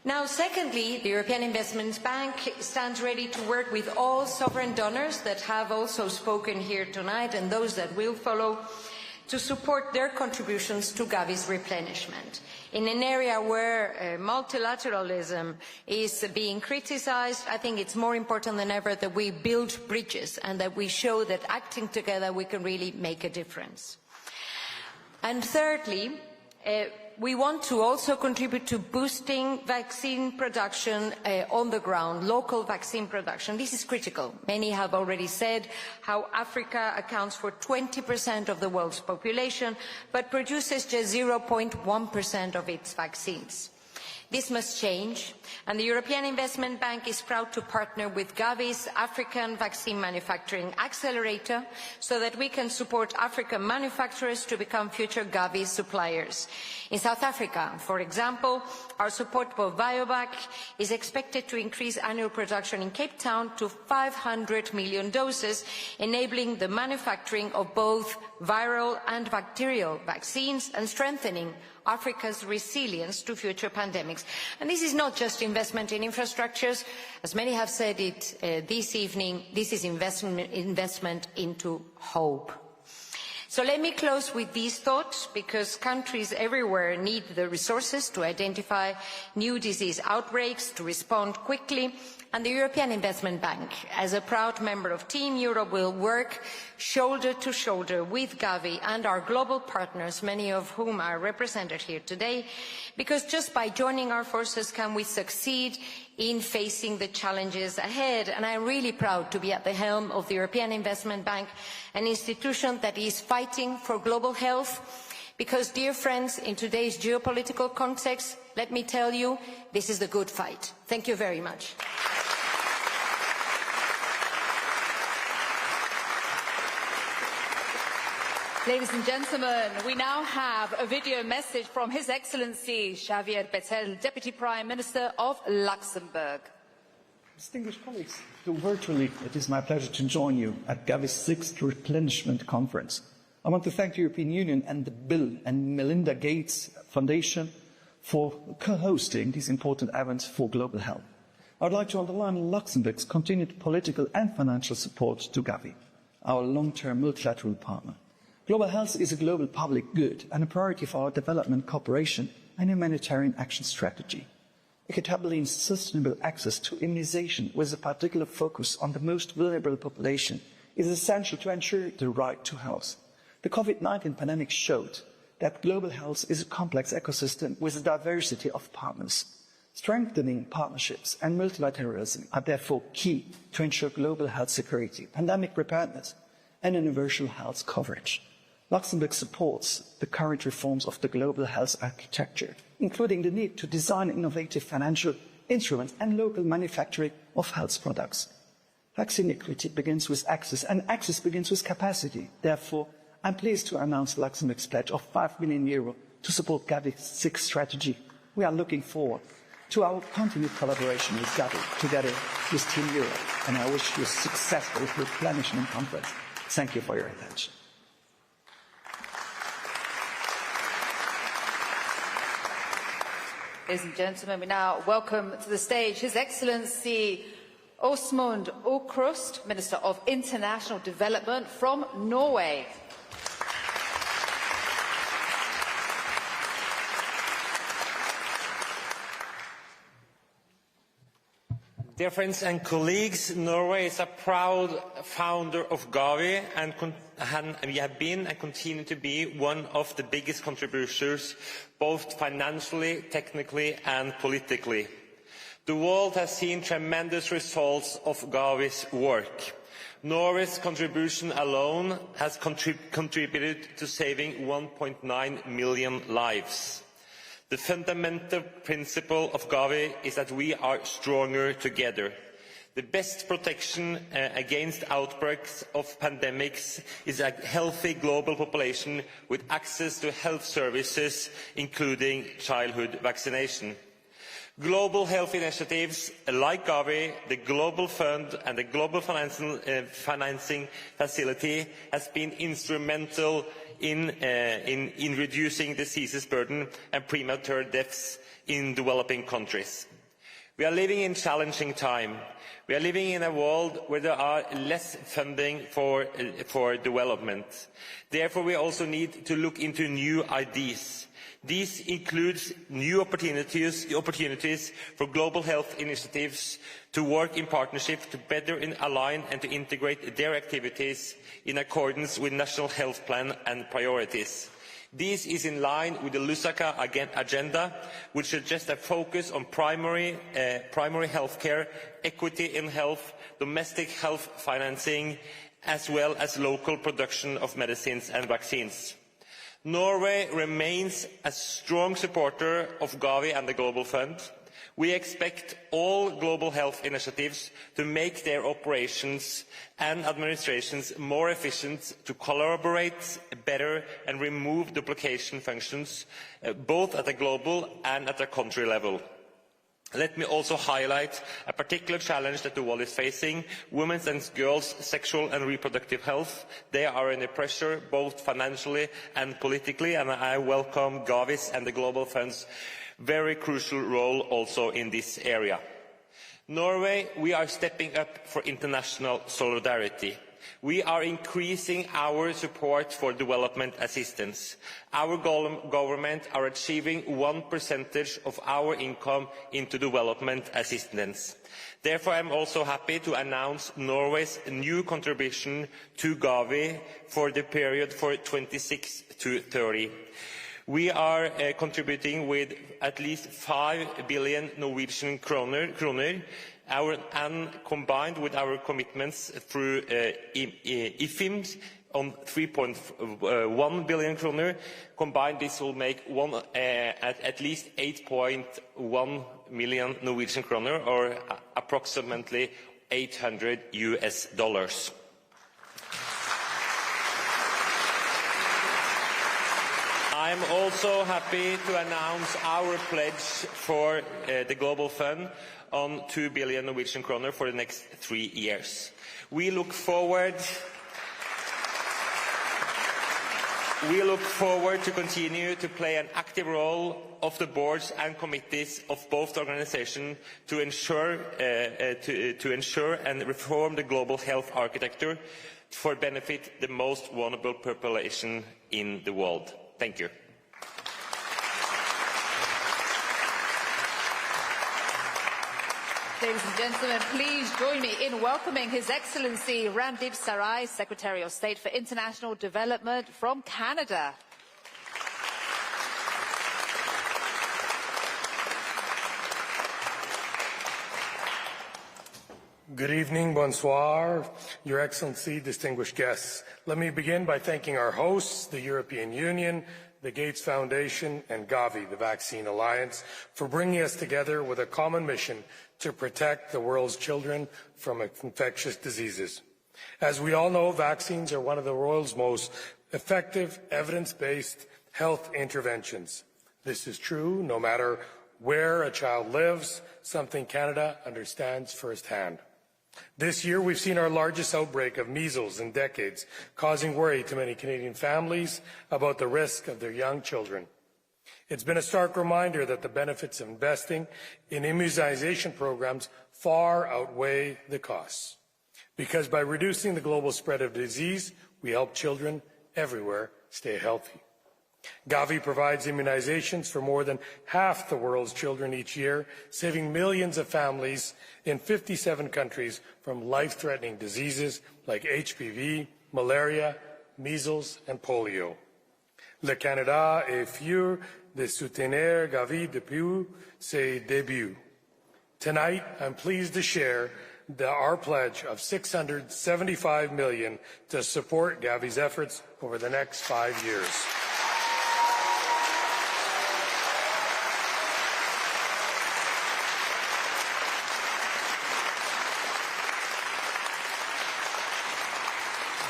Speaker 6: Now, secondly, the European Investment Bank stands ready to work with all sovereign donors that have also spoken here tonight and those that will follow, to support their contributions to Gavi's replenishment. In an area where multilateralism is being criticized, I think it's more important than ever that we build bridges and that we show that acting together we can really make a difference. And thirdly, we want to also contribute to boosting vaccine production on the ground, local vaccine production. This is critical. Many have already said how Africa accounts for 20% of the world's population, but produces just 0.1% of its vaccines. This must change, and the European Investment Bank is proud to partner with Gavi's African Vaccine Manufacturing Accelerator so that we can support African manufacturers to become future Gavi suppliers. In South Africa, for example, our support for Biovac is expected to increase annual production in Cape Town to 500 million doses, enabling the manufacturing of both viral and bacterial vaccines and strengthening Africa's resilience to future pandemics. And this is not just investment in infrastructures. As many have said it this evening, this is investment into hope. So let me close with these thoughts, because countries everywhere need the resources to identify new disease outbreaks, to respond quickly, and the European Investment Bank, as a proud member of Team Europe, will work shoulder to shoulder with Gavi and our global partners, many of whom are represented here today, because just by joining our forces can we succeed in facing the challenges ahead. And I'm really proud to be at the helm of the European Investment Bank, an institution that is fighting for global health, because, dear friends, in today's geopolitical context, let me tell you, this is the good fight. Thank you very much.
Speaker 2: Ladies and gentlemen, we now have a video message from His Excellency Xavier Bettel, Deputy Prime Minister of Luxembourg.
Speaker 7: Distinguished colleagues, virtually, it is my pleasure to join you at Gavi's 6th Replenishment Conference. I want to thank the European Union and the Bill and Melinda Gates Foundation for co-hosting these important events for global health. I would like to underline Luxembourg's continued political and financial support to Gavi, our long-term multilateral partner. Global health is a global public good and a priority for our development cooperation and humanitarian action strategy. Equitable and sustainable access to immunization with a particular focus on the most vulnerable population is essential to ensure the right to health. The COVID-19 pandemic showed that global health is a complex ecosystem with a diversity of partners. Strengthening partnerships and multilateralism are therefore key to ensure global health security, pandemic preparedness, and universal health coverage. Luxembourg supports the current reforms of the global health architecture, including the need to design innovative financial instruments and local manufacturing of health products. Vaccine equity begins with access, and access begins with capacity. Therefore, I'm pleased to announce Luxembourg's pledge of €5 million to support Gavi's 6th strategy. We are looking forward to our continued collaboration with Gavi, together with Team Europe, and I wish you a successful replenishment conference. Thank you for your attention.
Speaker 2: Ladies and gentlemen, we now welcome to the stage His Excellency Åsmund Aukrust, Minister of International Development from Norway.
Speaker 8: Dear friends and colleagues, Norway is a proud founder of Gavi, and we have been and continue to be one of the biggest contributors, both financially, technically and politically. The world has seen tremendous results of Gavi's work. Norway's contribution alone has contributed to saving 1.9 million lives. The fundamental principle of Gavi is that we are stronger together. The best protection against outbreaks of pandemics is a healthy global population with access to health services, including childhood vaccination. Global health initiatives like Gavi, the Global Fund and the Global Financing Facility has been instrumental in reducing diseases burden and premature deaths in developing countries. We are living in challenging times. We are living in a world where there are less funding for development. Therefore, we also need to look into new ideas. This includes new opportunities for global health initiatives to work in partnership to better align and to integrate their activities in accordance with national health plan and priorities. This is in line with the Lusaka agenda, which suggests a focus on primary health care, equity in health, domestic health financing, as well as local production of medicines and vaccines. Norway remains a strong supporter of Gavi and the Global Fund. We expect all global health initiatives to make their operations and administrations more efficient, to collaborate better and remove duplication functions, both at a global and at a country level. Let me also highlight a particular challenge that the world is facing: women's and girls' sexual and reproductive health. They are under pressure both financially and politically, and I welcome Gavi's and the Global Fund's very crucial role also in this area. Norway, we are stepping up for international solidarity. We are increasing our support for development assistance. Our government are achieving 1% of our income into development assistance. Therefore, I am also happy to announce Norway's new contribution to Gavi for the period for 26 to 30. We are contributing with at least 5 billion Norwegian kroner, and combined with our commitments through IFIMs on 3.1 billion kroner, combined this will make at least 8.1 million Norwegian kroner, or approximately $800. I am also happy to announce our pledge for the Global Fund on 2 billion Norwegian kroner for the next 3 years. We look forward to continue to play an active role of the boards and committees of both organisations to ensure and reform the global health architecture for benefit the most vulnerable population in the world. Thank you.
Speaker 2: Ladies and gentlemen, please join me in welcoming His Excellency Randeep Sarai, Secretary of State for International Development from Canada.
Speaker 9: Good evening, bonsoir, Your Excellency, distinguished guests. Let me begin by thanking our hosts, the European Union, the Gates Foundation, and Gavi, the Vaccine Alliance, for bringing us together with a common mission to protect the world's children from infectious diseases. As we all know, vaccines are one of the world's most effective, evidence-based health interventions. This is true no matter where a child lives, something Canada understands firsthand. This year, we've seen our largest outbreak of measles in decades, causing worry to many Canadian families about the risk of their young children. It's been a stark reminder that the benefits of investing in immunization programs far outweigh the costs. Because by reducing the global spread of disease, we help children everywhere stay healthy. Gavi provides immunizations for more than half the world's children each year, saving millions of families in 57 countries from life-threatening diseases like HPV, malaria, measles, and polio. Le Canada est fier de soutenir Gavi depuis ses débuts. Tonight, I'm pleased to share our pledge of $675 million to support Gavi's efforts over the next 5 years.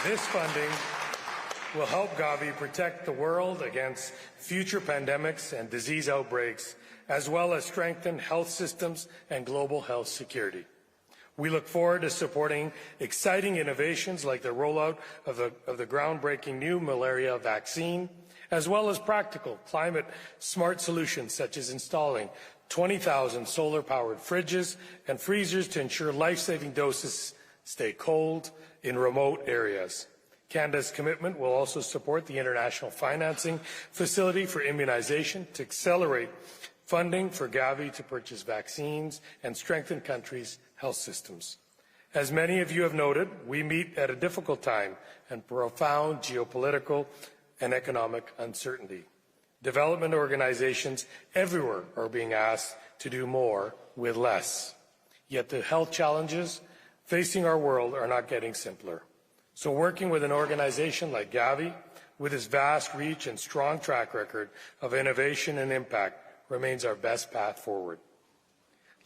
Speaker 9: This funding will help Gavi protect the world against future pandemics and disease outbreaks, as well as strengthen health systems and global health security. We look forward to supporting exciting innovations like the rollout of the groundbreaking new malaria vaccine, as well as practical climate-smart solutions such as installing 20,000 solar-powered fridges and freezers to ensure life-saving doses stay cold in remote areas. Canada's commitment will also support the International Financing Facility for Immunization to accelerate funding for Gavi to purchase vaccines and strengthen countries' health systems. As many of you have noted, we meet at a difficult time and profound geopolitical and economic uncertainty. Development organizations everywhere are being asked to do more with less. Yet the health challenges facing our world are not getting simpler. So working with an organization like Gavi, with its vast reach and strong track record of innovation and impact, remains our best path forward.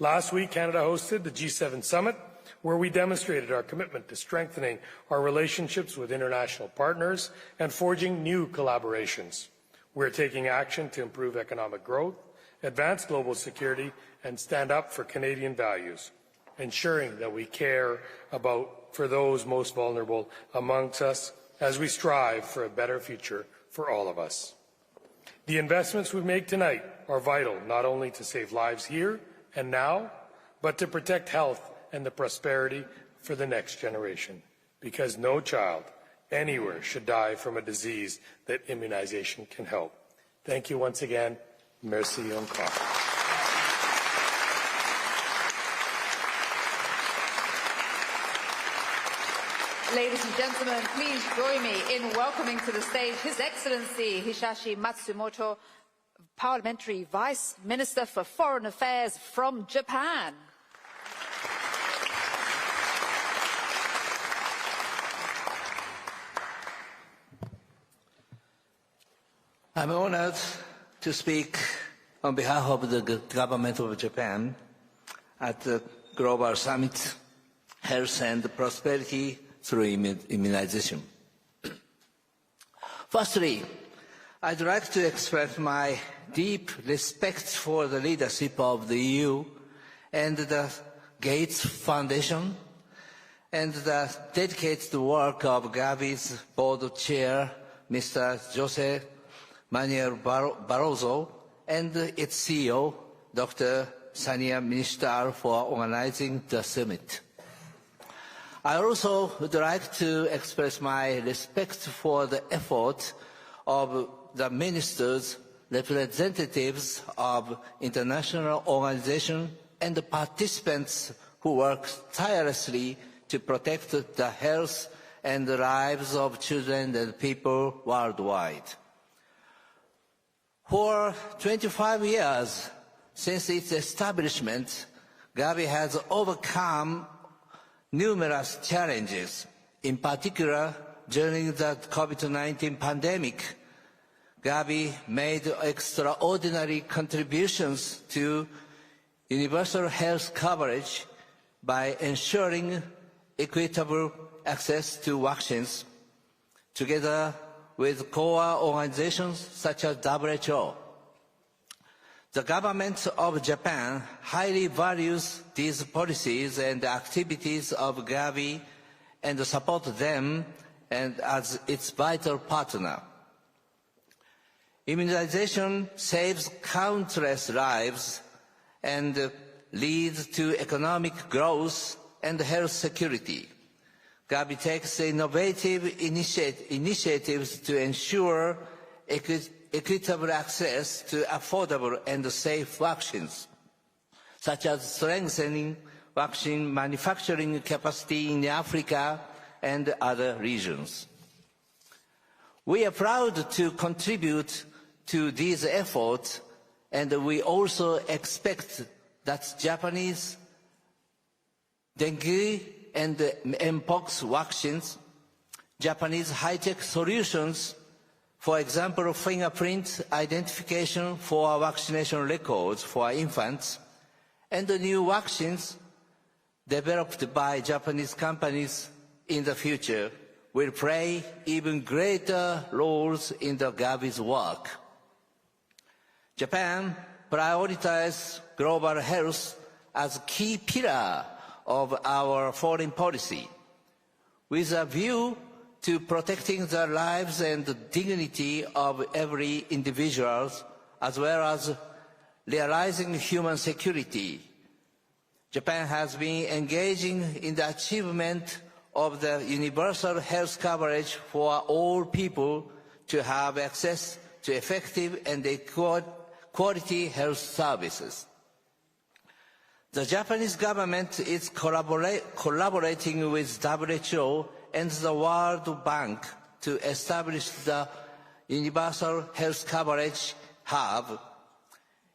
Speaker 9: Last week, Canada hosted the G7 Summit, where we demonstrated our commitment to strengthening our relationships with international partners and forging new collaborations. We're taking action to improve economic growth, advance global security, and stand up for Canadian values, ensuring that we care for those most vulnerable amongst us as we strive for a better future for all of us. The investments we make tonight are vital not only to save lives here and now, but to protect health and the prosperity for the next generation, because no child anywhere should die from a disease that immunization can help. Thank you once again. Merci encore.
Speaker 2: Ladies and gentlemen, please join me in welcoming to the stage His Excellency Hisashi Matsumoto, Parliamentary Vice Minister for Foreign Affairs from Japan.
Speaker 10: I'm honored to speak on behalf of the government of Japan at the Global Summit, Health and Prosperity through Immunization. Firstly, I'd like to express my deep respect for the leadership of the EU and the Gates Foundation and the dedicated work of Gavi's board chair, Mr. José Manuel Barroso, and its CEO, Dr. Sania Ministar, for organizing the summit. I also would like to express my respect for the effort of the ministers, representatives of international organizations, and the participants who work tirelessly to protect the health and the lives of children and people worldwide. For 25 years since its establishment, Gavi has overcome numerous challenges. In particular, during the COVID-19 pandemic, Gavi made extraordinary contributions to universal health coverage by ensuring equitable access to vaccines, together with core organizations such as WHO. The government of Japan highly values these policies and activities of Gavi and supports them and as its vital partner. Immunization saves countless lives and leads to economic growth and health security. Gavi takes innovative initiatives to ensure equitable access to affordable and safe vaccines, such as strengthening vaccine manufacturing capacity in Africa and other regions. We are proud to contribute to these efforts, and we also expect that Japanese dengue and mpox vaccines, Japanese high-tech solutions, for example, fingerprint identification for vaccination records for infants, and the new vaccines developed by Japanese companies in the future will play even greater roles in the Gavi's work. Japan prioritizes global health as a key pillar of our foreign policy, with a view to protecting the lives and the dignity of every individual, as well as realizing human security. Japan has been engaging in the achievement of the universal health coverage for all people to have access to effective and quality health services. The Japanese government is collaborating with WHO and the World Bank to establish the Universal Health Coverage Hub.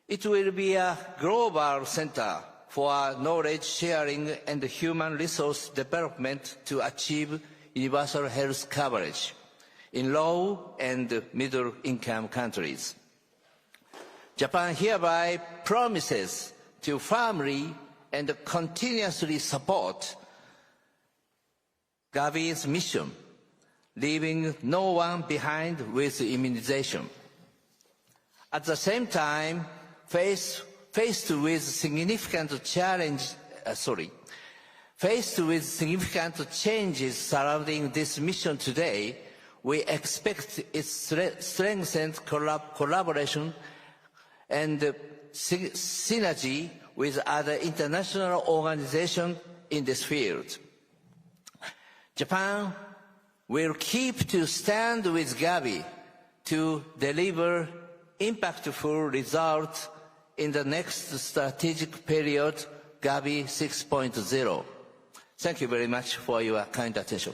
Speaker 10: It will be a global center for knowledge sharing and human resource development to achieve universal health coverage in low and middle income countries. Japan hereby promises to firmly and continuously support Gavi's mission, leaving no one behind with immunization. At the same time, faced with significant changes surrounding this mission today, we expect its strengthened collaboration and synergy with other international organizations in this field. Japan will keep to stand with Gavi to deliver impactful results in the next strategic period, Gavi 6.0. Thank you very much for your kind attention.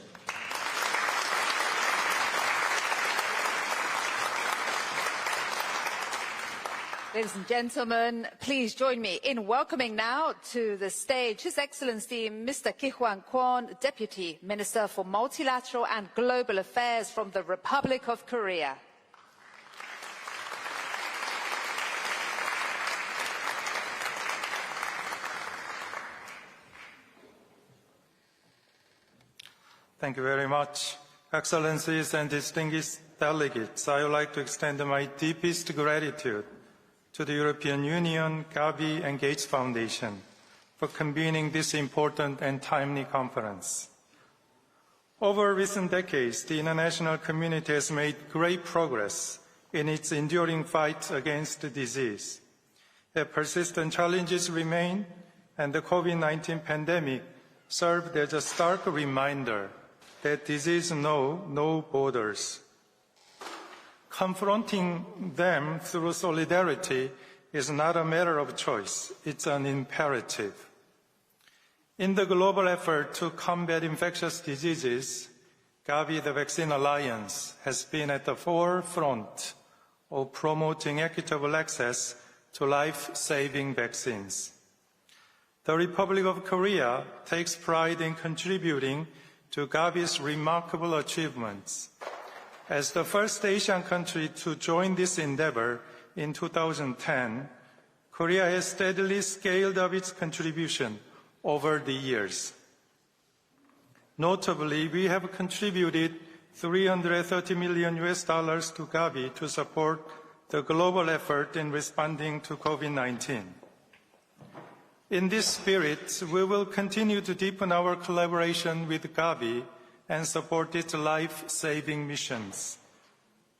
Speaker 2: Ladies and gentlemen, please join me in welcoming now to the stage His Excellency Mr. Ki Hwan Kwon, Deputy Minister for Multilateral and Global Affairs from the Republic of Korea.
Speaker 11: Thank you very much. Excellencies and distinguished delegates, I would like to extend my deepest gratitude to the European Union, Gavi and Gates Foundation for convening this important and timely conference. Over recent decades, the international community has made great progress in its enduring fight against the disease. Yet persistent challenges remain, and the COVID-19 pandemic served as a stark reminder that disease knows no borders. Confronting them through solidarity is not a matter of choice, it's an imperative. In the global effort to combat infectious diseases, Gavi, the Vaccine Alliance, has been at the forefront of promoting equitable access to life-saving vaccines. The Republic of Korea takes pride in contributing to Gavi's remarkable achievements. As the first Asian country to join this endeavor in 2010, Korea has steadily scaled up its contribution over the years. Notably, we have contributed $330 million to Gavi to support the global effort in responding to COVID-19. In this spirit, we will continue to deepen our collaboration with Gavi and support its life-saving missions.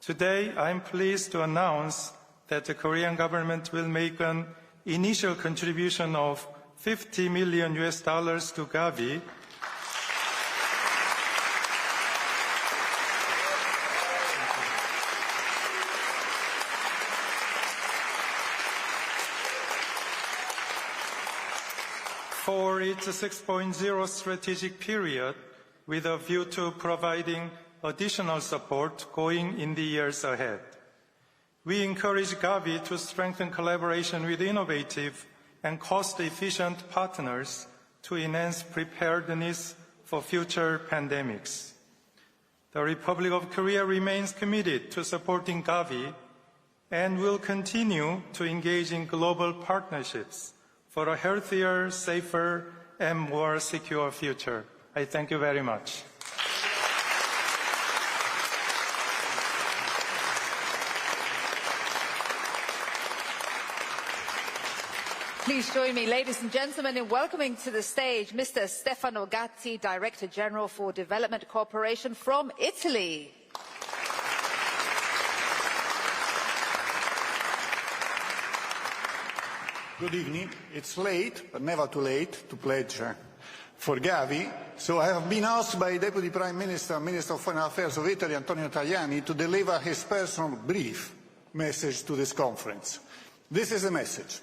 Speaker 11: Today, I am pleased to announce that the Korean government will make an initial contribution of $50 million to Gavi for its 6.0 strategic period, with a view to providing additional support going in the years ahead. We encourage Gavi to strengthen collaboration with innovative and cost-efficient partners to enhance preparedness for future pandemics. The Republic of Korea remains committed to supporting Gavi and will continue to engage in global partnerships for a healthier, safer, and more secure future. I thank you very much.
Speaker 2: Please join me, ladies and gentlemen, in welcoming to the stage Mr. Stefano Gatti, Director General for Development Cooperation from Italy.
Speaker 12: Good evening. It's late, but never too late, to pledge for Gavi. So I have been asked by Deputy Prime Minister, Minister of Foreign Affairs of Italy, António, to deliver his personal brief message to this conference. This is the message.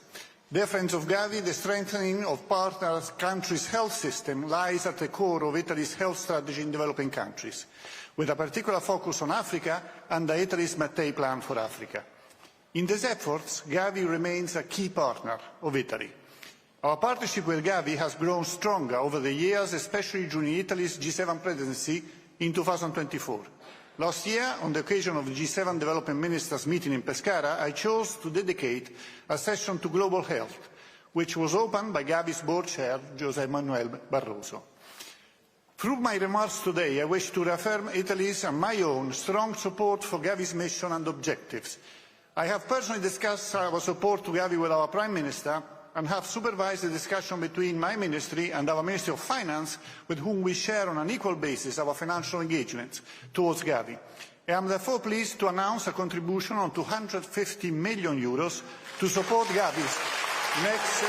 Speaker 12: Dear friends of Gavi, the strengthening of partner countries' health system lies at the core of Italy's health strategy in developing countries, with a particular focus on Africa and Italy's Mattei Plan for Africa. In these efforts, Gavi remains a key partner of Italy. Our partnership with Gavi has grown stronger over the years, especially during Italy's G7 presidency in 2024. Last year, on the occasion of the G7 Development Ministers meeting in Pescara, I chose to dedicate a session to global health, which was opened by Gavi's board chair, José Manuel Barroso. Through my remarks today, I wish to reaffirm Italy's and my own strong support for Gavi's mission and objectives. I have personally discussed our support to Gavi with our Prime Minister and have supervised the discussion between my ministry and our Ministry of Finance, with whom we share on an equal basis our financial engagements towards Gavi. I am therefore pleased to announce a contribution of €250 million to support Gavi's next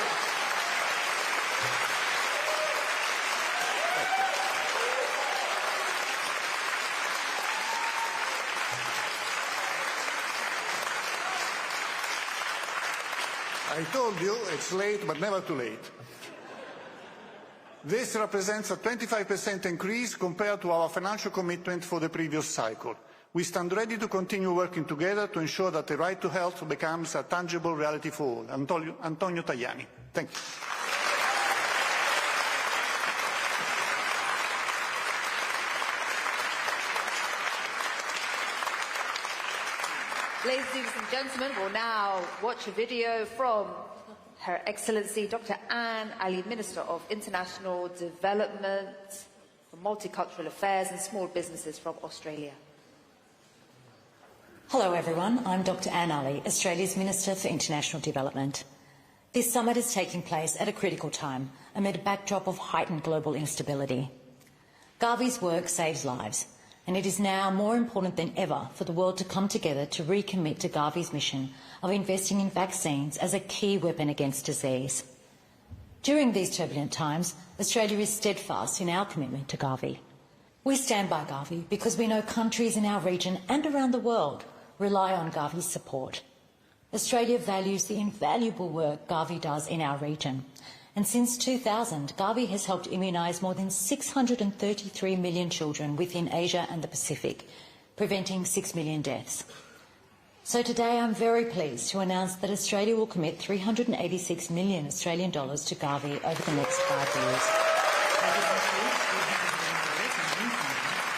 Speaker 12: I told you it's late, but never too late. This represents a 25% increase compared to our financial commitment for the previous cycle. We stand ready to continue working together to ensure that the right to health becomes a tangible reality for all. António Tajani. Thank you.
Speaker 2: Ladies and gentlemen, we'll now watch a video from Her Excellency Dr. Anne Ali, Minister of International Development, Multicultural Affairs and Small Businesses from Australia.
Speaker 13: Hello everyone, I'm Dr. Anne Ali, Australia's Minister for International Development. This summit is taking place at a critical time amid a backdrop of heightened global instability. Gavi's work saves lives, and it is now more important than ever for the world to come together to recommit to Gavi's mission of investing in vaccines as a key weapon against disease. During these turbulent times, Australia is steadfast in our commitment to Gavi. We stand by Gavi because we know countries in our region and around the world rely on Gavi's support. Australia values the invaluable work Gavi does in our region. And since 2000, Gavi has helped immunise more than 633 million children within Asia and the Pacific, preventing 6 million deaths. So today I'm very pleased to announce that Australia will commit $386 million Australian dollars to Gavi over the next 5 years.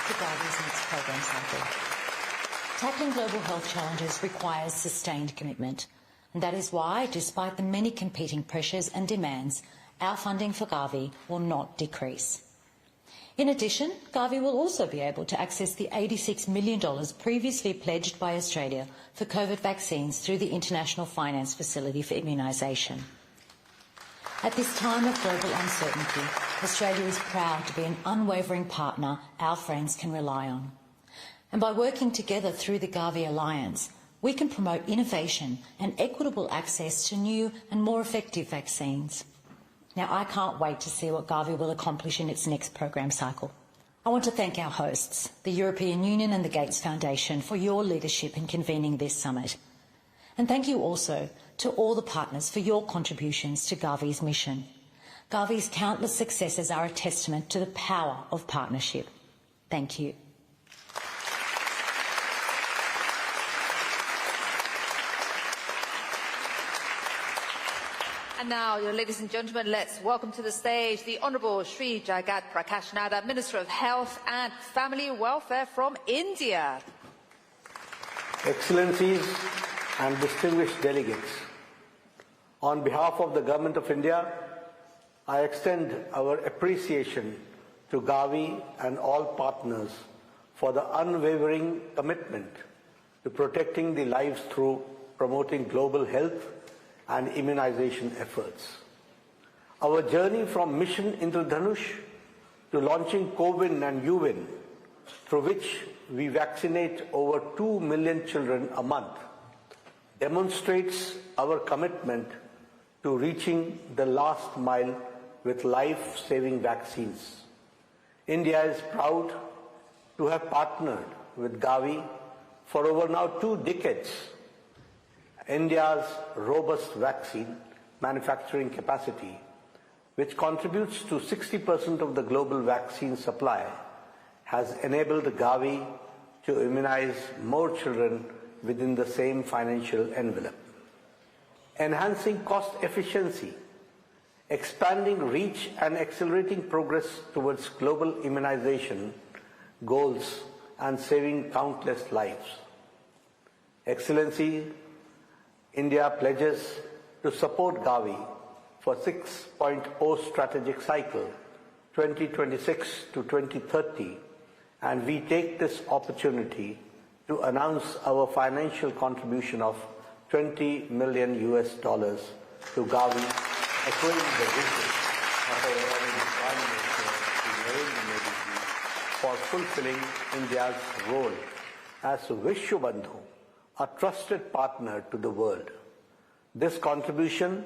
Speaker 13: To Gavi's next program cycle. Tackling global health challenges requires sustained commitment. And that is why, despite the many competing pressures and demands, our funding for Gavi will not decrease. In addition, Gavi will also be able to access the $86 million previously pledged by Australia for COVID vaccines through the International Finance Facility for Immunisation. At this time of global uncertainty, Australia is proud to be an unwavering partner our friends can rely on. And by working together through the Gavi Alliance, we can promote innovation and equitable access to new and more effective vaccines. Now, I can't wait to see what Gavi will accomplish in its next program cycle. I want to thank our hosts, the European Union and the Gates Foundation, for your leadership in convening this summit. And thank you also to all the partners for your contributions to Gavi's mission. Gavi's countless successes are a testament to the power of partnership. Thank you.
Speaker 2: And now, ladies and gentlemen, let's welcome to the stage the Honourable Sri Jagat Prakash Nada, Minister of Health and Family Welfare from India.
Speaker 14: Excellencies and distinguished delegates, on behalf of the Government of India, I extend our appreciation to Gavi and all partners for the unwavering commitment to protecting the lives through promoting global health and immunization efforts. Our journey from Mission Indradhanush to launching CoWIN and UWIN, through which we vaccinate over 2 million children a month, demonstrates our commitment to reaching the last mile with life-saving vaccines. India is proud to have partnered with Gavi for over now 2 decades. India's robust vaccine manufacturing capacity, which contributes to 60% of the global vaccine supply, has enabled Gavi to immunize more children within the same financial envelope. Enhancing cost efficiency, expanding reach and accelerating progress towards global immunization, goals, and saving countless lives. Excellency, India pledges to support Gavi for 6.0 strategic cycle 2026 to 2030, and we take this opportunity to announce our financial contribution of $20 million to Gavi, echoing the vision of our honorable Prime Minister for fulfilling India's role as Vishwabandhu, a trusted partner to the world. This contribution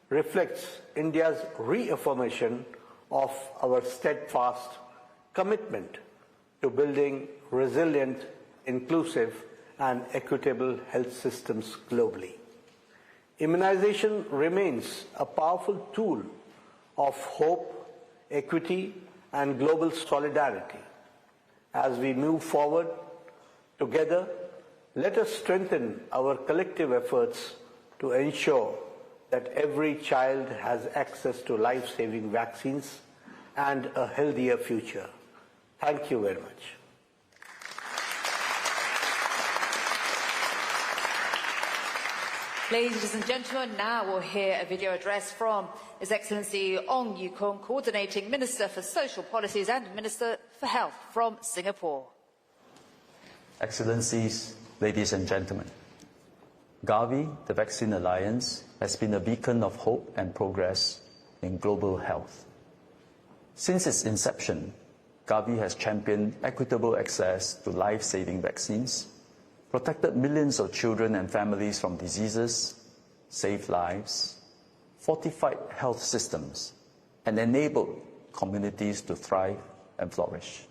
Speaker 14: reflects India's reaffirmation of our steadfast commitment to building resilient, inclusive, and equitable health systems globally. Immunization remains a powerful tool of hope, equity, and global solidarity. As we move forward together, let us strengthen our collective efforts to ensure that every child has access to life-saving vaccines and a healthier future. Thank you very much.
Speaker 2: Ladies and gentlemen, now we'll hear a video address from His Excellency Ong Ye Kung, Coordinating Minister for Social Policies and Minister for Health from Singapore.
Speaker 15: Excellencies, ladies and gentlemen, Gavi, the Vaccine Alliance, has been a beacon of hope and progress in global health. Since its inception, Gavi has championed equitable access to life-saving vaccines, protected millions of children and families from diseases, saved lives, fortified health systems, and enabled communities to thrive and flourish.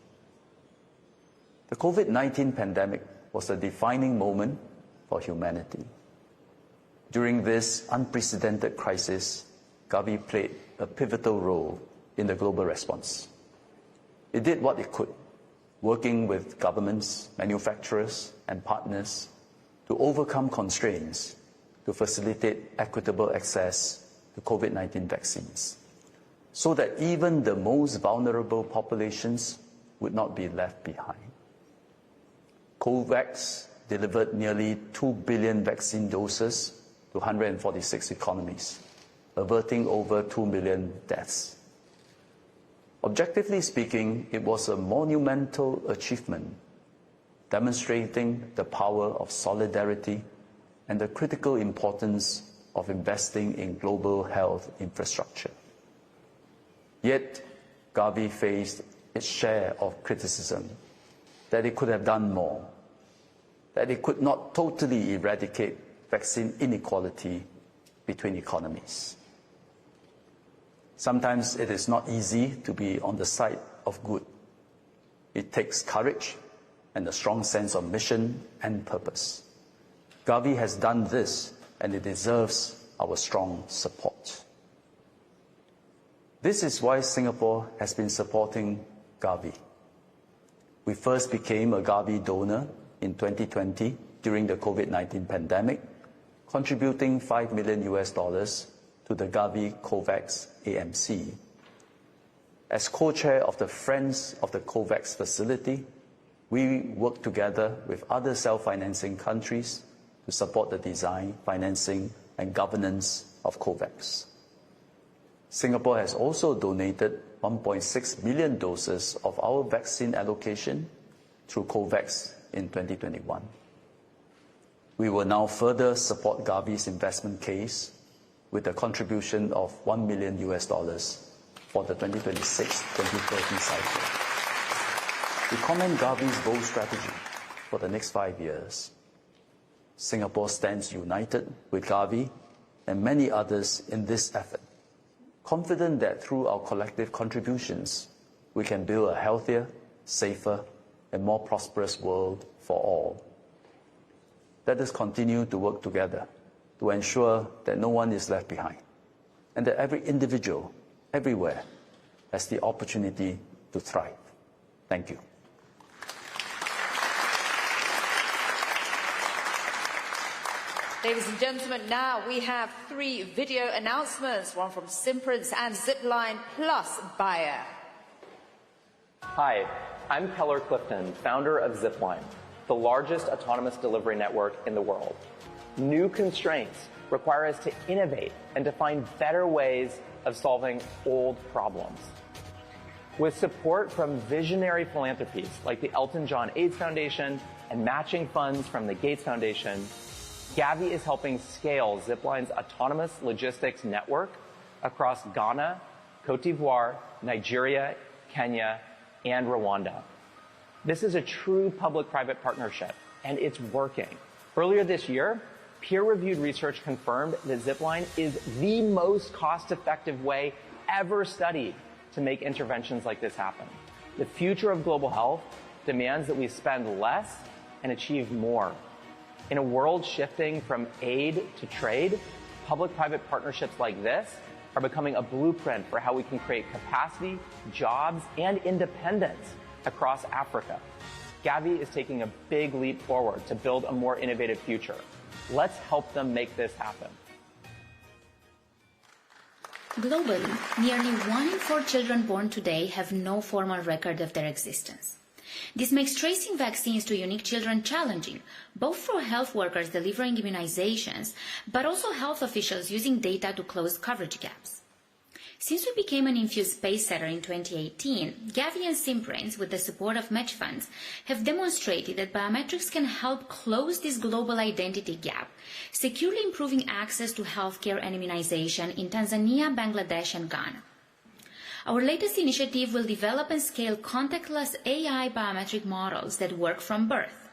Speaker 15: The COVID-19 pandemic was a defining moment for humanity. During this unprecedented crisis, Gavi played a pivotal role in the global response. It did what it could, working with governments, manufacturers, and partners to overcome constraints to facilitate equitable access to COVID-19 vaccines, so that even the most vulnerable populations would not be left behind. COVAX delivered nearly 2 billion vaccine doses to 146 economies, averting over 2 million deaths. Objectively speaking, it was a monumental achievement, demonstrating the power of solidarity and the critical importance of investing in global health infrastructure. Yet, Gavi faced its share of criticism that it could have done more, that it could not totally eradicate vaccine inequality between economies. Sometimes it is not easy to be on the side of good. It takes courage and a strong sense of mission and purpose. Gavi has done this, and it deserves our strong support. This is why Singapore has been supporting Gavi. We first became a Gavi donor in 2020 during the COVID-19 pandemic, contributing $5 million to the Gavi COVAX AMC. As co-chair of the Friends of the COVAX facility, we work together with other self-financing countries to support the design, financing, and governance of COVAX. Singapore has also donated 1.6 million doses of our vaccine allocation through COVAX in 2021. We will now further support Gavi's investment case with a contribution of $1 million for the 2026-2030 cycle. We commend Gavi's bold strategy for the next 5 years. Singapore stands united with Gavi and many others in this effort, confident that through our collective contributions, we can build a healthier, safer, and more prosperous world for all. Let us continue to work together to ensure that no one is left behind, and that every individual, everywhere, has the opportunity to thrive. Thank you.
Speaker 2: Ladies and gentlemen, now we have 3 video announcements, one from Simprints and Zipline, plus Bayer.
Speaker 16: Hi, I'm Keller Clifton, founder of Zipline, the largest autonomous delivery network in the world. New constraints require us to innovate and to find better ways of solving old problems. With support from visionary philanthropies like the Elton John AIDS Foundation and matching funds from the Gates Foundation, Gavi is helping scale Zipline's autonomous logistics network across Ghana, Cote d'Ivoire, Nigeria, Kenya, and Rwanda. This is a true public-private partnership, and it's working. Earlier this year, peer-reviewed research confirmed that Zipline is the most cost-effective way ever studied to make interventions like this happen. The future of global health demands that we spend less and achieve more. In a world shifting from aid to trade, public-private partnerships like this are becoming a blueprint for how we can create capacity, jobs, and independence across Africa. Gavi is taking a big leap forward to build a more innovative future. Let's help them make this happen.
Speaker 17: Globally, nearly 1 in 4 children born today have no formal record of their existence. This makes tracing vaccines to unique children challenging, both for health workers delivering immunizations, but also health officials using data to close coverage gaps. Since we became an infused pace setter in 2018, Gavi and Simprints, with the support of match funds, have demonstrated that biometrics can help close this global identity gap, securely improving access to healthcare and immunization in Tanzania, Bangladesh, and Ghana. Our latest initiative will develop and scale contactless AI biometric models that work from birth.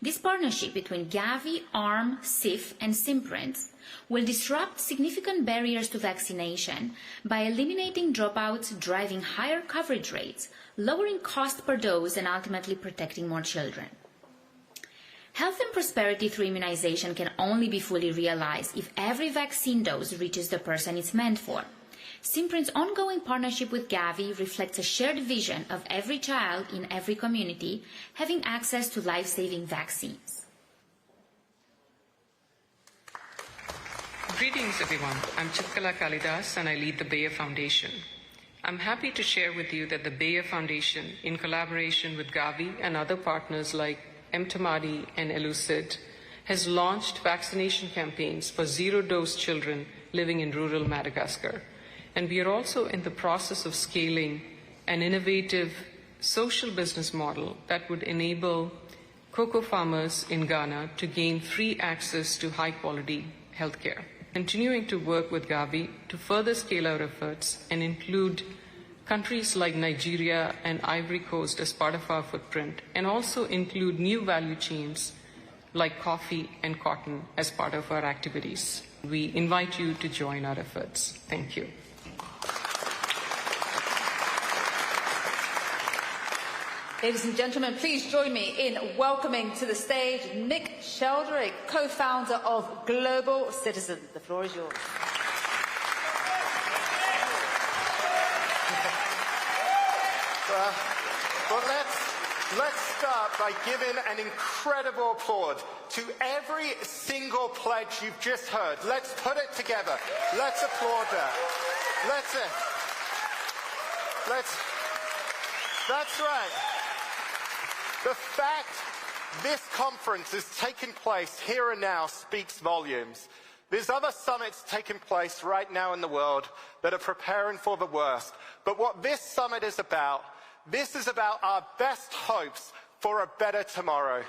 Speaker 17: This partnership between Gavi, ARM, CIF, and Simprints will disrupt significant barriers to vaccination by eliminating dropouts, driving higher coverage rates, lowering cost per dose, and ultimately protecting more children. Health and prosperity through immunization can only be fully realized if every vaccine dose reaches the person it's meant for. Simprint's ongoing partnership with Gavi reflects a shared vision of every child in every community having access to life-saving vaccines.
Speaker 23: Greetings, everyone. I'm Chitkala Kalidas, and I lead the Bayer Foundation. I'm happy to share with you that the Bayer Foundation, in collaboration with Gavi and other partners like Mtamadi and Elucid, has launched vaccination campaigns for zero-dose children living in rural Madagascar. And we are also in the process of scaling an innovative social business model that would enable cocoa farmers in Ghana to gain free access to high-quality healthcare. Continuing to work with Gavi to further scale our efforts and include countries like Nigeria and Ivory Coast as part of our footprint, and also include new value chains like coffee and cotton as part of our activities. We invite you to join our efforts. Thank you.
Speaker 2: Ladies and gentlemen, please join me in welcoming to the stage Mick Sheldrick, co-founder of Global Citizen. The floor is yours.
Speaker 24: But let's start by giving an incredible applause to every single pledge you've just heard. Let's put it together. Let's applaud that. That's right. The fact this conference is taking place here and now speaks volumes. There's other summits taking place right now in the world that are preparing for the worst. But what this summit is about, this is about our best hopes for a better tomorrow.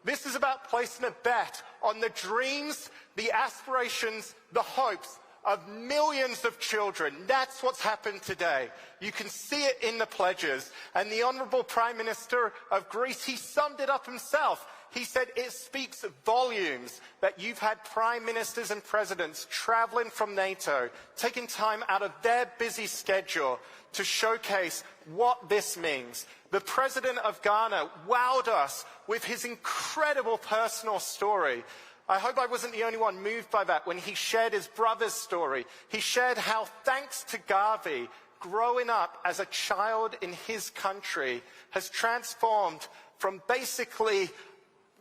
Speaker 24: This is about placing a bet on the dreams, the aspirations, the hopes of millions of children. That's what's happened today. You can see it in the pledges. And the Honourable Prime Minister of Greece, he summed it up himself. He said it speaks volumes that you've had prime ministers and presidents travelling from NATO, taking time out of their busy schedule to showcase what this means. The President of Ghana wowed us with his incredible personal story. I hope I wasn't the only one moved by that when he shared his brother's story. He shared how, thanks to Gavi, growing up as a child in his country has transformed from basically,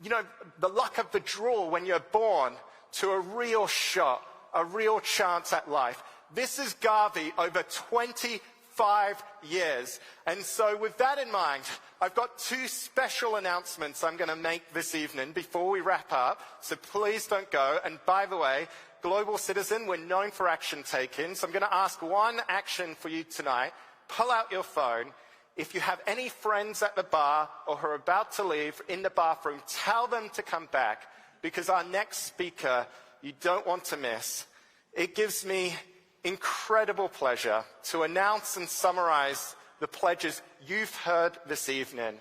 Speaker 24: the luck of the draw when you're born to a real shot, a real chance at life. This is Gavi over 20 5 years. And so with that in mind, I've got 2 special announcements I'm going to make this evening before we wrap up, so please don't go. And by the way, Global Citizen, we're known for action taking, so I'm going to ask one action for you tonight. Pull out your phone. If you have any friends at the bar or who are about to leave in the bathroom, tell them to come back, because our next speaker you don't want to miss. It gives me incredible pleasure to announce and summarize the pledges you've heard this evening.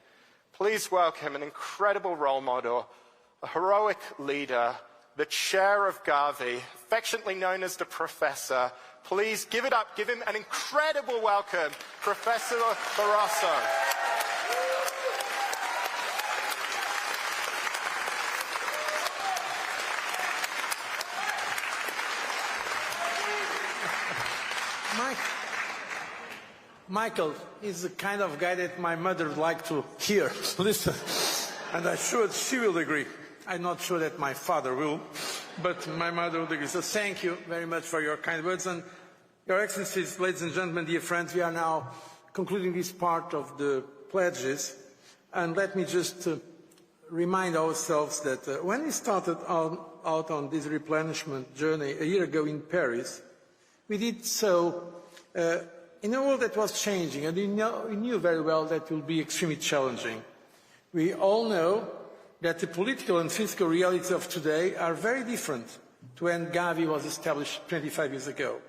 Speaker 24: Please welcome an incredible role model, a heroic leader, the chair of Gavi, affectionately known as the Professor. Please give it up, give him an incredible welcome, Professor Barroso.
Speaker 18: Michael is the kind of guy that my mother would like to hear, listen, and I'm sure she will agree. I'm not sure that my father will, but my mother will agree. So thank you very much for your kind words. And Your Excellencies, ladies and gentlemen, dear friends, we are now concluding this part of the pledges. And let me just remind ourselves that when we started out on this replenishment journey a year ago in Paris, we did so in a world that was changing, and we knew very well that it will be extremely challenging. We all know that the political and fiscal realities of today are very different to when Gavi was established 25 years ago.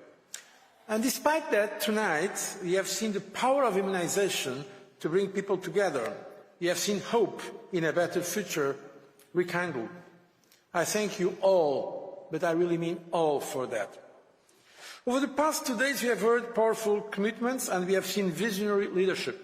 Speaker 18: And despite that, tonight, we have seen the power of immunization to bring people together. We have seen hope in a better future rekindled. I thank you all, but I really mean all, for that. Over the past 2 days, we have heard powerful commitments and we have seen visionary leadership.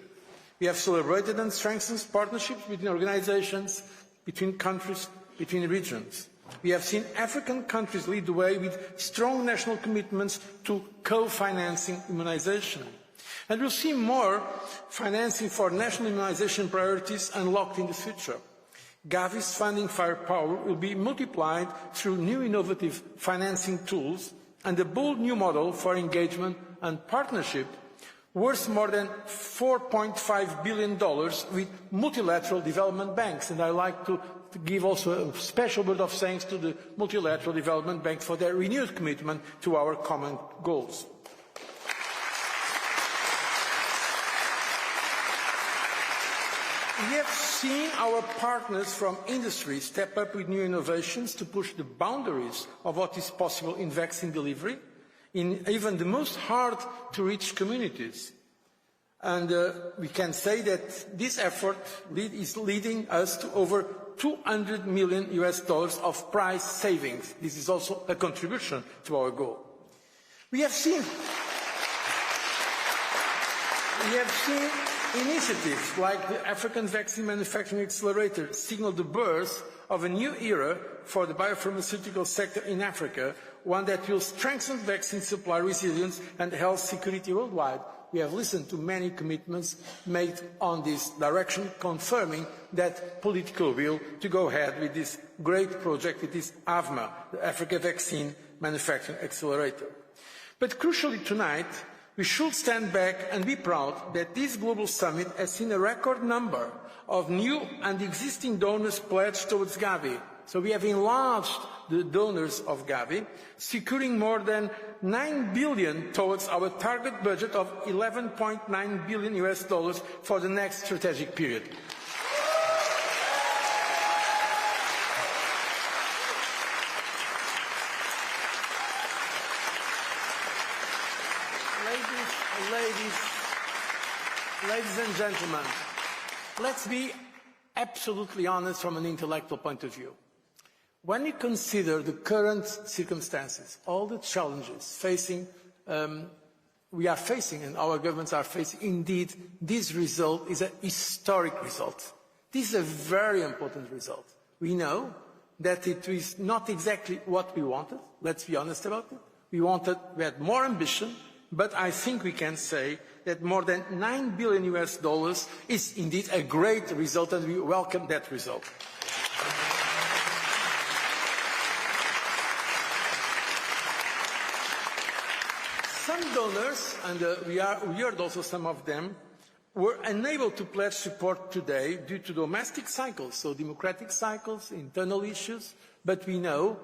Speaker 18: We have celebrated and strengthened partnerships between organizations, between countries, between regions. We have seen African countries lead the way with strong national commitments to co-financing immunization. And we'll see more financing for national immunization priorities unlocked in the future. Gavi's funding firepower will be multiplied through new innovative financing tools and a bold new model for engagement and partnership worth more than $4.5 billion with multilateral development banks. And I'd like to give also a special word of thanks to the multilateral development banks for their renewed commitment to our common goals. We have seen our partners from industry step up with new innovations to push the boundaries of what is possible in vaccine delivery in even the most hard-to-reach communities. And we can say that this effort is leading us to over $200 million of price savings. This is also a contribution to our goal. We have seen initiatives like the African Vaccine Manufacturing Accelerator signal the birth of a new era for the biopharmaceutical sector in Africa, one that will strengthen vaccine supply resilience and health security worldwide. We have listened to many commitments made on this direction, confirming that political will to go ahead with this great project, with this AVMA, the Africa Vaccine Manufacturing Accelerator. But crucially tonight, we should stand back and be proud that this global summit has seen a record number of new and existing donors pledged towards Gavi. So we have enlarged the donors of Gavi, securing more than $9 billion towards our target budget of $11.9 billion for the next strategic period. Ladies and gentlemen, let's be absolutely honest from an intellectual point of view. When we consider the current circumstances, all the challenges we are facing and our governments are facing, indeed, this result is a historic result. This is a very important result. We know that it is not exactly what we wanted. Let's be honest about it. We had more ambition, but I think we can say that more than $9 billion is indeed a great result, and we welcome that result. some donors, and we heard also some of them, were unable to pledge support today due to domestic cycles, so democratic cycles, internal issues, but we know,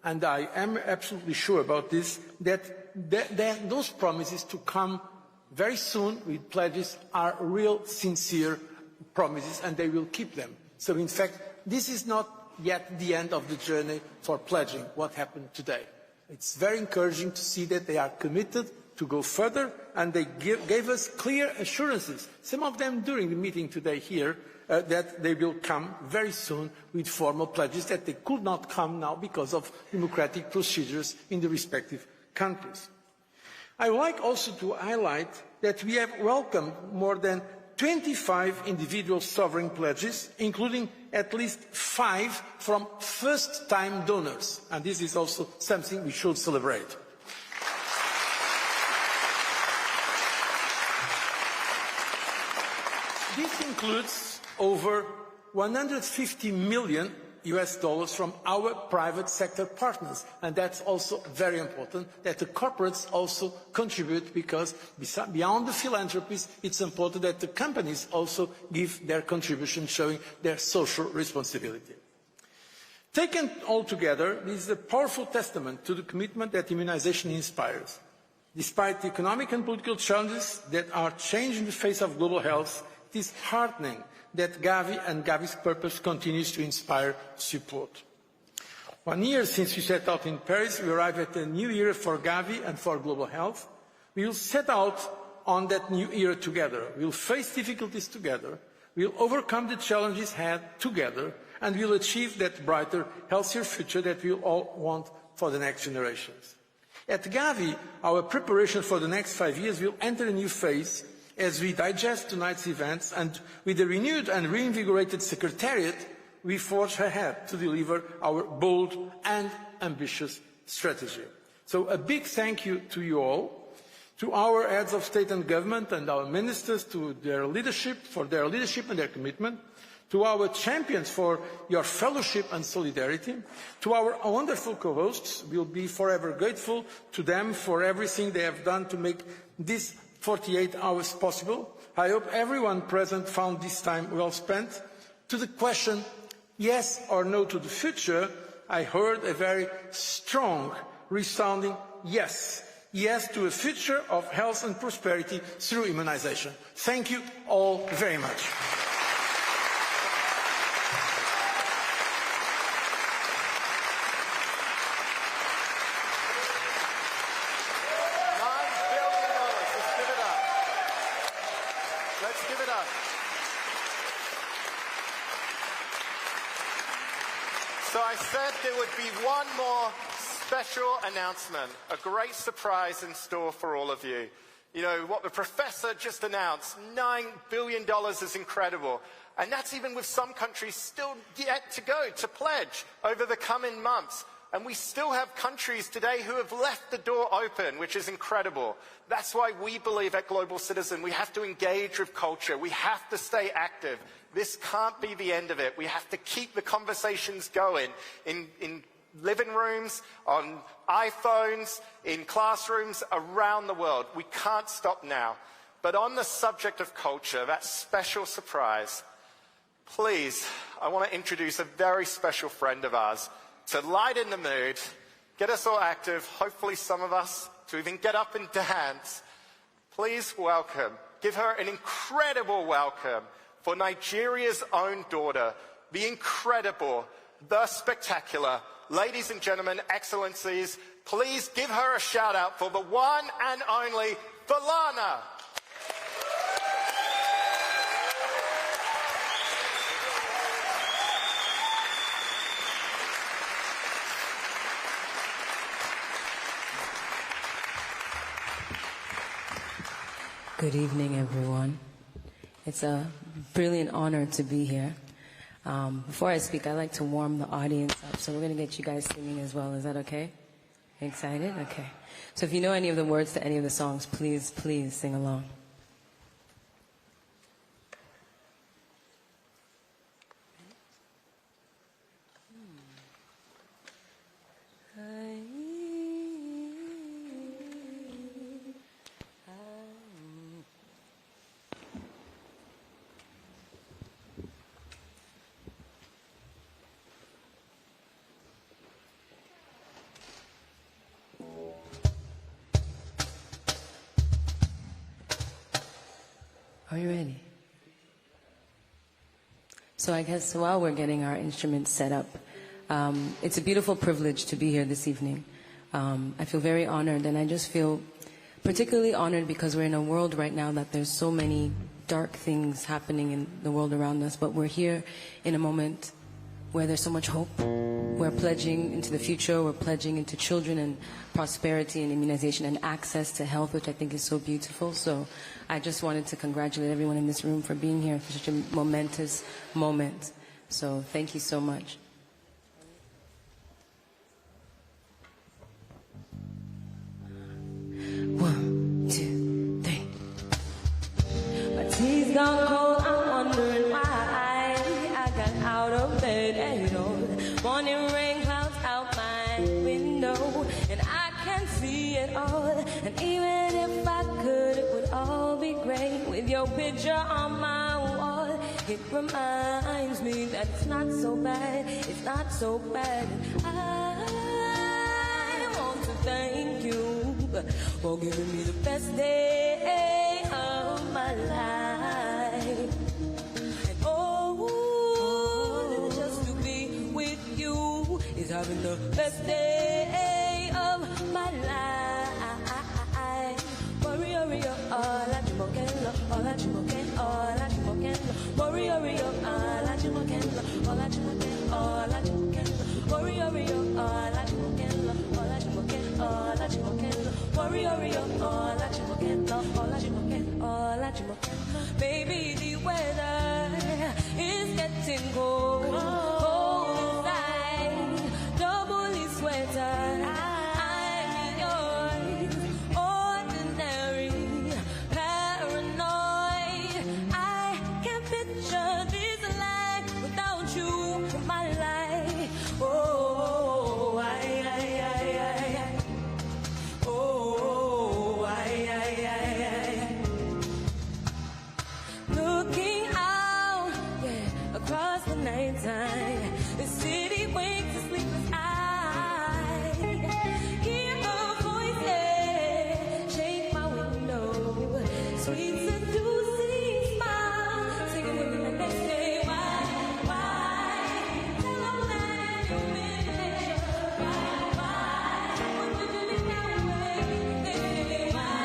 Speaker 18: and I am absolutely sure about this, that those promises to come very soon with pledges are real, sincere promises, and they will keep them. So in fact, this is not yet the end of the journey for pledging what happened today. It's very encouraging to see that they are committed to go further, and they gave us clear assurances, some of them during the meeting today here, that they will come very soon with formal pledges, that they could not come now because of democratic procedures in the respective countries. I would like also to highlight that we have welcomed more than 25 individual sovereign pledges, including at least 5 from first-time donors, and this is also something we should celebrate. This includes over $150 million from our private sector partners, and that's also very important that the corporates also contribute, because beyond the philanthropies, it's important that the companies also give their contribution, showing their social responsibility. Taken all together, this is a powerful testament to the commitment that immunization inspires. Despite the economic and political challenges that are changing the face of global health, it is heartening that Gavi and Gavi's purpose continues to inspire support. 1 year since we set out in Paris, we arrive at a new era for Gavi and for global health. We will set out on that new era together. We will face difficulties together. We will overcome the challenges ahead together, and we will achieve that brighter, healthier future that we all want for the next generations. At Gavi, our preparation for the next 5 years will enter a new phase as we digest tonight's events, and with a renewed and reinvigorated Secretariat, we forge ahead to deliver our bold and ambitious strategy. So a big thank you to you all, to our heads of state and government and our ministers, for their leadership and their commitment, to our champions for your fellowship and solidarity, to our wonderful co-hosts. We'll be forever grateful to them for everything they have done to make this 48 hours possible. I hope everyone present found this time well spent. To the question, yes or no to the future, I heard a very strong, resounding yes. Yes to a future of health and prosperity through immunization. Thank you all very much.
Speaker 24: So I said there would be one more special announcement, a great surprise in store for all of you. You know, what the professor just announced, $9 billion is incredible. And that's even with some countries still yet to go to pledge over the coming months. And we still have countries today who have left the door open, which is incredible. That's why we believe at Global Citizen we have to engage with culture. We have to stay active. This can't be the end of it. We have to keep the conversations going in living rooms, on iPhones, in classrooms around the world. We can't stop now. But on the subject of culture, that special surprise, please, I want to introduce a very special friend of ours to lighten the mood, get us all active, hopefully some of us to even get up and dance. Please welcome, give her an incredible welcome for Nigeria's own daughter, the incredible, the spectacular. Ladies and gentlemen, excellencies, please give her a shout out for the one and only Falana.
Speaker 3: Good evening, everyone. It's a brilliant honor to be here. Before I speak, I'd like to warm the audience up, so we're going to get you guys singing as well. Is that okay? Excited? Okay. So if you know any of the words to any of the songs, please, please sing along. you ready? So I guess while we're getting our instruments set up, it's a beautiful privilege to be here this evening. I feel very honored, and I just feel particularly honored because we're in a world right now that there's so many dark things happening in the world around us, but we're here in a moment where there's so much hope. We're pledging into the future, we're pledging into children and prosperity and immunization and access to health, which I think is so beautiful. So I just wanted to congratulate everyone in this room for being here for such a momentous moment. So thank you so much. One, two, three. My tea's gone cold, I'm wondering why I got out of bed at all. Morning rain clouds out my window, and I can't see it all. And even if I could, it would all be great with your picture on my wall. It reminds me that it's not so bad, it's not so bad. I want to thank you for giving me the best day of my life. And oh, just to be with you is having the best day of my life. Worry, worry, all I do again, all I do again, all I do again. Worry, worry, all I do again, all I do again, all I do again. Worry, worry, all I do again, all I do again, all I do again. Worry, worry, all I do again, all I do again, all I do again. Baby, the weather is getting cold, cold inside, doubly sweater. I'm yours, ordinary, paranoid. I can't picture this life without you in my life. Oh, I. Oh, I. Looking out, yeah, across the nighttime, the city wakes a sleepless eye. Hear her voices shake my window, sweet seducing smile, singing with me and they say why? Tell them that you've been there. Why? What would you do that way? They say why?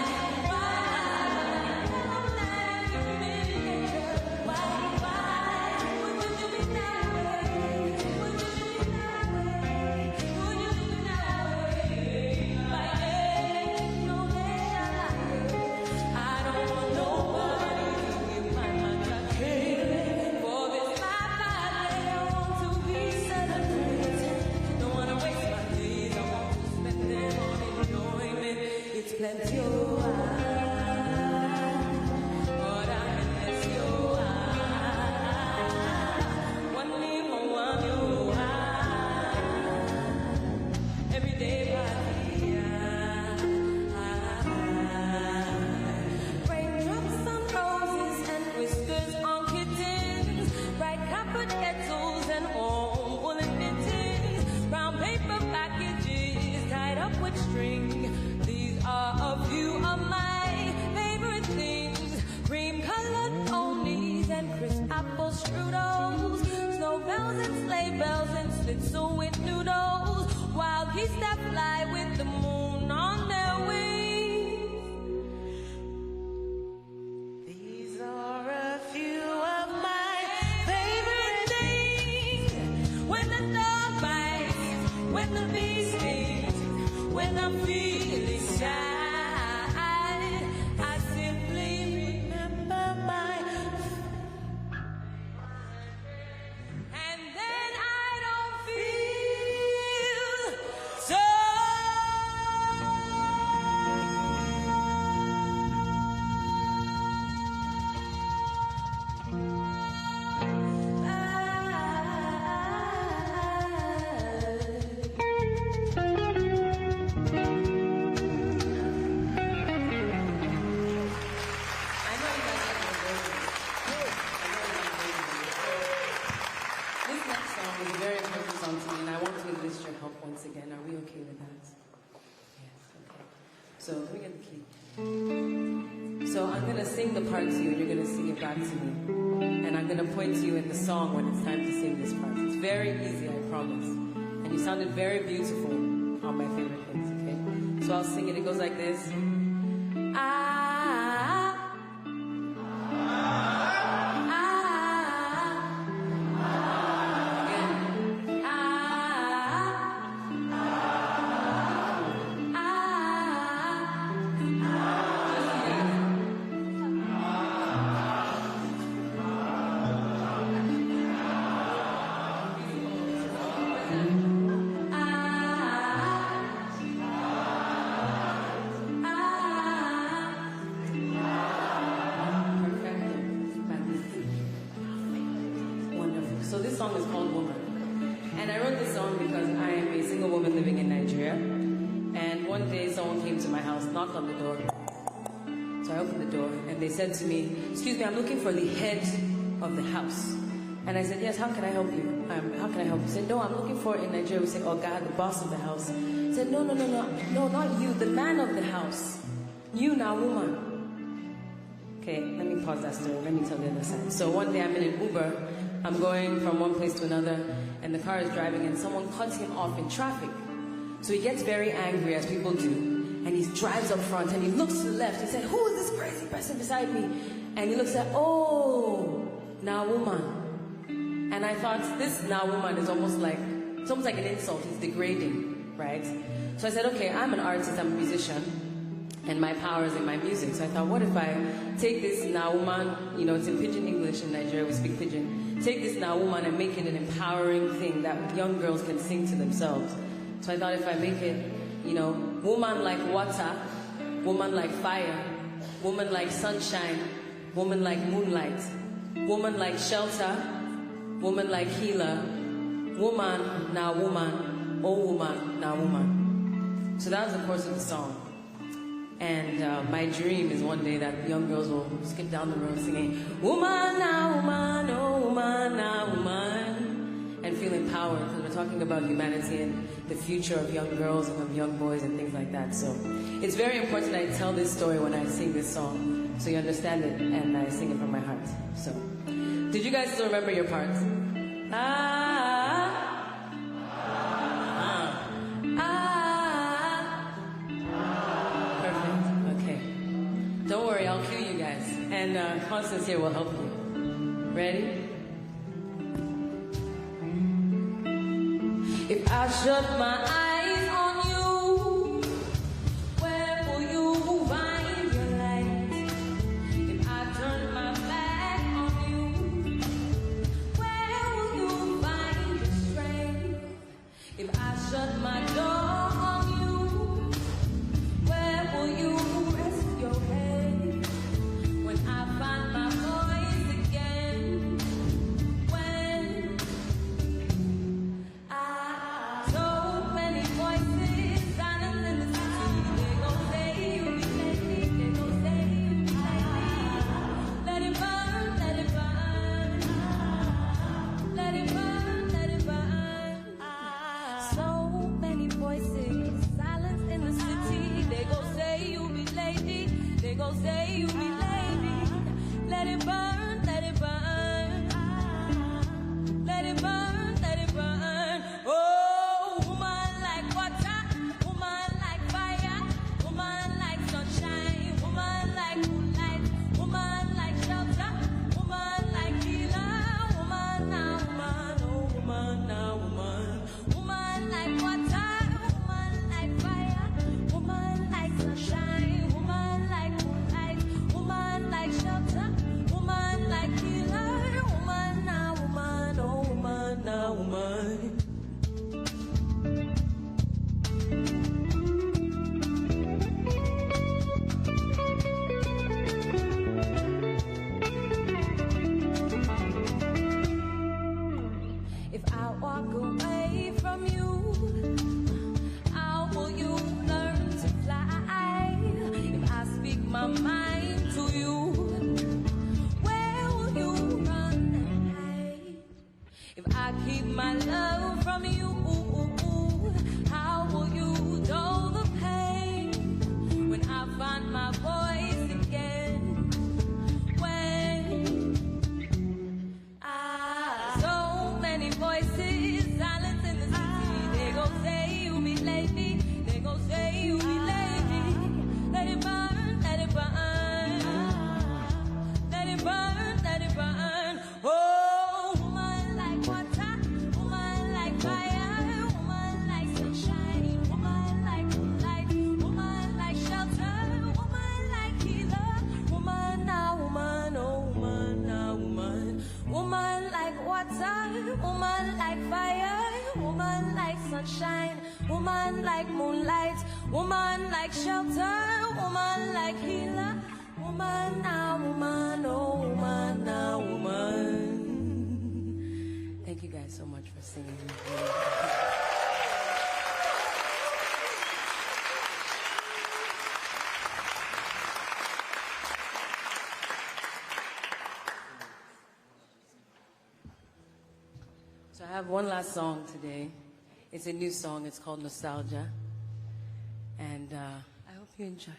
Speaker 3: Tell them that you've been there. Why? What would you do that way? Would you do that way? Would you do that way? Why? No, I don't want nobody in my mind. For this life I want to be celebrated. Don't want to waste my days. I want to spend them on enjoyment. It's plenty of but I miss you. One day more of you. Every day by raindrops on roses and whiskers on kittens, bright copper kettles and warm woolen mittens, brown paper packages tied up with string. These are a few of my favorite things: cream-colored ponies and crisp apple strudels, snow bells and sleigh bells and schnitzel with noodles, wild geese that fly with the moon on their wings. These are a few of my favorite things. When the dog bites, when the bee stings, when I'm feeling shy, I simply remember my. And then I don't feel so. This next song is a very important song to me, and I want to enlist your help once again. Are we okay with that? Yes, okay. So let me get the key. So I'm going to sing the part to you, and you're going to sing it back to me. And I'm going to point to you in the song when it's time to sing this part. It's very easy, I promise. And you sounded very beautiful on my favorite things, okay? So I'll sing it. It goes like this. They said to me, excuse me, I'm looking for the head of the house. And I said, yes, how can I help you? How can I help you? He said, no, I'm looking for, in Nigeria, we say, oh God, the boss of the house. He said, no, not you, the man of the house. You now, woman. Okay, let me pause that story. Let me tell the other side. So one day I'm in an Uber. I'm going from one place to another, and the car is driving, and someone cuts him off in traffic. So he gets very angry, as people do. And he drives up front and he looks to the left. He said, who is this crazy person beside me? And he looks at, oh, now woman. And I thought, this now woman is almost like an insult. He's degrading, right? So I said, okay, I'm an artist, I'm a musician, and my power is in my music. So I thought, what if I take this now woman, you know, it's in Pidgin English in Nigeria, we speak Pidgin. Take this now woman and make it an empowering thing that young girls can sing to themselves. So I thought if I make it, you know, woman like water, woman like fire, woman like sunshine, woman like moonlight, woman like shelter, woman like healer, woman, now woman, oh woman, now woman. So that was the course of the song. And my dream is one day that young girls will skip down the road singing, woman, now woman, oh woman, now woman, and feel empowered, because we're talking about humanity and the future of young girls and of young boys and things like that. So it's very important that I tell this story when I sing this song, so you understand it, and I sing it from my heart. So, did you guys still remember your parts? Perfect, okay. Don't worry, I'll cue you guys, and Constance here will help you. Ready? If I shut my eyes on you, where will you find your light? If I turn my back on you, where will you find your strength? If I shut my door on you, where will you rest your head? When I find my voice again, when go say you be lady, let it burn, let it burn, let it burn, let it burn. Oh, woman like water, woman like fire, woman like sunshine, woman like moonlight, woman like shelter, woman like healer, woman now woman, oh woman now woman, woman like water, woman like fire, woman like sunshine, woman like woman like shelter, woman like healer, woman now woman, oh woman now woman. If I walk away from you, how will you learn to fly? If I speak my mind to you, where will you run and hide? If I keep my love from you, how will you dull the pain? When I find my voice again,
Speaker 1: woman like sunshine, woman like moonlight, woman like shelter, woman like healer, woman now, woman, oh woman now, woman.
Speaker 3: Thank you guys so much for singing. So I have one last song today. It's a new song. It's called Nostalgia. And I hope you enjoy.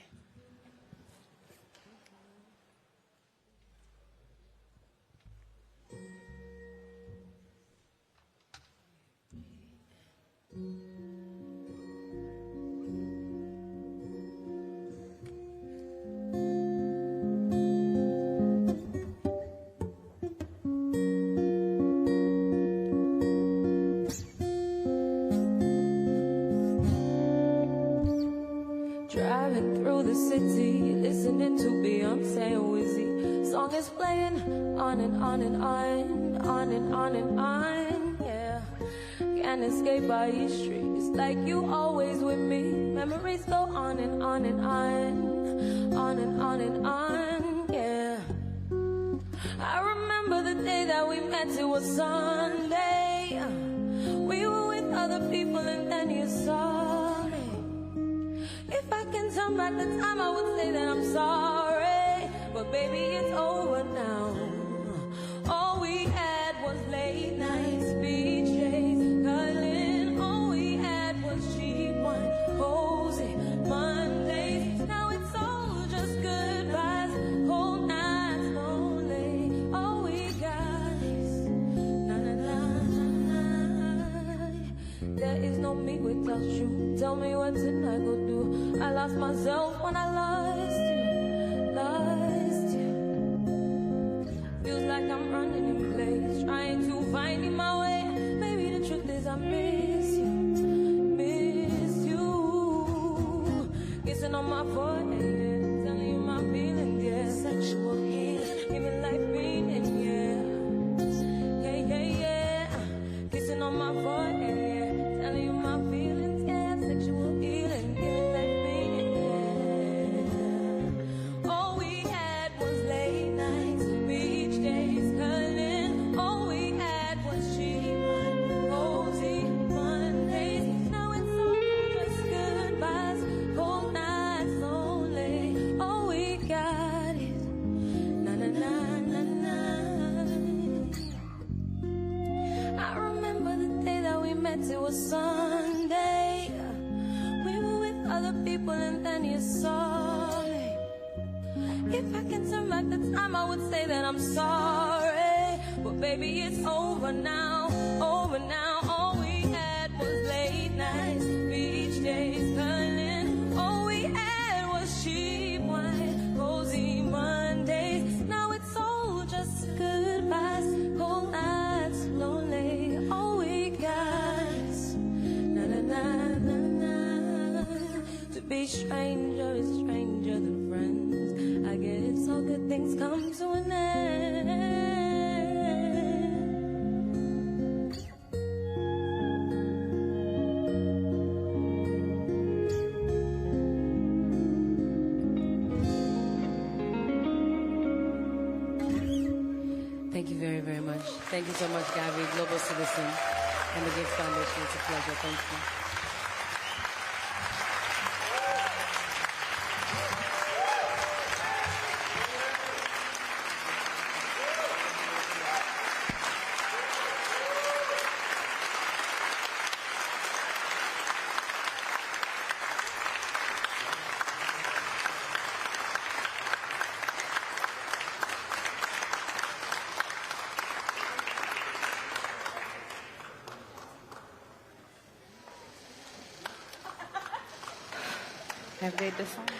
Speaker 1: Driving through the city, listening to Beyonce and Wizzy. Song is playing on and on and on, on and on and on, yeah. Can't escape our history, it's like you always with me. Memories go on and on and on, on and on and on, yeah. I remember the day that we met, it was Sunday. We were with other people and then you saw me. If I can turn back the time, I would say that I'm sorry. But baby, it's over now. All we had was late nights, beach days, cuddling. All we had was cheap wine, cozy Mondays. Now it's all just goodbyes, cold nights, lonely. All we got is na-na-na-na-na. There is no me without you. Tell me what tonight go do. I lost myself when I lost you, lost you. Feels like I'm running in place, trying to find my way. Maybe the truth is I miss you, miss you. Kissing on my forehead, telling you my feelings, yeah. Sexual heat, giving life meaning, yeah. Yeah, yeah, yeah. Kissing on my forehead, telling you my feelings, yeah. Sexual healing, giving life. It was Sunday. We were with other people and then you saw me. If I can turn back the time, I would say that I'm sorry. But baby, it's over now, over now. All we had was late nights, beach days, cuddling. All we had was cheap wine, cozy Mondays. Now it's all just goodbyes, cold nights, lonely. All we got. To be stranger is stranger than friends. I guess all good things come to an end.
Speaker 3: Thank you very, very much. Thank you so much, Gavi, Global Citizen, and the Gates Foundation. It's a pleasure. Thank you.
Speaker 2: Have they decided?